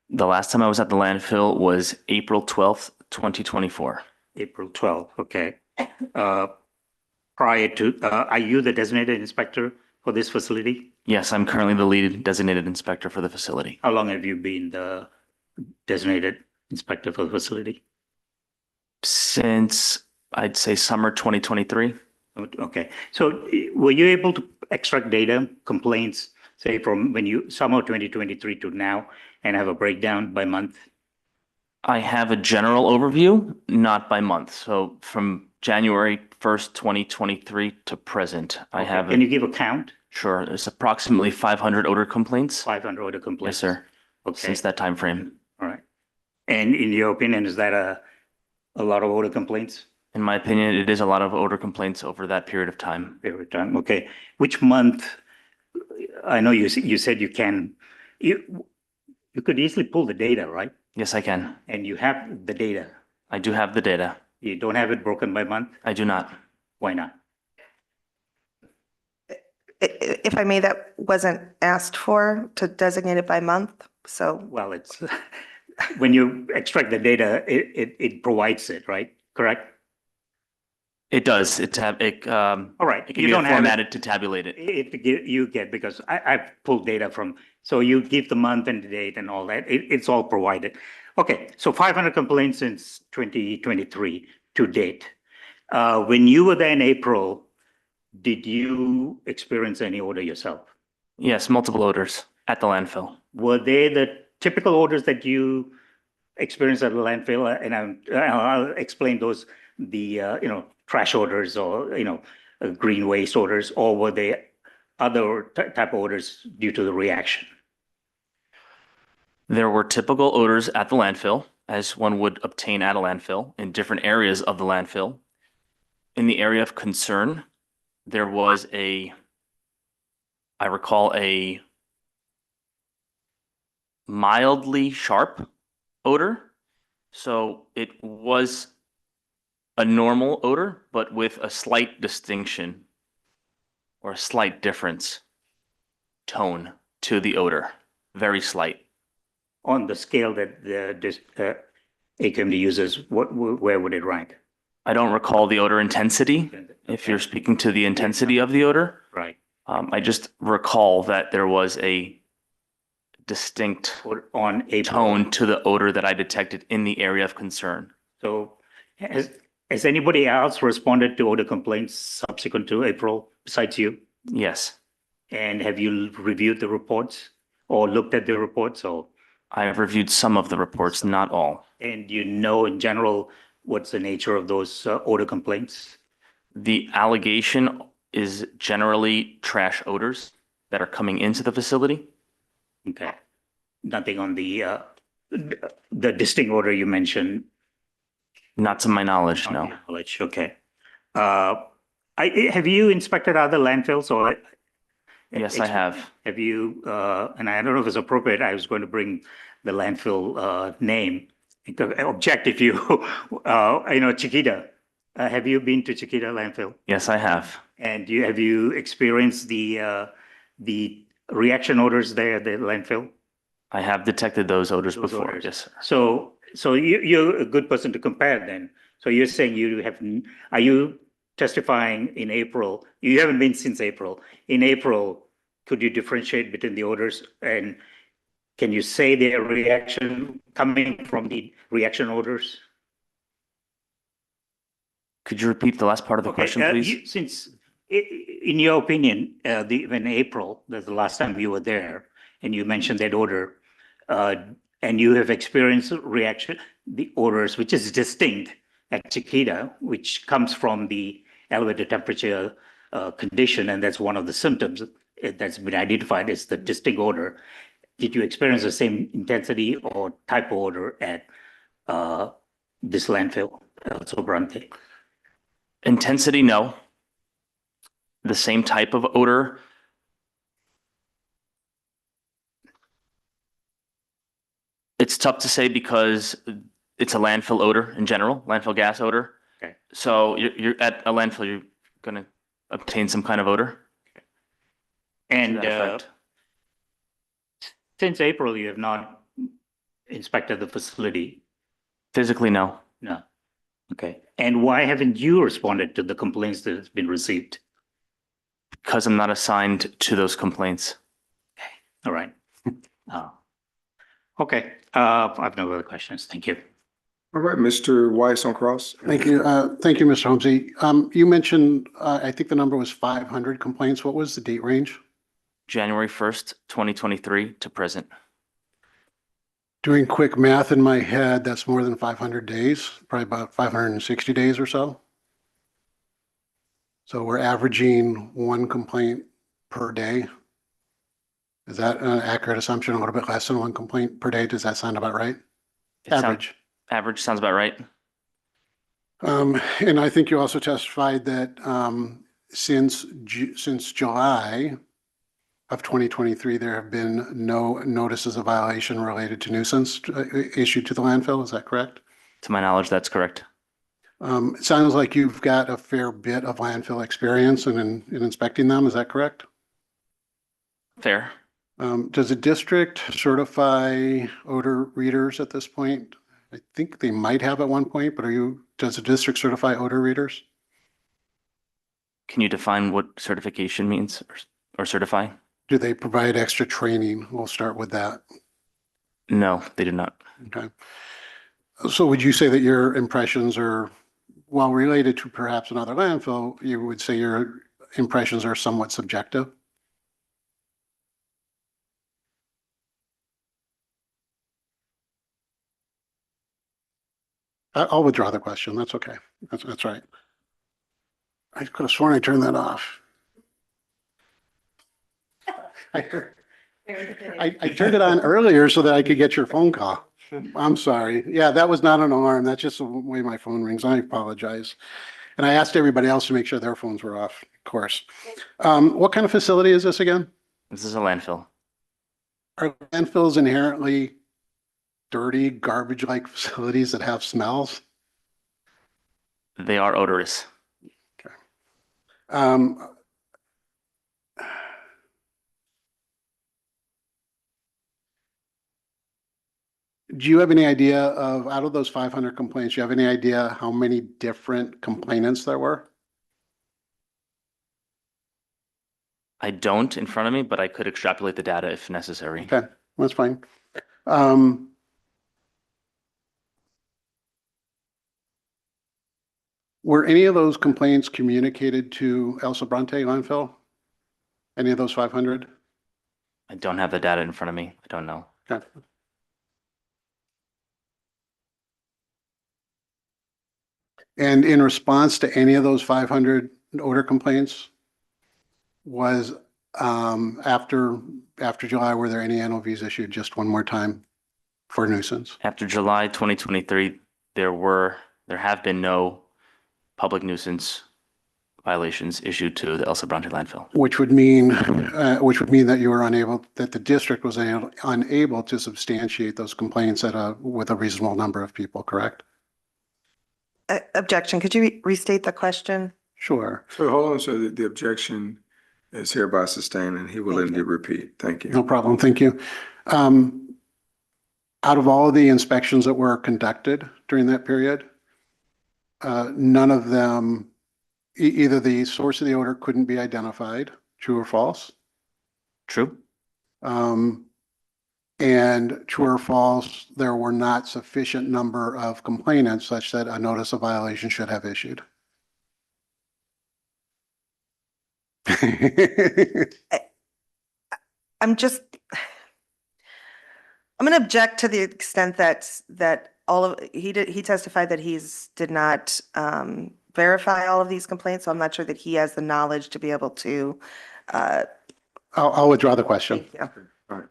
S17: The last time I was at the landfill was April 12th, 2024.
S8: April 12th, okay. prior to, are you the designated inspector for this facility?
S17: Yes, I'm currently the lead designated inspector for the facility.
S8: How long have you been the designated inspector for the facility?
S17: Since I'd say summer 2023.
S8: Okay, so were you able to extract data, complaints, say from when you, summer 2023 to now, and have a breakdown by month?
S17: I have a general overview, not by month. So from January 1st, 2023 to present, I
S8: Okay,
S17: have,
S8: can you give a count?
S17: sure, there's approximately 500 odor complaints.
S8: 500 odor
S17: Yes,
S8: complaints?
S17: sir.
S8: Okay,
S17: Since that time frame.
S8: all right. And in your opinion, is that a lot of odor complaints?
S17: In my opinion, it is a lot of odor complaints over that period of time.
S8: Every time, okay. Which month? I know you said you can, you could easily pull the data, right?
S17: Yes, I can.
S8: And you have the data.
S17: I do have the data.
S8: You don't have it broken by month?
S17: I do not.
S8: Why not?
S12: If I may, that wasn't asked for to designate it by month, so.
S8: Well, it's, when you extract the data, it provides it, right? Correct?
S17: It does. It
S8: All right.
S17: it can
S8: You
S17: be
S8: don't have it.
S17: formatted to tabulate it.
S8: You get, because I've pulled data from, so you give the month and the date and all that, it's all provided. Okay, so 500 complaints since 2023 to date. When you were there in April, did you experience any odor yourself?
S17: Yes, multiple odors at the landfill.
S8: Were they the typical odors that you experienced at the landfill? And I'll explain those, the, trash odors or, green waste odors, or were they other type of odors due to the reaction?
S17: There were typical odors at the landfill, as one would obtain at a landfill in different areas of the landfill. In the area of concern, there was I recall a mildly sharp odor. So it was a normal odor, but with a slight distinction or a slight difference tone to the odor, very slight.
S8: On the scale that the AQMD uses, where would it rank?
S17: I don't recall the odor intensity, if you're speaking to the intensity of the odor.
S8: Right.
S17: I just recall that there was a distinct
S8: On April.
S17: tone to the odor that I detected in the area of concern.
S8: So has anybody else responded to odor complaints subsequent to April besides you?
S17: Yes,
S8: And have you reviewed the reports or looked at the reports? Or
S17: I have reviewed some of the reports, not all.
S8: and you know in general what's the nature of those odor complaints?
S17: The allegation is generally trash odors that are coming into the facility.
S8: Okay. Nothing on the distinct odor you mentioned?
S17: Not to my knowledge, no.
S8: Knowledge, okay. Have you inspected other landfills or?
S17: Yes, I have.
S8: Have you, and I don't know if it's appropriate, I was going to bring the landfill name. Object if you, Chiquita. Have you been to Chiquita landfill?
S17: Yes, I have.
S8: And have you experienced the reaction odors there at the landfill?
S17: I have detected those odors
S8: Those
S17: before,
S8: odors.
S17: yes, sir.
S8: So you're a good person to compare then. So you're saying are you testifying in April? You haven't been since April. In April, could you differentiate between the odors, and can you say their reaction coming from the reaction odors?
S17: Could you repeat the last part of the question, please?
S8: Since, in your opinion, when April, that's the last time you were there, and you mentioned that odor, and you have experienced the odors, which is distinct at Chiquita, which comes from the elevated temperature condition, and that's one of the symptoms that's been identified as the distinct odor. Did you experience the same intensity or type of odor at this landfill, Sobrante?
S17: Intensity, no. The same type of odor. It's tough to say because it's a landfill odor in general, landfill gas odor.
S8: Okay.
S17: So you're at a landfill, you're going to obtain some kind of odor.
S8: And
S17: to that effect.
S8: Since April, you have not inspected the facility?
S17: Physically, no.
S8: No. Okay. And why haven't you responded to the complaints that have been received?
S17: Because I'm not assigned to those complaints.
S8: All right. Okay, I have no other questions. Thank you.
S1: All right, Mr. Weiss on cross.
S13: Thank you. Thank you, Mr. Holmesy. You mentioned, I think the number was 500 complaints. What was the date range?
S17: January 1st, 2023 to present.
S13: Doing quick math in my head, that's more than 500 days, probably about 560 days or so. So we're averaging one complaint per day. Is that an accurate assumption? A little bit less than one complaint per day? Does that sound about right? Average.
S17: Average sounds about right.
S13: And I think you also testified that since July of 2023, there have been no notices of violation related to nuisance issued to the landfill. Is that correct?
S17: To my knowledge, that's correct.
S13: It sounds like you've got a fair bit of landfill experience in inspecting them. Is that correct?
S17: Fair.
S13: Does the district certify odor readers at this point? I think they might have at one point, but does the district certify odor readers?
S17: Can you define what certification means or certify?
S13: Do they provide extra training? We'll start with that.
S17: No, they do not.
S13: Okay. So would you say that your impressions are, while related to perhaps another landfill, you would say your impressions are somewhat subjective? I'll withdraw the question. That's okay. That's right. I could have sworn I turned that off. I turned it on earlier so that I could get your phone call. I'm sorry. Yeah, that was not an alarm. That's just the way my phone rings. I apologize. And I asked everybody else to make sure their phones were off, of course. What kind of facility is this again?
S17: This is a landfill.
S13: Are landfills inherently dirty, garbage-like facilities that have smells?
S17: They are odorous.
S13: Okay. Do you have any idea of, out of those 500 complaints, do you have any idea how many different complainants there were?
S17: I don't in front of me, but I could extrapolate the data if necessary.
S13: Okay, that's fine. Were any of those complaints communicated to El Sobrante landfill? Any of those 500?
S17: I don't have the data in front of me. I don't know.
S13: Okay. And in response to any of those 500 odor complaints, was after July, were there any NOVs issued? Just one more time for nuisance?
S17: After July 2023, there have been no public nuisance violations issued to the El Sobrante landfill.
S13: Which would mean that you were that the district was unable to substantiate those complaints with a reasonable number of people, correct?
S12: Objection. Could you restate the question?
S13: Sure.
S1: So hold on, so the objection is hereby sustained and he will indeed repeat. Thank you.
S13: No problem. Thank you. Out of all of the inspections that were conducted during that period, none of them, either the source of the odor couldn't be identified, true or false?
S17: True.
S13: And true or false, there were not sufficient number of complainants such that a notice of violation should have issued.
S12: I'm going to object to the extent that he testified that did not verify all of these complaints. So I'm not sure that he has the knowledge to be able to.
S13: I'll withdraw the question.
S12: Thank you.
S1: All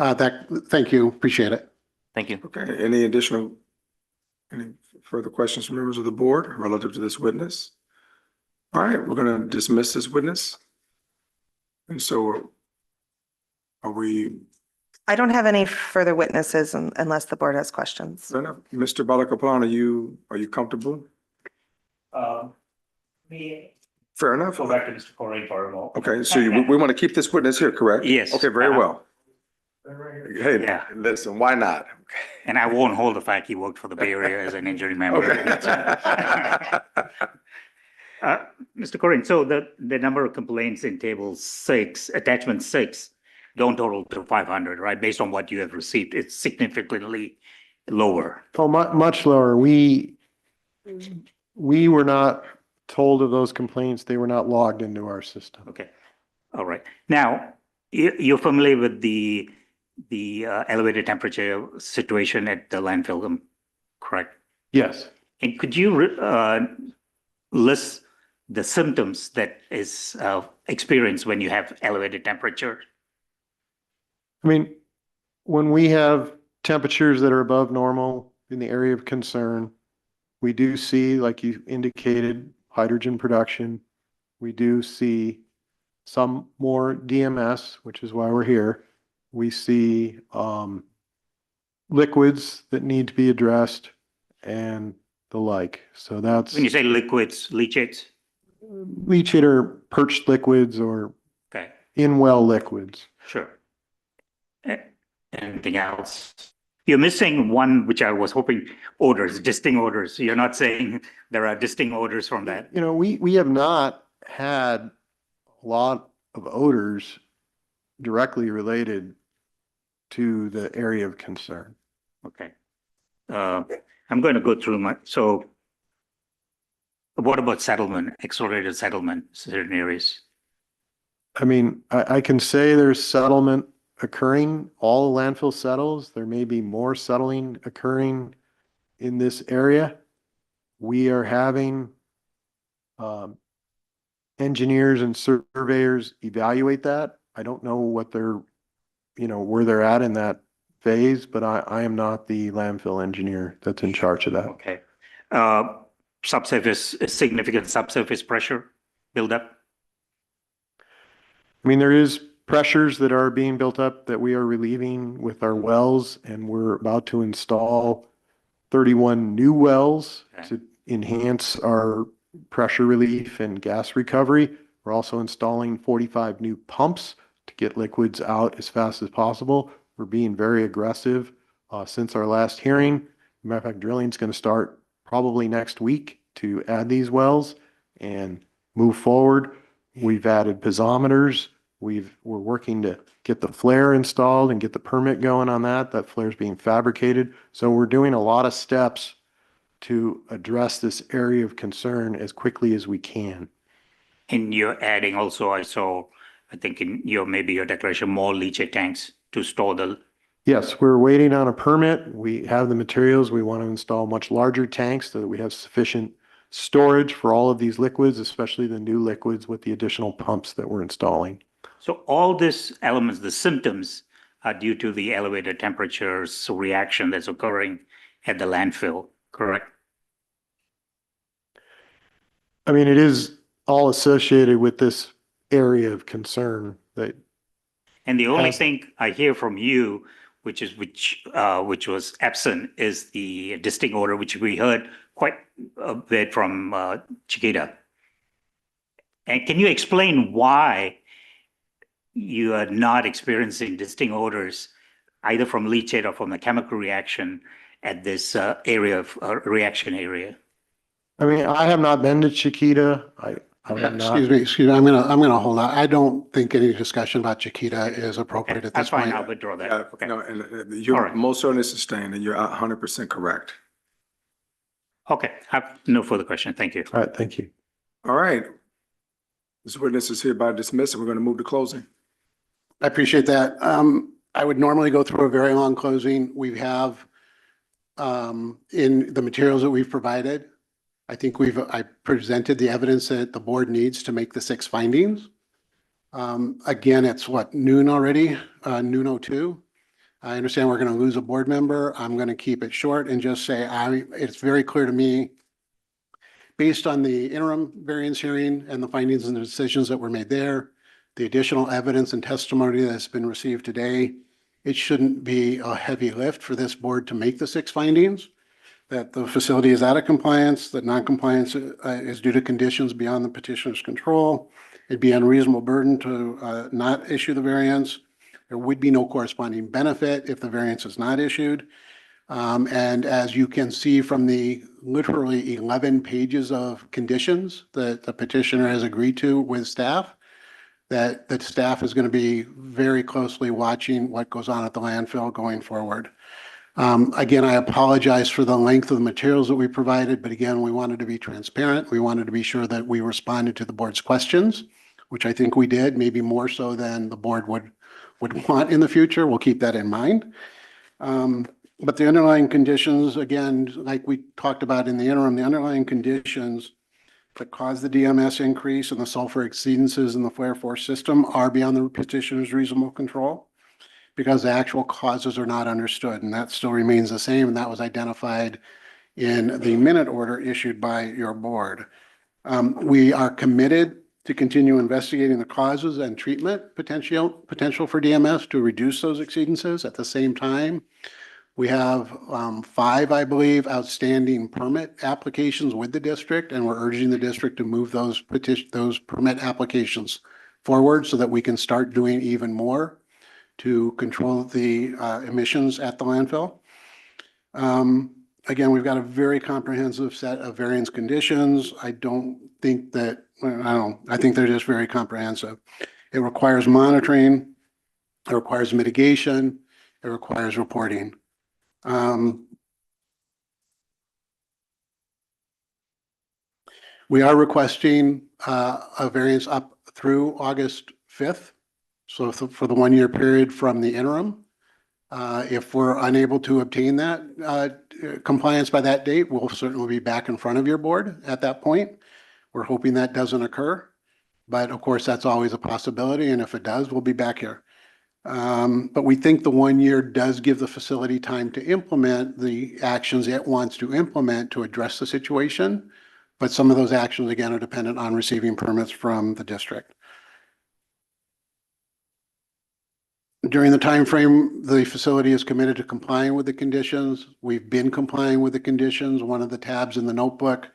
S1: right.
S13: Thank you. Appreciate it.
S17: Thank you.
S1: Okay, any further questions from members of the board relative to this witness? All right, we're going to dismiss this witness. And so are we?
S12: I don't have any further witnesses unless the board has questions.
S1: Fair enough. Mr. Balakapalan, are you comfortable? Fair enough.
S8: Go back to Mr. Corey for a moment.
S1: Okay, so we want to keep this witness here, correct?
S8: Yes.
S1: Okay, very well. Hey,
S8: Yeah.
S1: listen, why not?
S8: And I won't hold the fact he worked for the Bay Area as an engineering member. Mr. Corin, so the number of complaints in table 6, attachment 6, don't total to 500, right? Based on what you have received, it's significantly lower.
S16: Oh, much lower. We were not told of those complaints. They were not logged into our system.
S8: Okay, all right. Now, you're familiar with the elevated temperature situation at the landfill, correct?
S16: Yes.
S8: And could you list the symptoms that is experienced when you have elevated temperature?
S16: I mean, when we have temperatures that are above normal in the area of concern, we do see, like you indicated, hydrogen production. We do see some more DMS, which is why we're here. We see liquids that need to be addressed and the like. So that's
S8: When you say liquids, leachates?
S16: leachate or perched liquids or
S8: Okay,
S16: in-well liquids.
S8: sure. Anything else? You're missing one, which I was hoping, odors, distinct odors. You're not saying there are distinct odors from that.
S16: You know, we have not had a lot of odors directly related to the area of concern.
S8: Okay. I'm going to go through so what about settlement, accelerated settlement, certain areas?
S16: I mean, I can say there's settlement occurring. All landfill settles. There may be more settling occurring in this area. We are having engineers and surveyors evaluate that. I don't know what they're, where they're at in that phase, but I am not the landfill engineer that's in charge of that.
S8: Okay. Subsurface, significant subsurface pressure buildup?
S16: I mean, there is pressures that are being built up that we are relieving with our wells, and we're about to install 31 new wells to enhance our pressure relief and gas recovery. We're also installing 45 new pumps to get liquids out as fast as possible. We're being very aggressive since our last hearing. Matter of fact, drilling is going to start probably next week to add these wells and move forward. We've added piezometers. We're working to get the flare installed and get the permit going on that. That flare is being fabricated. So we're doing a lot of steps to address this area of concern as quickly as we can.
S8: And you're adding also, I think in maybe your declaration, more leachate tanks to store the.
S16: Yes, we're waiting on a permit. We have the materials. We want to install much larger tanks so that we have sufficient storage for all of these liquids, especially the new liquids with the additional pumps that we're installing.
S8: So all these elements, the symptoms are due to the elevated temperatures reaction that's occurring at the landfill, correct?
S16: I mean, it is all associated with this area of concern that.
S8: And the only thing I hear from you, which was absent, is the distinct odor, which we heard quite a bit from Chiquita. And can you explain why you are not experiencing distinct odors, either from leachate or from the chemical reaction at this area of reaction area?
S16: I mean, I have not been to Chiquita. I have not.
S13: Excuse me. I'm gonna hold on. I don't think any discussion about Chiquita is appropriate at
S8: That's
S13: this point.
S8: fine. I'll withdraw that. Okay.
S1: No, and you're most certainly sustained, and you're 100% correct.
S8: Okay. I have no further question. Thank you.
S16: All right. Thank you.
S1: All right. This witness is hereby dismissed, and we're going to move to closing.
S13: I appreciate that. I would normally go through a very long closing. We have in the materials that we've provided, I think I presented the evidence that the board needs to make the 6 findings. Again, it's what, noon already, noon 02. I understand we're going to lose a board member. I'm going to keep it short and just say it's very clear to me, based on the interim variance hearing and the findings and the decisions that were made there, the additional evidence and testimony that's been received today, it shouldn't be a heavy lift for this board to make the 6 findings, that the facility is out of compliance, that non-compliance is due to conditions beyond the petitioner's control. It'd be an unreasonable burden to not issue the variance. There would be no corresponding benefit if the variance is not issued. And as you can see from the literally 11 pages of conditions that the petitioner has agreed to with staff, that staff is going to be very closely watching what goes on at the landfill going forward. Again, I apologize for the length of the materials that we provided, but again, we wanted to be transparent. We wanted to be sure that we responded to the board's questions, which I think we did, maybe more so than the board would want in the future. We'll keep that in mind. But the underlying conditions, again, like we talked about in the interim, the underlying conditions that cause the DMS increase and the sulfur exceedances in the flare force system are beyond the petitioner's reasonable control because the actual causes are not understood, and that still remains the same, and that was identified in the minute order issued by your board. We are committed to continue investigating the causes and treatment potential for DMS to reduce those exceedances. At the same time, we have 5, I believe, outstanding permit applications with the district, and we're urging the district to move those permit applications forward so that we can start doing even more to control the emissions at the landfill. Again, we've got a very comprehensive set of variance conditions. I think they're just very comprehensive. It requires monitoring, it requires mitigation, it requires reporting. We are requesting a variance up through August 5th. So for the 1-year period from the interim. If we're unable to obtain that compliance by that date, we'll certainly be back in front of your board at that point. We're hoping that doesn't occur, but of course that's always a possibility. And if it does, we'll be back here. But we think the 1 year does give the facility time to implement the actions it wants to implement to address the situation. But some of those actions, again, are dependent on receiving permits from the district. During the time frame, the facility is committed to complying with the conditions. We've been complying with the conditions. One of the tabs in the notebook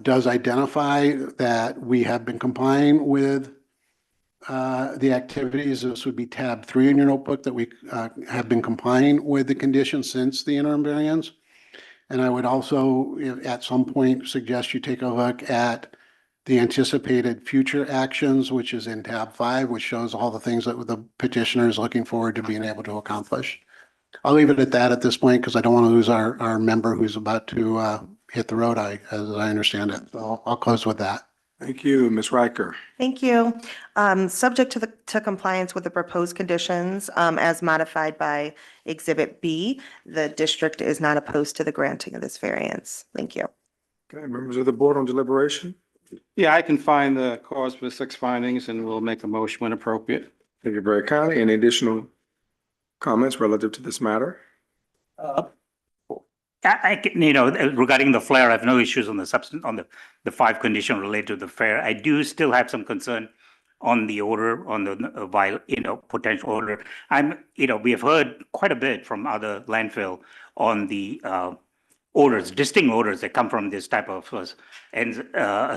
S13: does identify that we have been complying with the activities. This would be tab 3 in your notebook, that we have been complying with the conditions since the interim variance. And I would also, at some point, suggest you take a look at the anticipated future actions, which is in tab 5, which shows all the things that the petitioner is looking forward to being able to accomplish. I'll leave it at that at this point because I don't want to lose our member who's about to hit the road, as I understand it. So I'll close with that.
S1: Thank you, Ms. Riker.
S12: Thank you. Subject to compliance with the proposed conditions as modified by Exhibit B, the district is not opposed to the granting of this variance. Thank you.
S1: Okay, members of the board on deliberation?
S5: Yeah, I can find the cause for the 6 findings and we'll make a motion when appropriate.
S1: Thank you very kindly. Any additional comments relative to this matter?
S8: Regarding the flare, I have no issues on the substance, on the 5 condition related to the flare. I do still have some concern on the odor, on the potential odor. We have heard quite a bit from other landfill on the odors, distinct odors that come from this type of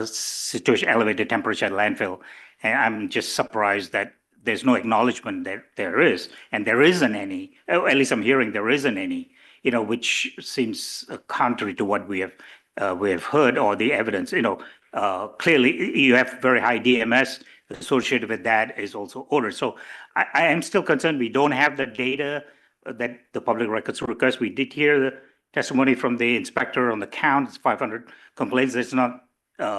S8: situation, elevated temperature at landfill. And I'm just surprised that there's no acknowledgement that there is, and there isn't any, at least I'm hearing there isn't any, which seems contrary to what we have heard or the evidence. Clearly you have very high DMS associated with that is also odor. So I am still concerned we don't have the data that the public records request. We did hear the testimony from the inspector on the count. It's 500 complaints. It's not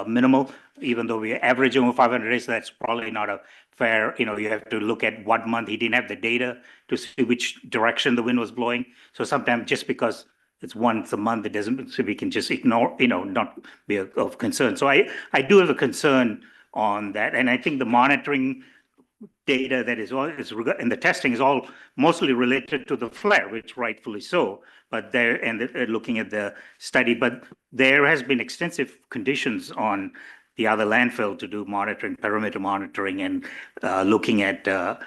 S8: minimal, even though we average over 500 days. So that's probably not a fair, you have to look at what month. He didn't have the data to see which direction the wind was blowing. So sometimes just because it's once a month, it doesn't, so we can just ignore, not be of concern. So I do have a concern on that. And I think the monitoring data that is and the testing is all mostly related to the flare, which rightfully so, but looking at the study, but there has been extensive conditions on the other landfill to do monitoring, perimeter monitoring, and looking at the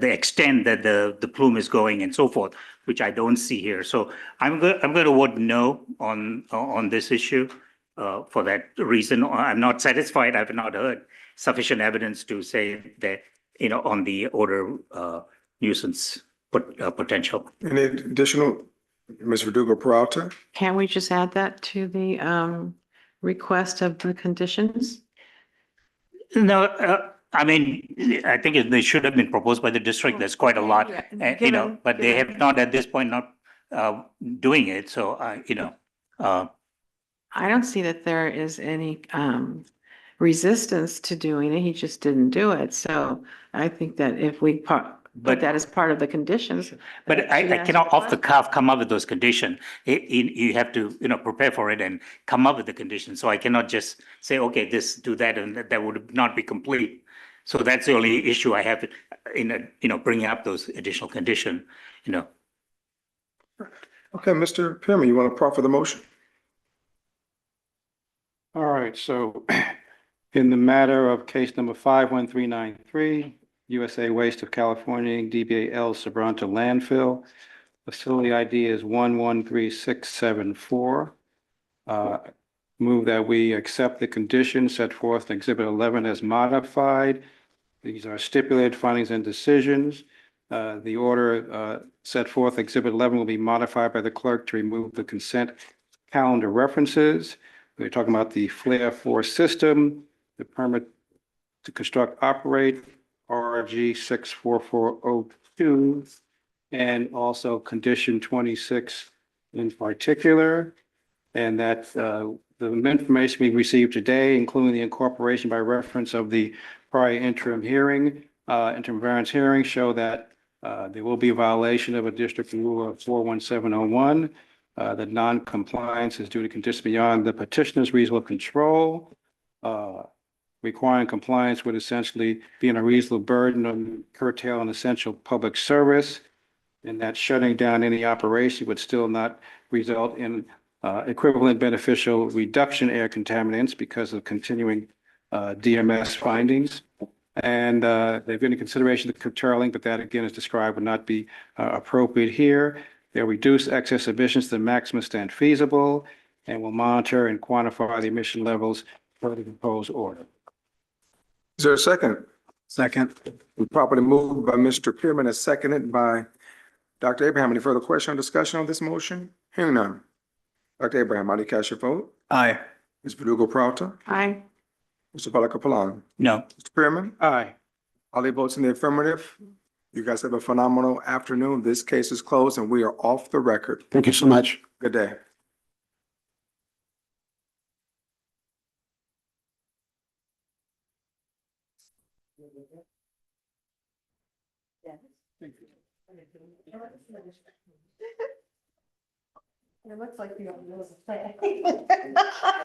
S8: extent that the plume is going and so forth, which I don't see here. So I'm going to vote no on this issue for that reason. I'm not satisfied. I've not heard sufficient evidence to say that on the odor nuisance potential.
S1: Any additional, Ms. Verdugo Peralta?
S7: Can we just add that to the request of the conditions?
S8: No, I mean, I think they should have been proposed by the district. There's quite a lot,
S7: Given-
S8: but they have not at this point not doing it. So,
S7: I don't see that there is any resistance to doing it. He just didn't do it. So I think that if we put that as part of the conditions.
S8: but
S7: that should
S8: I
S7: answer
S8: cannot
S7: the
S8: off the cuff come up with those conditions. You have to, prepare for it and come up with the conditions. So I cannot just say, okay, this, do that, and that would not be complete. So that's the only issue I have in, bringing up those additional condition,
S1: Okay, Mr. Pierman, you want to proffer the motion?
S5: All right, so in the matter of case number 51393, USA Waste of California, Inc., DBA El Sobrante Landfill, facility ID is 113674. Move that we accept the conditions set forth in Exhibit 11 as modified. These are stipulated findings and decisions. The order set forth Exhibit 11 will be modified by the clerk to remove the consent calendar references. We're talking about the flare force system, the permit to construct, operate, RG 64402, and also condition 26 in particular. And that the information we received today, including the incorporation by reference of the prior interim variance hearing, show that there will be a violation of a district rule of 41701. That non-compliance is due to conditions beyond the petitioner's reasonable control. Requiring compliance would essentially be an unreasonable burden on curtail an essential public service, and that shutting down any operation would still not result in equivalent beneficial reduction air contaminants because of continuing DMS findings. And they've been in consideration of curtailing, but that again is described would not be appropriate here. They'll reduce excess emissions to the maximum extent feasible and will monitor and quantify the emission levels per the proposed order.
S1: Is there a second?
S15: Second.
S1: We properly moved by Mr. Pierman, as seconded by Dr. Abraham. Any further question or discussion on this motion? Hearing none. Dr. Abraham, how do you cast your vote?
S15: Aye.
S1: Ms. Verdugo Peralta?
S7: Aye.
S1: Mr. Palaka-Palan?
S8: no.
S1: Mr. Pierman?
S5: Aye.
S1: All the votes in the affirmative. You guys have a phenomenal afternoon. This case is closed and we are off the record.
S13: Thank you so much.
S1: Good day.
S14: It looks like you don't know what to say.